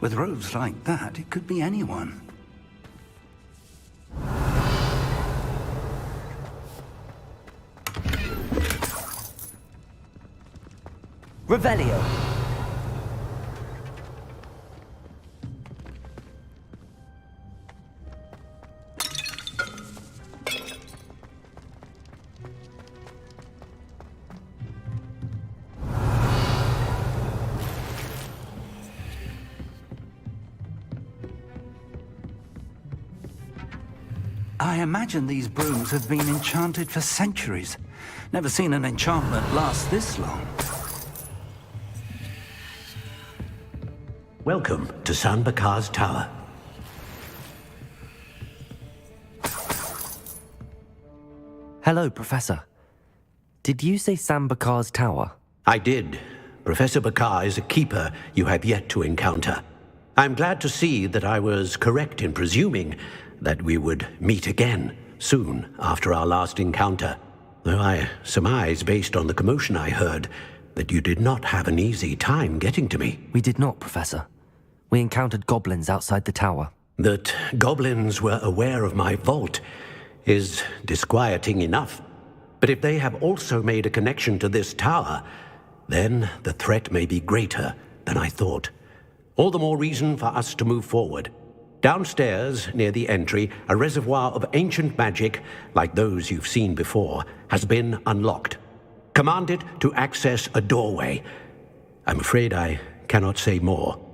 With robes like that, it could be anyone. Revelio. I imagine these brooms have been enchanted for centuries. Never seen an enchantment last this long. Welcome to San Bakar's Tower. Hello, Professor. Did you say Sam Bakar's tower? I did. Professor Bakar is a keeper you have yet to encounter. I'm glad to see that I was correct in presuming that we would meet again soon after our last encounter, though I surmise, based on the commotion I heard, that you did not have an easy time getting to me. We did not, Professor. We encountered goblins outside the tower. That goblins were aware of my vault is disquieting enough. But if they have also made a connection to this tower, then the threat may be greater than I thought. All the more reason for us to move forward. Downstairs, near the entry, a reservoir of ancient magic, like those you've seen before, has been unlocked. Command it to access a doorway. I'm afraid I cannot say more.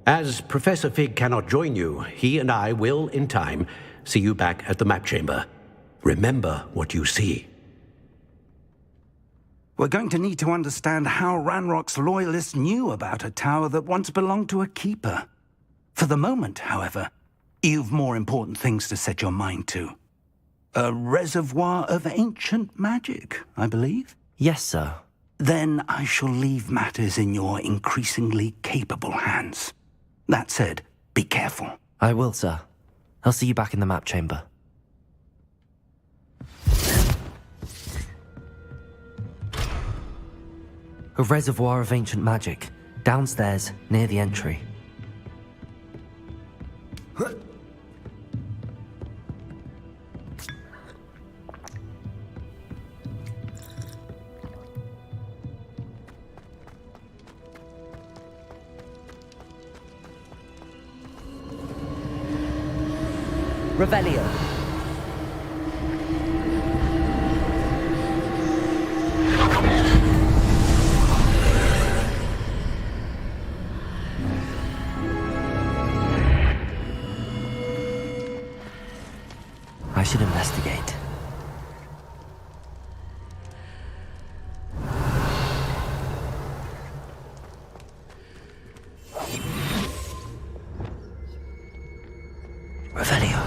As Professor Fig cannot join you, he and I will, in time, see you back at the map chamber. Remember what you see. We're going to need to understand how Ranrock's loyalists knew about a tower that once belonged to a keeper. For the moment, however, you've more important things to set your mind to. A reservoir of ancient magic, I believe? Yes, sir. Then I shall leave matters in your increasingly capable hands. That said, be careful. I will, sir. I'll see you back in the map chamber. A reservoir of ancient magic, downstairs, near the entry. Revelio. I should investigate. Revelio.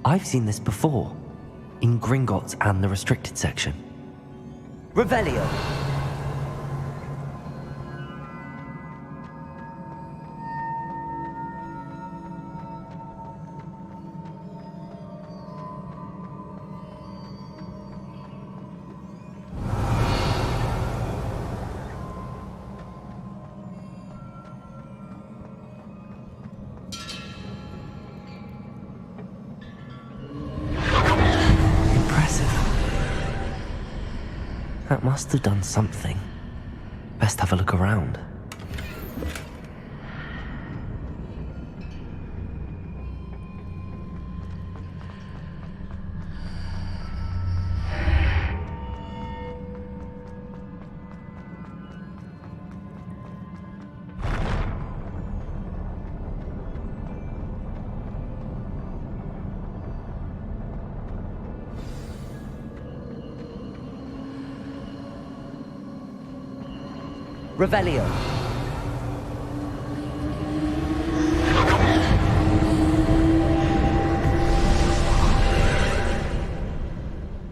I've seen this before, in Gringotts and the restricted section. Revelio. That must have done something. Best have a look around. Revelio.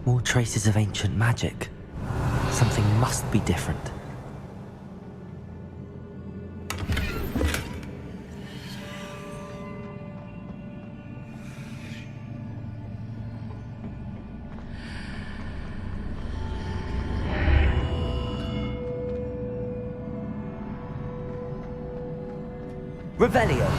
More traces of ancient magic. Something must be different. Revelio.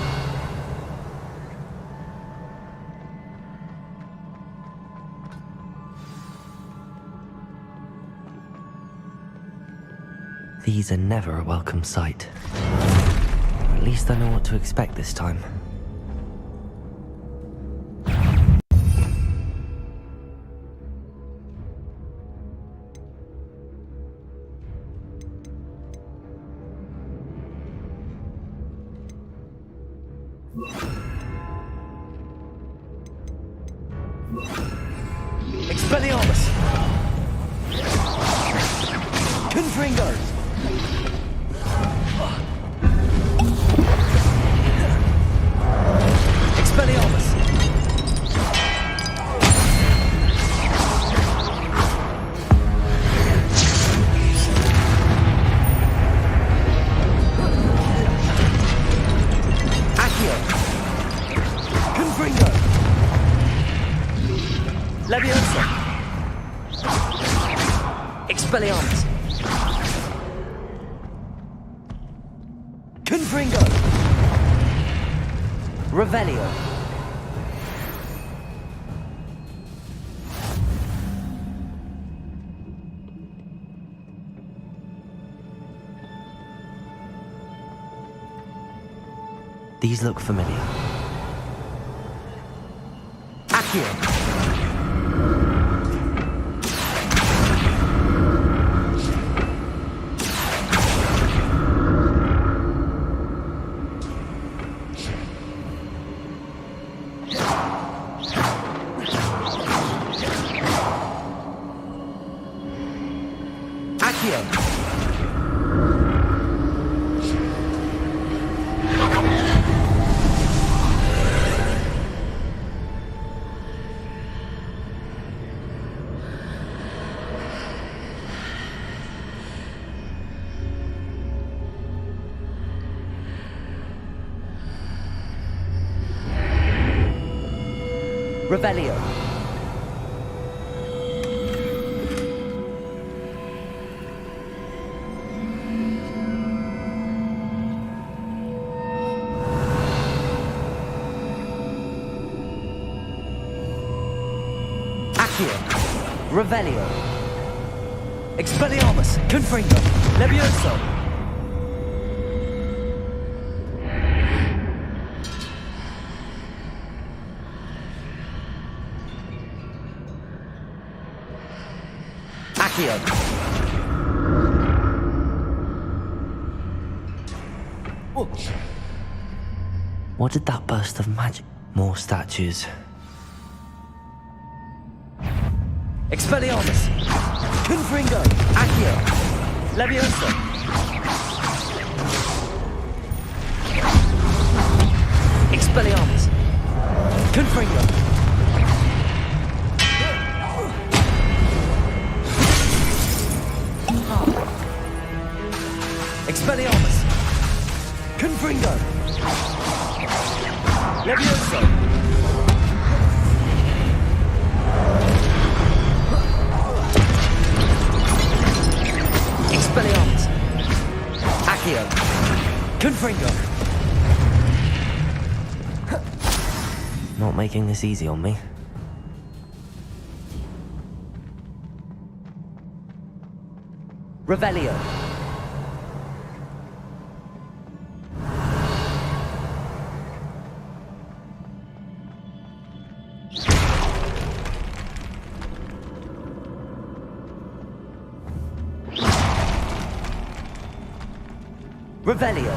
These are never a welcome sight. At least I know what to expect this time. Expelliarmus! Confringo! Expelliarmus! Accio! Confringo! Leviosa! Expelliarmus! Confringo! Revelio! These look familiar. Accio! Revelio. Accio. Revelio. Expelliarmus. Confringo. Levioso. What did that burst of magic? More statues. Expelliarmus! Confringo! Accio! Levioso! Expelliarmus! Confringo! Expelliarmus! Confringo! Levioso! Expelliarmus! Accio! Confringo! Not making this easy on me. Revelio! Revelio.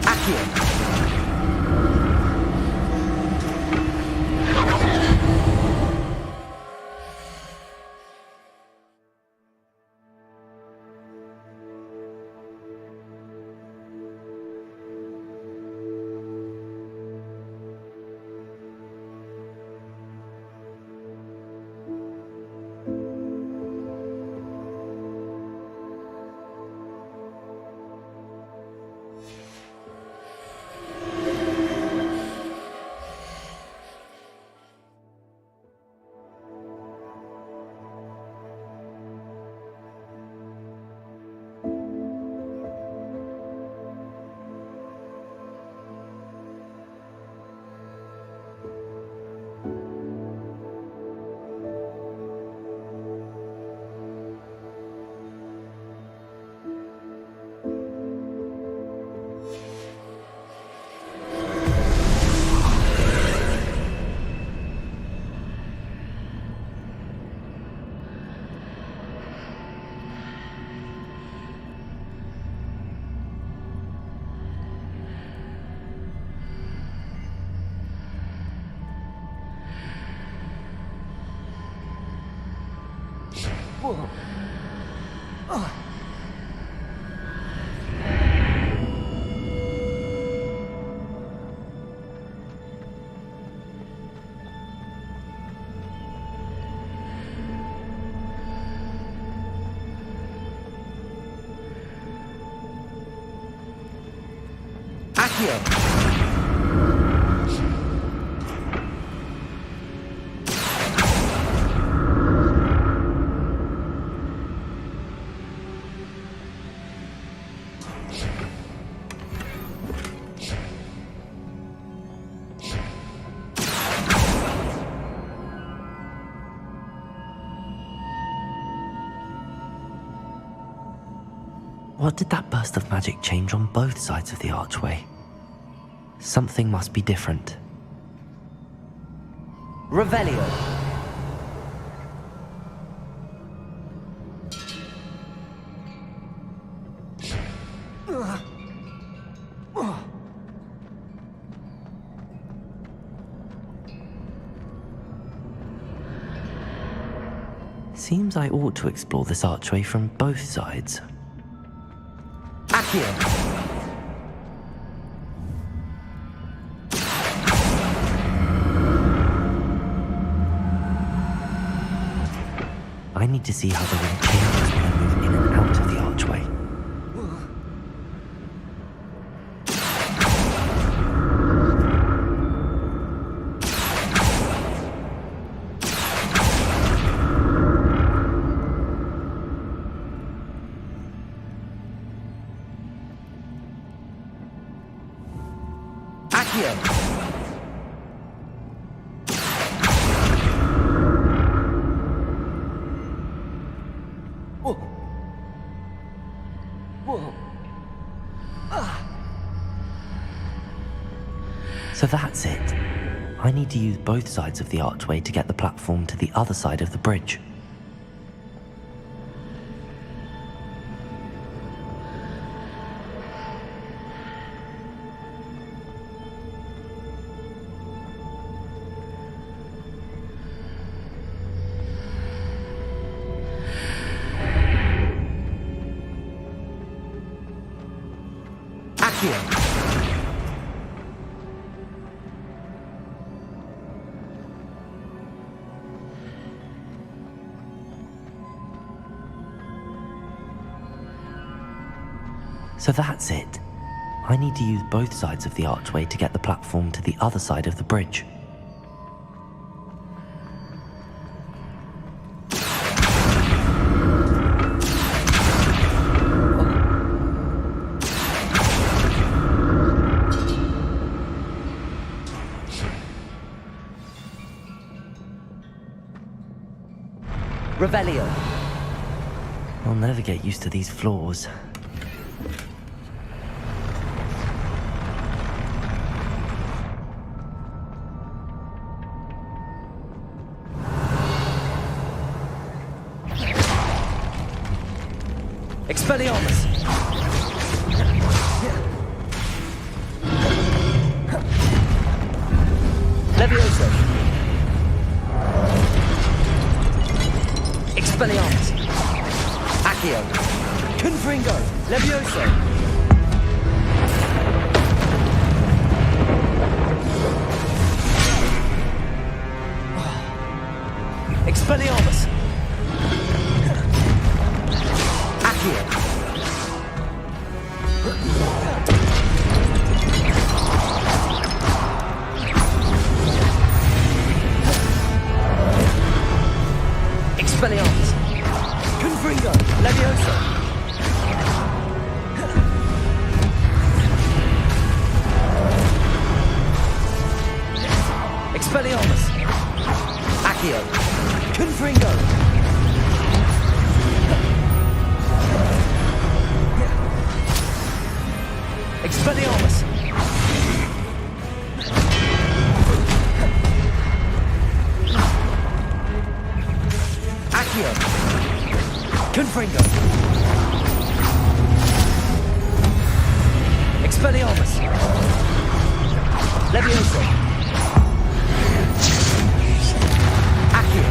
Accio. Whoa. Accio. What did that burst of magic change on both sides of the archway? Something must be different. Revelio. Seems I ought to explore this archway from both sides. Accio. I need to see how the ring changes when I move in and out of the archway. So that's it. I need to use both sides of the archway to get the platform to the other side of the bridge. Accio. So that's it. I need to use both sides of the archway to get the platform to the other side of the bridge. Revelio. I'll never get used to these floors. Expelliarmus! Levioso! Expelliarmus! Accio! Confringo! Levioso! Expelliarmus! Accio! Expelliarmus! Confringo! Levioso! Expelliarmus! Accio! Confringo! Expelliarmus! Accio! Confringo! Expelliarmus! Levioso! Accio!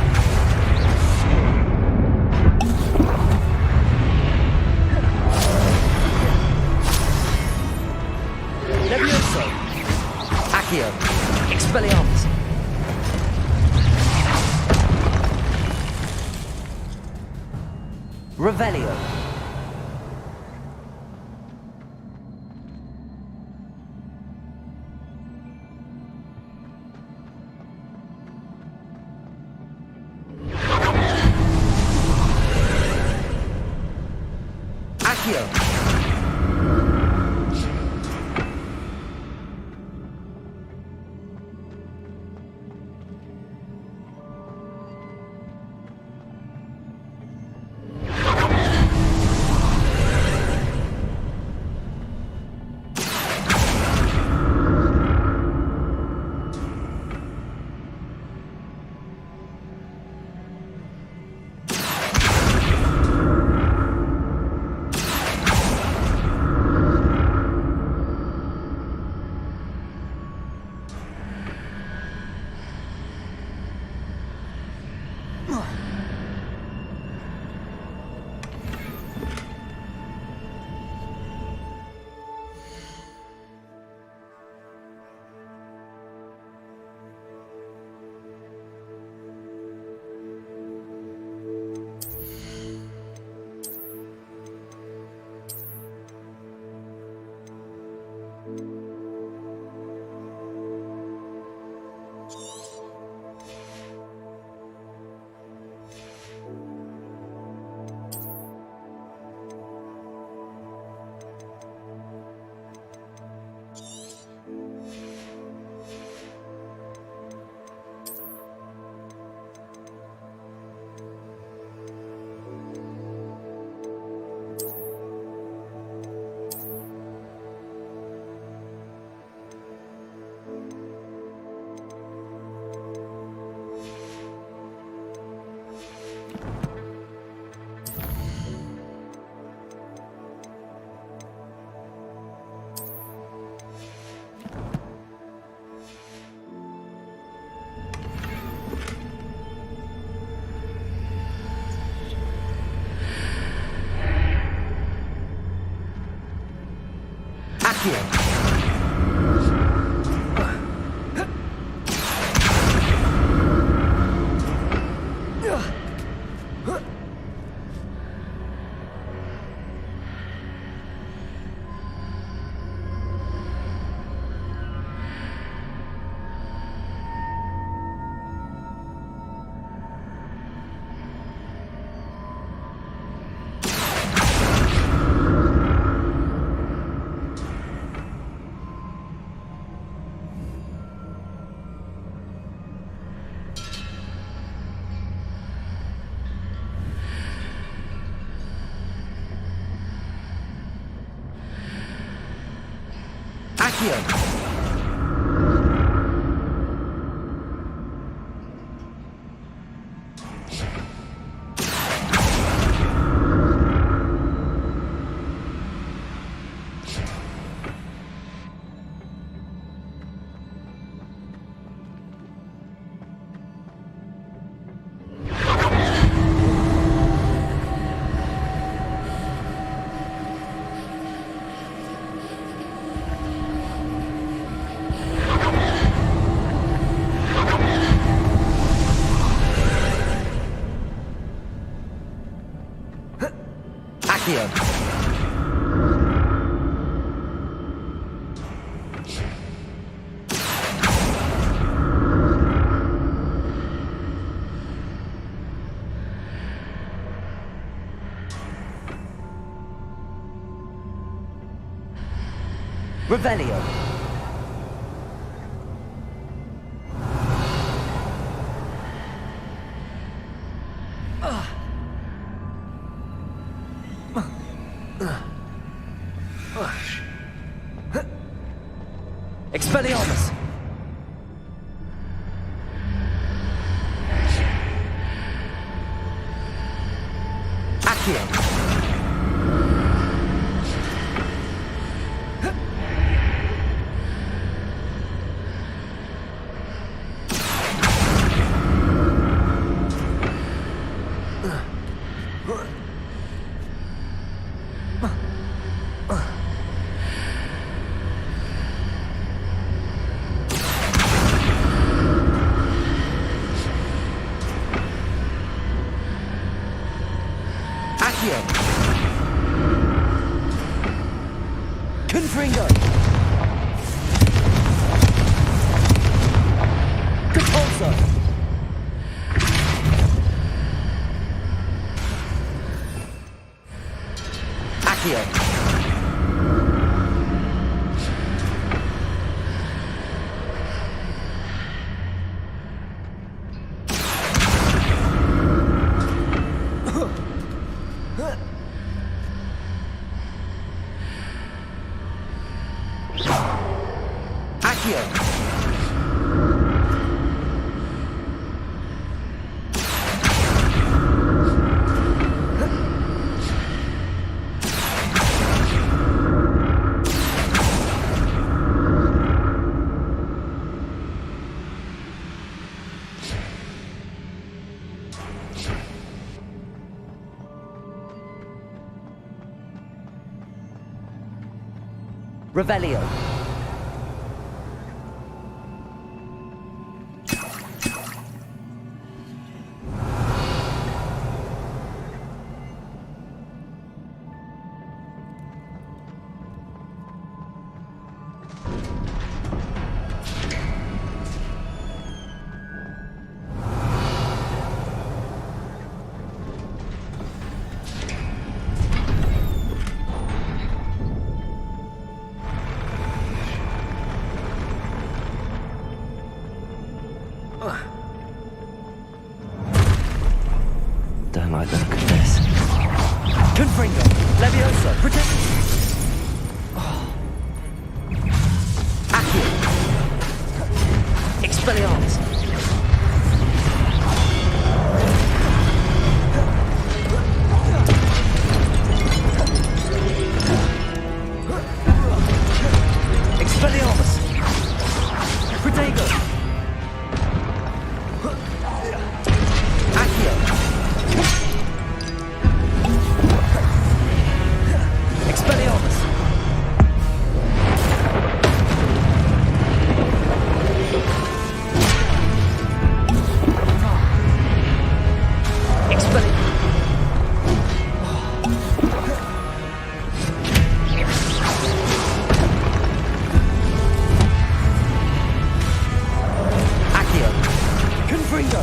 Levioso! Accio! Expelliarmus! Revelio! Accio! Revelio. Expelliarmus. Accio. Confringo! Capulso! Accio! Revelio. Don't like the look of this. Confringo. Levioso. Protect. Accio. Expelliarmus. Expelliarmus. Protego. Accio. Expelliarmus. Accio. Confringo.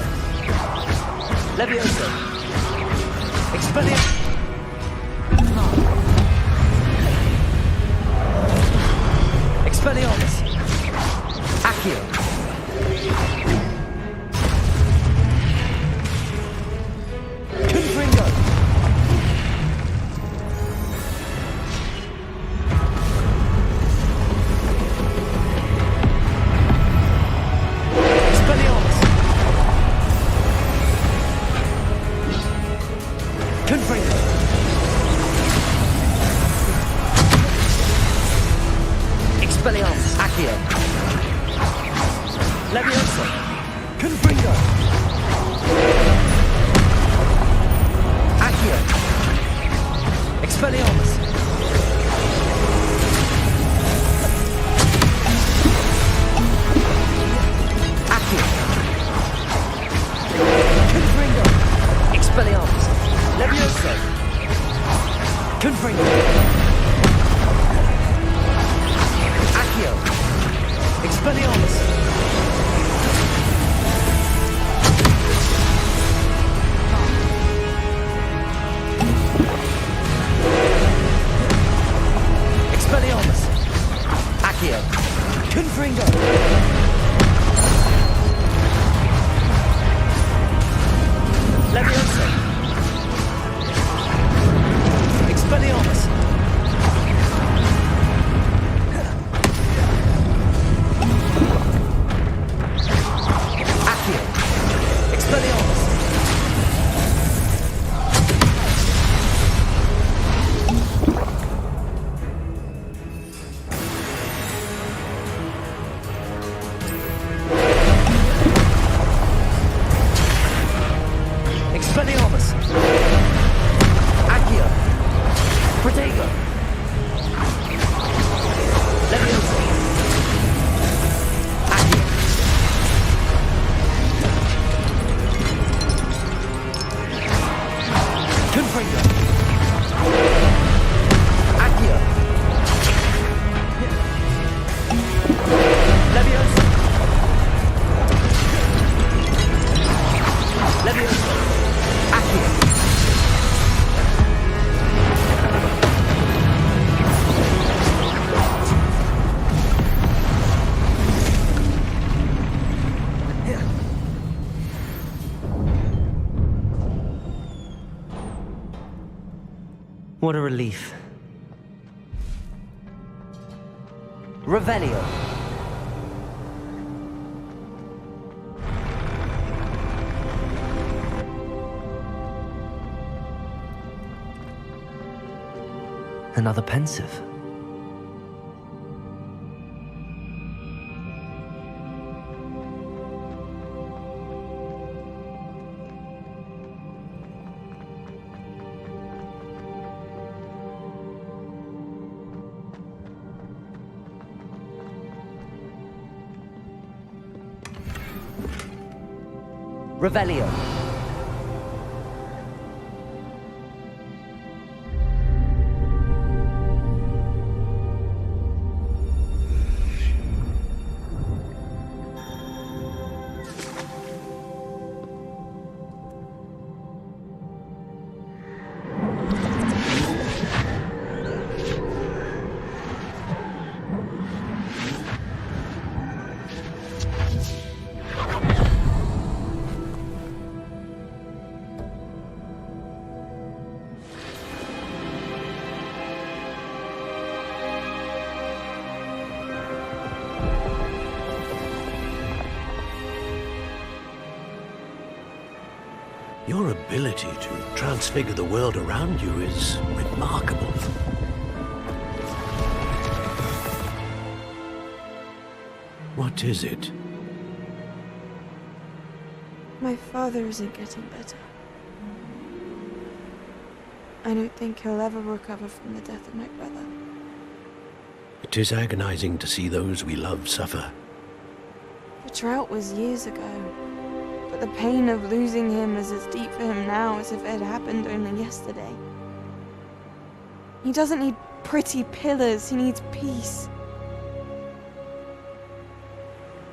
Levioso. Expelliarmus. Expelliarmus. Accio. Confringo. Expelliarmus. Confringo. Expelliarmus. Accio. Levioso. Confringo. Accio. Expelliarmus. Accio. Confringo. Expelliarmus. Levioso. Confringo. Accio. Expelliarmus. Expelliarmus. Accio. Confringo. Levioso. Expelliarmus. Accio. Expelliarmus. Expelliarmus. Accio. Protego. Levioso. Accio. Confringo. Accio. Levioso. Levioso. Accio. What a relief. Revelio. Another pensive. Revelio. Your ability to transfigure the world around you is remarkable. What is it? My father isn't getting better. I don't think he'll ever recover from the death of my brother. It is agonizing to see those we love suffer. The drought was years ago, but the pain of losing him is as deep for him now as if it had happened only yesterday. He doesn't need pretty pillars, he needs peace.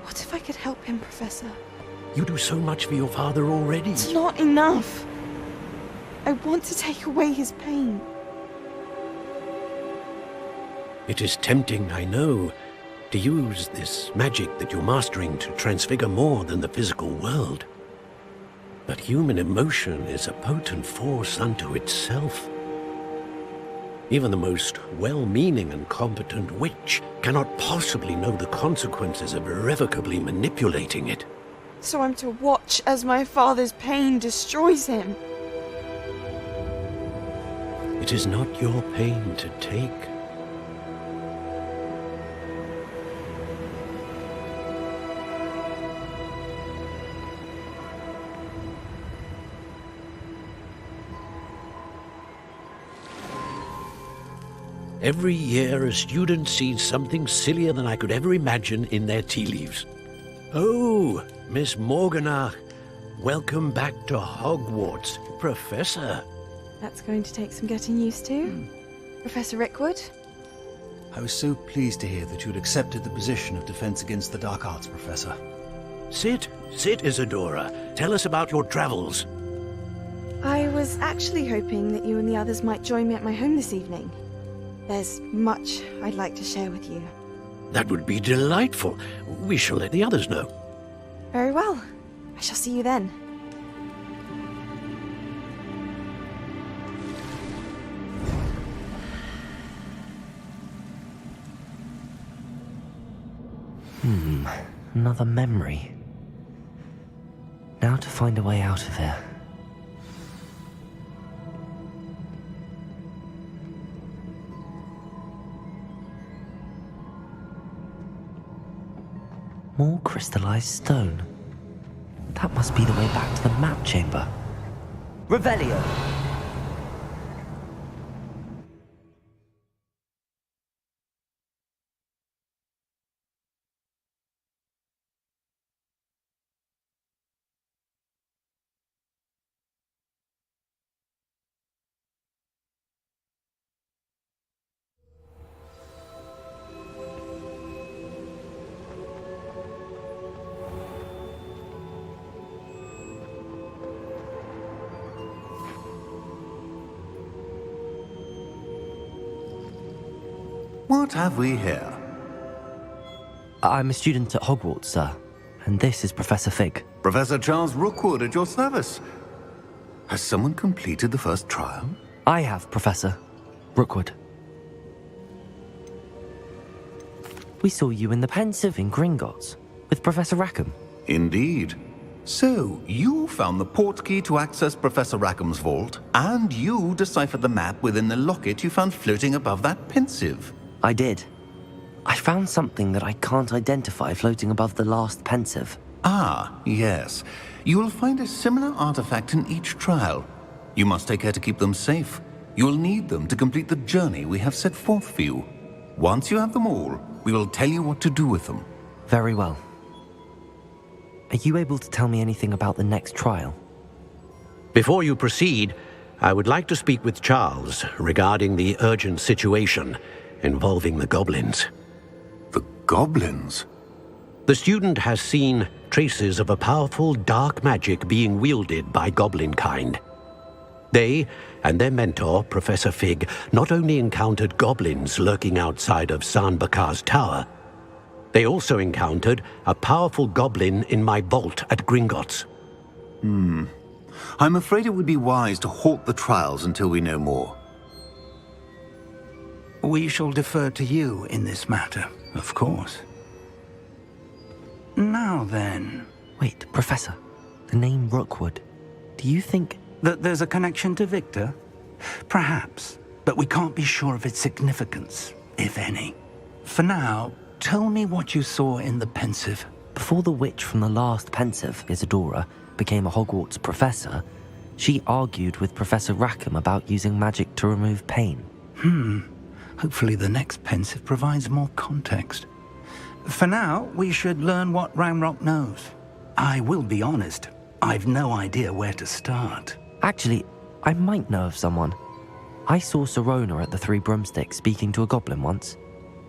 What if I could help him, Professor? You do so much for your father already. It's not enough. I want to take away his pain. It is tempting, I know, to use this magic that you're mastering to transfigure more than the physical world. But human emotion is a potent force unto itself. Even the most well-meaning and competent witch cannot possibly know the consequences of irrevocably manipulating it. So I'm to watch as my father's pain destroys him. It is not your pain to take. Every year, a student sees something sillier than I could ever imagine in their tea leaves. Oh, Miss Morganach, welcome back to Hogwarts, Professor. That's going to take some getting used to. Professor Rickwood? I was so pleased to hear that you'd accepted the position of Defense Against the Dark Arts, Professor. Sit, Isadora. Tell us about your travels. I was actually hoping that you and the others might join me at my home this evening. There's much I'd like to share with you. That would be delightful. We shall let the others know. Very well. I shall see you then. Another memory. Now to find a way out of here. More crystallized stone. That must be the way back to the map chamber. Revelio! What have we here? I'm a student at Hogwarts, sir. And this is Professor Fig. Professor Charles Rookwood at your service. Has someone completed the first trial? I have, Professor Rookwood. We saw you in the Pensive in Gringotts with Professor Rackham. Indeed. So, you found the portkey to access Professor Rackham's vault, and you deciphered the map within the locket you found floating above that Pensive. I did. I found something that I can't identify floating above the last Pensive. Ah, yes. You will find a similar artifact in each trial. You must take care to keep them safe. You will need them to complete the journey we have set forth for you. Once you have them all, we will tell you what to do with them. Very well. Are you able to tell me anything about the next trial? Before you proceed, I would like to speak with Charles regarding the urgent situation involving the goblins. The goblins? The student has seen traces of a powerful dark magic being wielded by goblin kind. They and their mentor, Professor Fig, not only encountered goblins lurking outside of San Bakar's tower, they also encountered a powerful goblin in my vault at Gringotts. I'm afraid it would be wise to halt the trials until we know more. We shall defer to you in this matter, of course. Now then... Wait, Professor. The name Rookwood. Do you think... that there's a connection to Victor? Perhaps, but we can't be sure of its significance, if any. For now, tell me what you saw in the pensive. Before the witch from the last pensive, Isadora, became a Hogwarts professor, she argued with Professor Rackham about using magic to remove pain. Hopefully the next pensive provides more context. For now, we should learn what Ranrock knows. I will be honest, I've no idea where to start. Actually, I might know of someone. I saw Sirona at the Three Broomsticks speaking to a goblin once.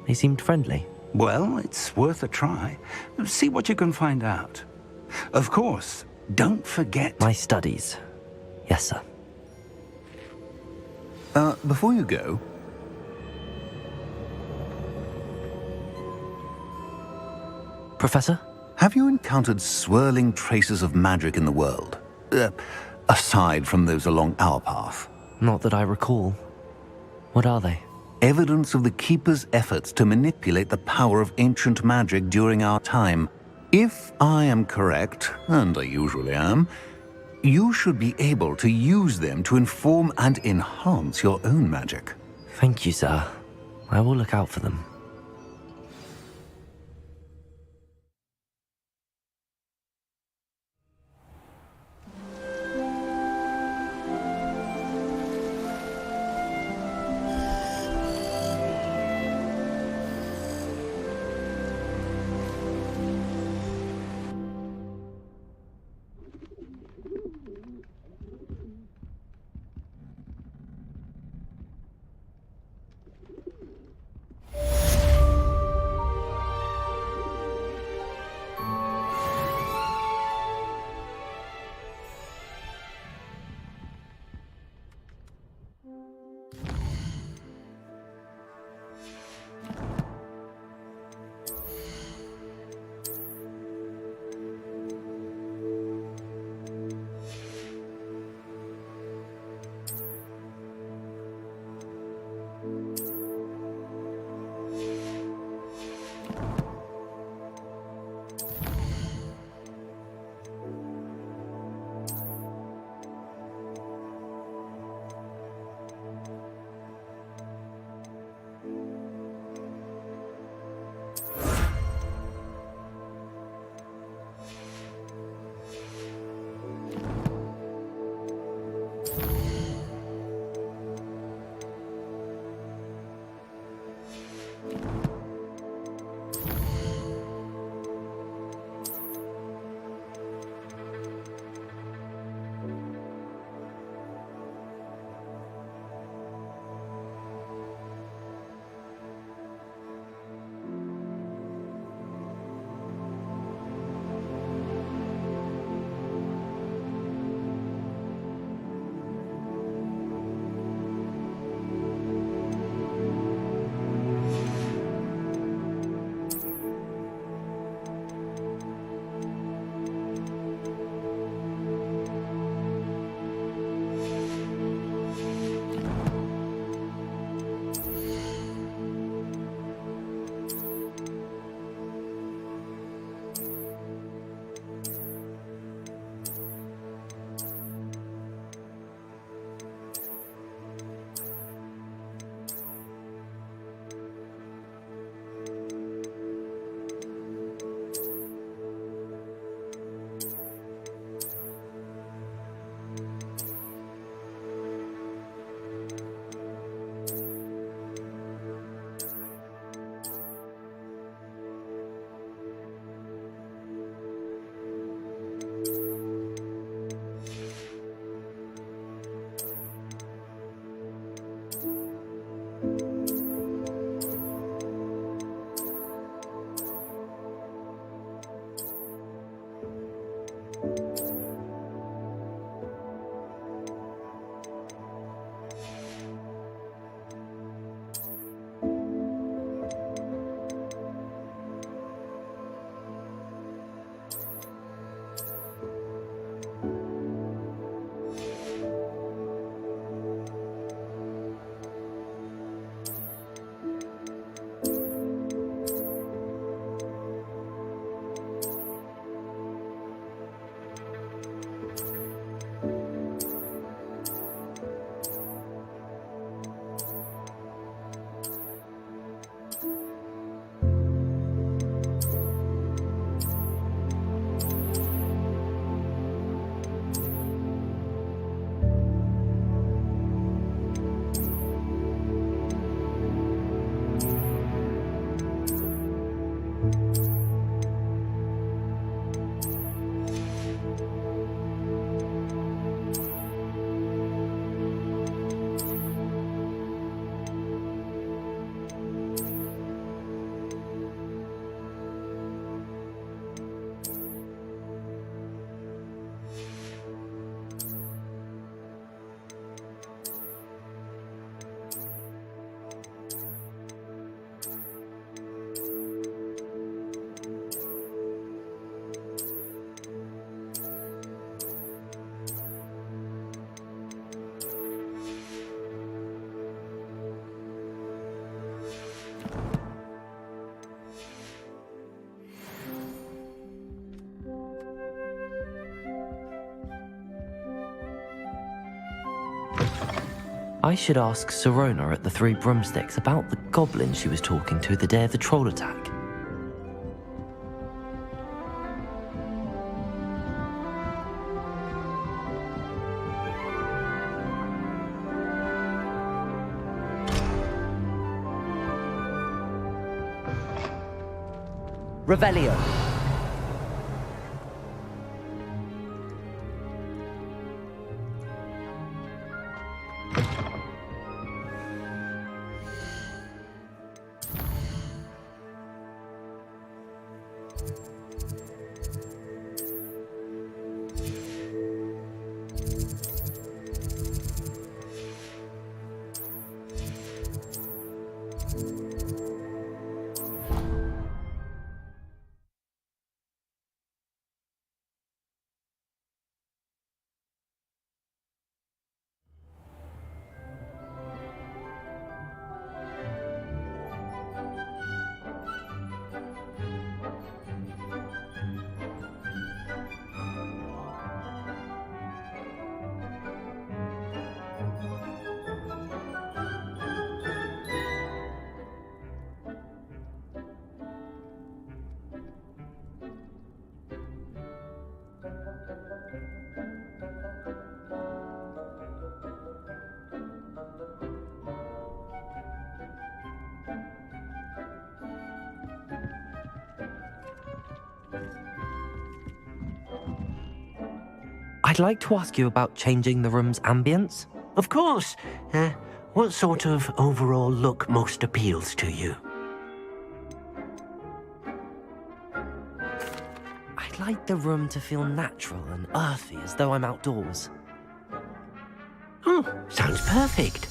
They seemed friendly. Well, it's worth a try. See what you can find out. Of course, don't forget... My studies. Yes, sir. Before you go... Professor? Have you encountered swirling traces of magic in the world? Aside from those along our path? Not that I recall. What are they? Evidence of the Keeper's efforts to manipulate the power of ancient magic during our time. If I am correct, and I usually am, you should be able to use them to inform and enhance your own magic. Thank you, sir. I will look out for them. I should ask Sirona at the Three Broomsticks about the goblin she was talking to the day of the troll attack. Revelio. I'd like to ask you about changing the room's ambience. Of course. What sort of overall look most appeals to you? I'd like the room to feel natural and earthy, as though I'm outdoors. Oh, sounds perfect.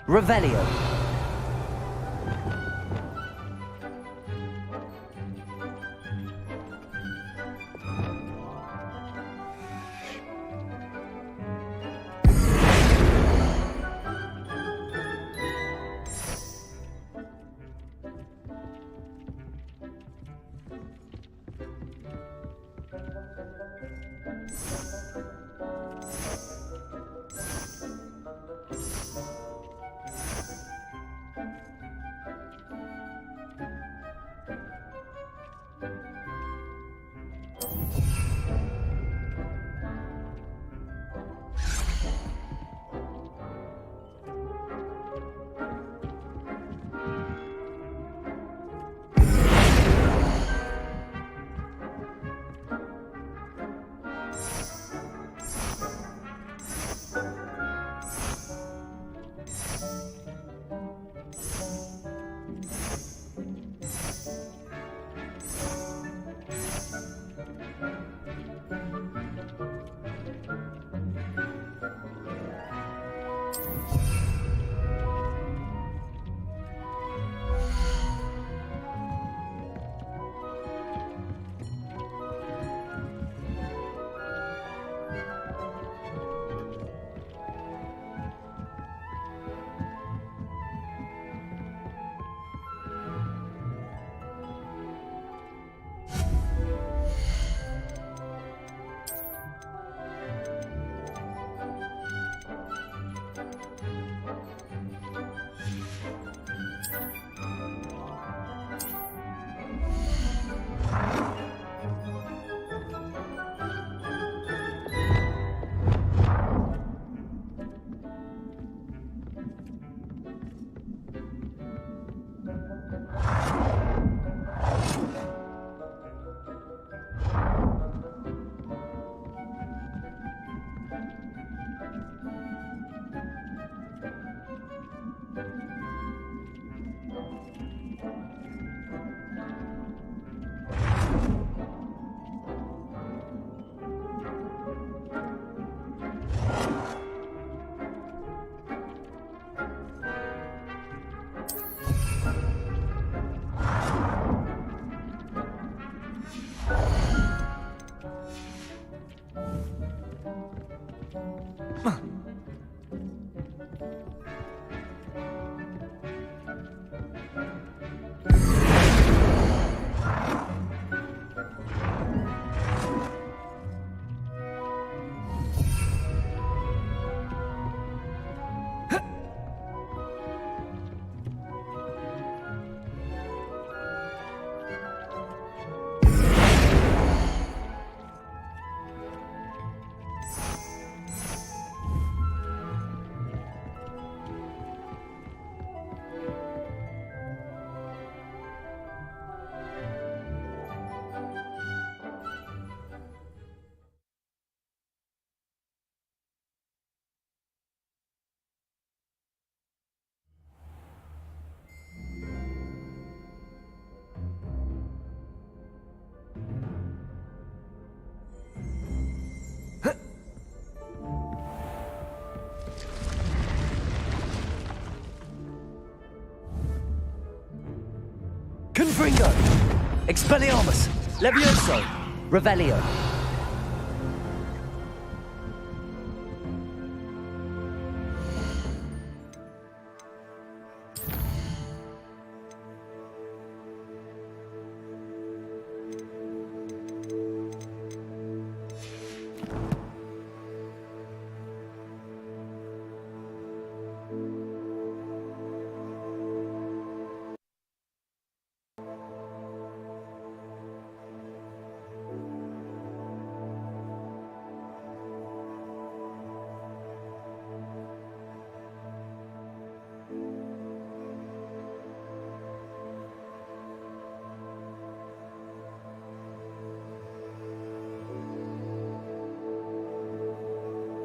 Revelio. Expelliarmus! Levioso! Revelio!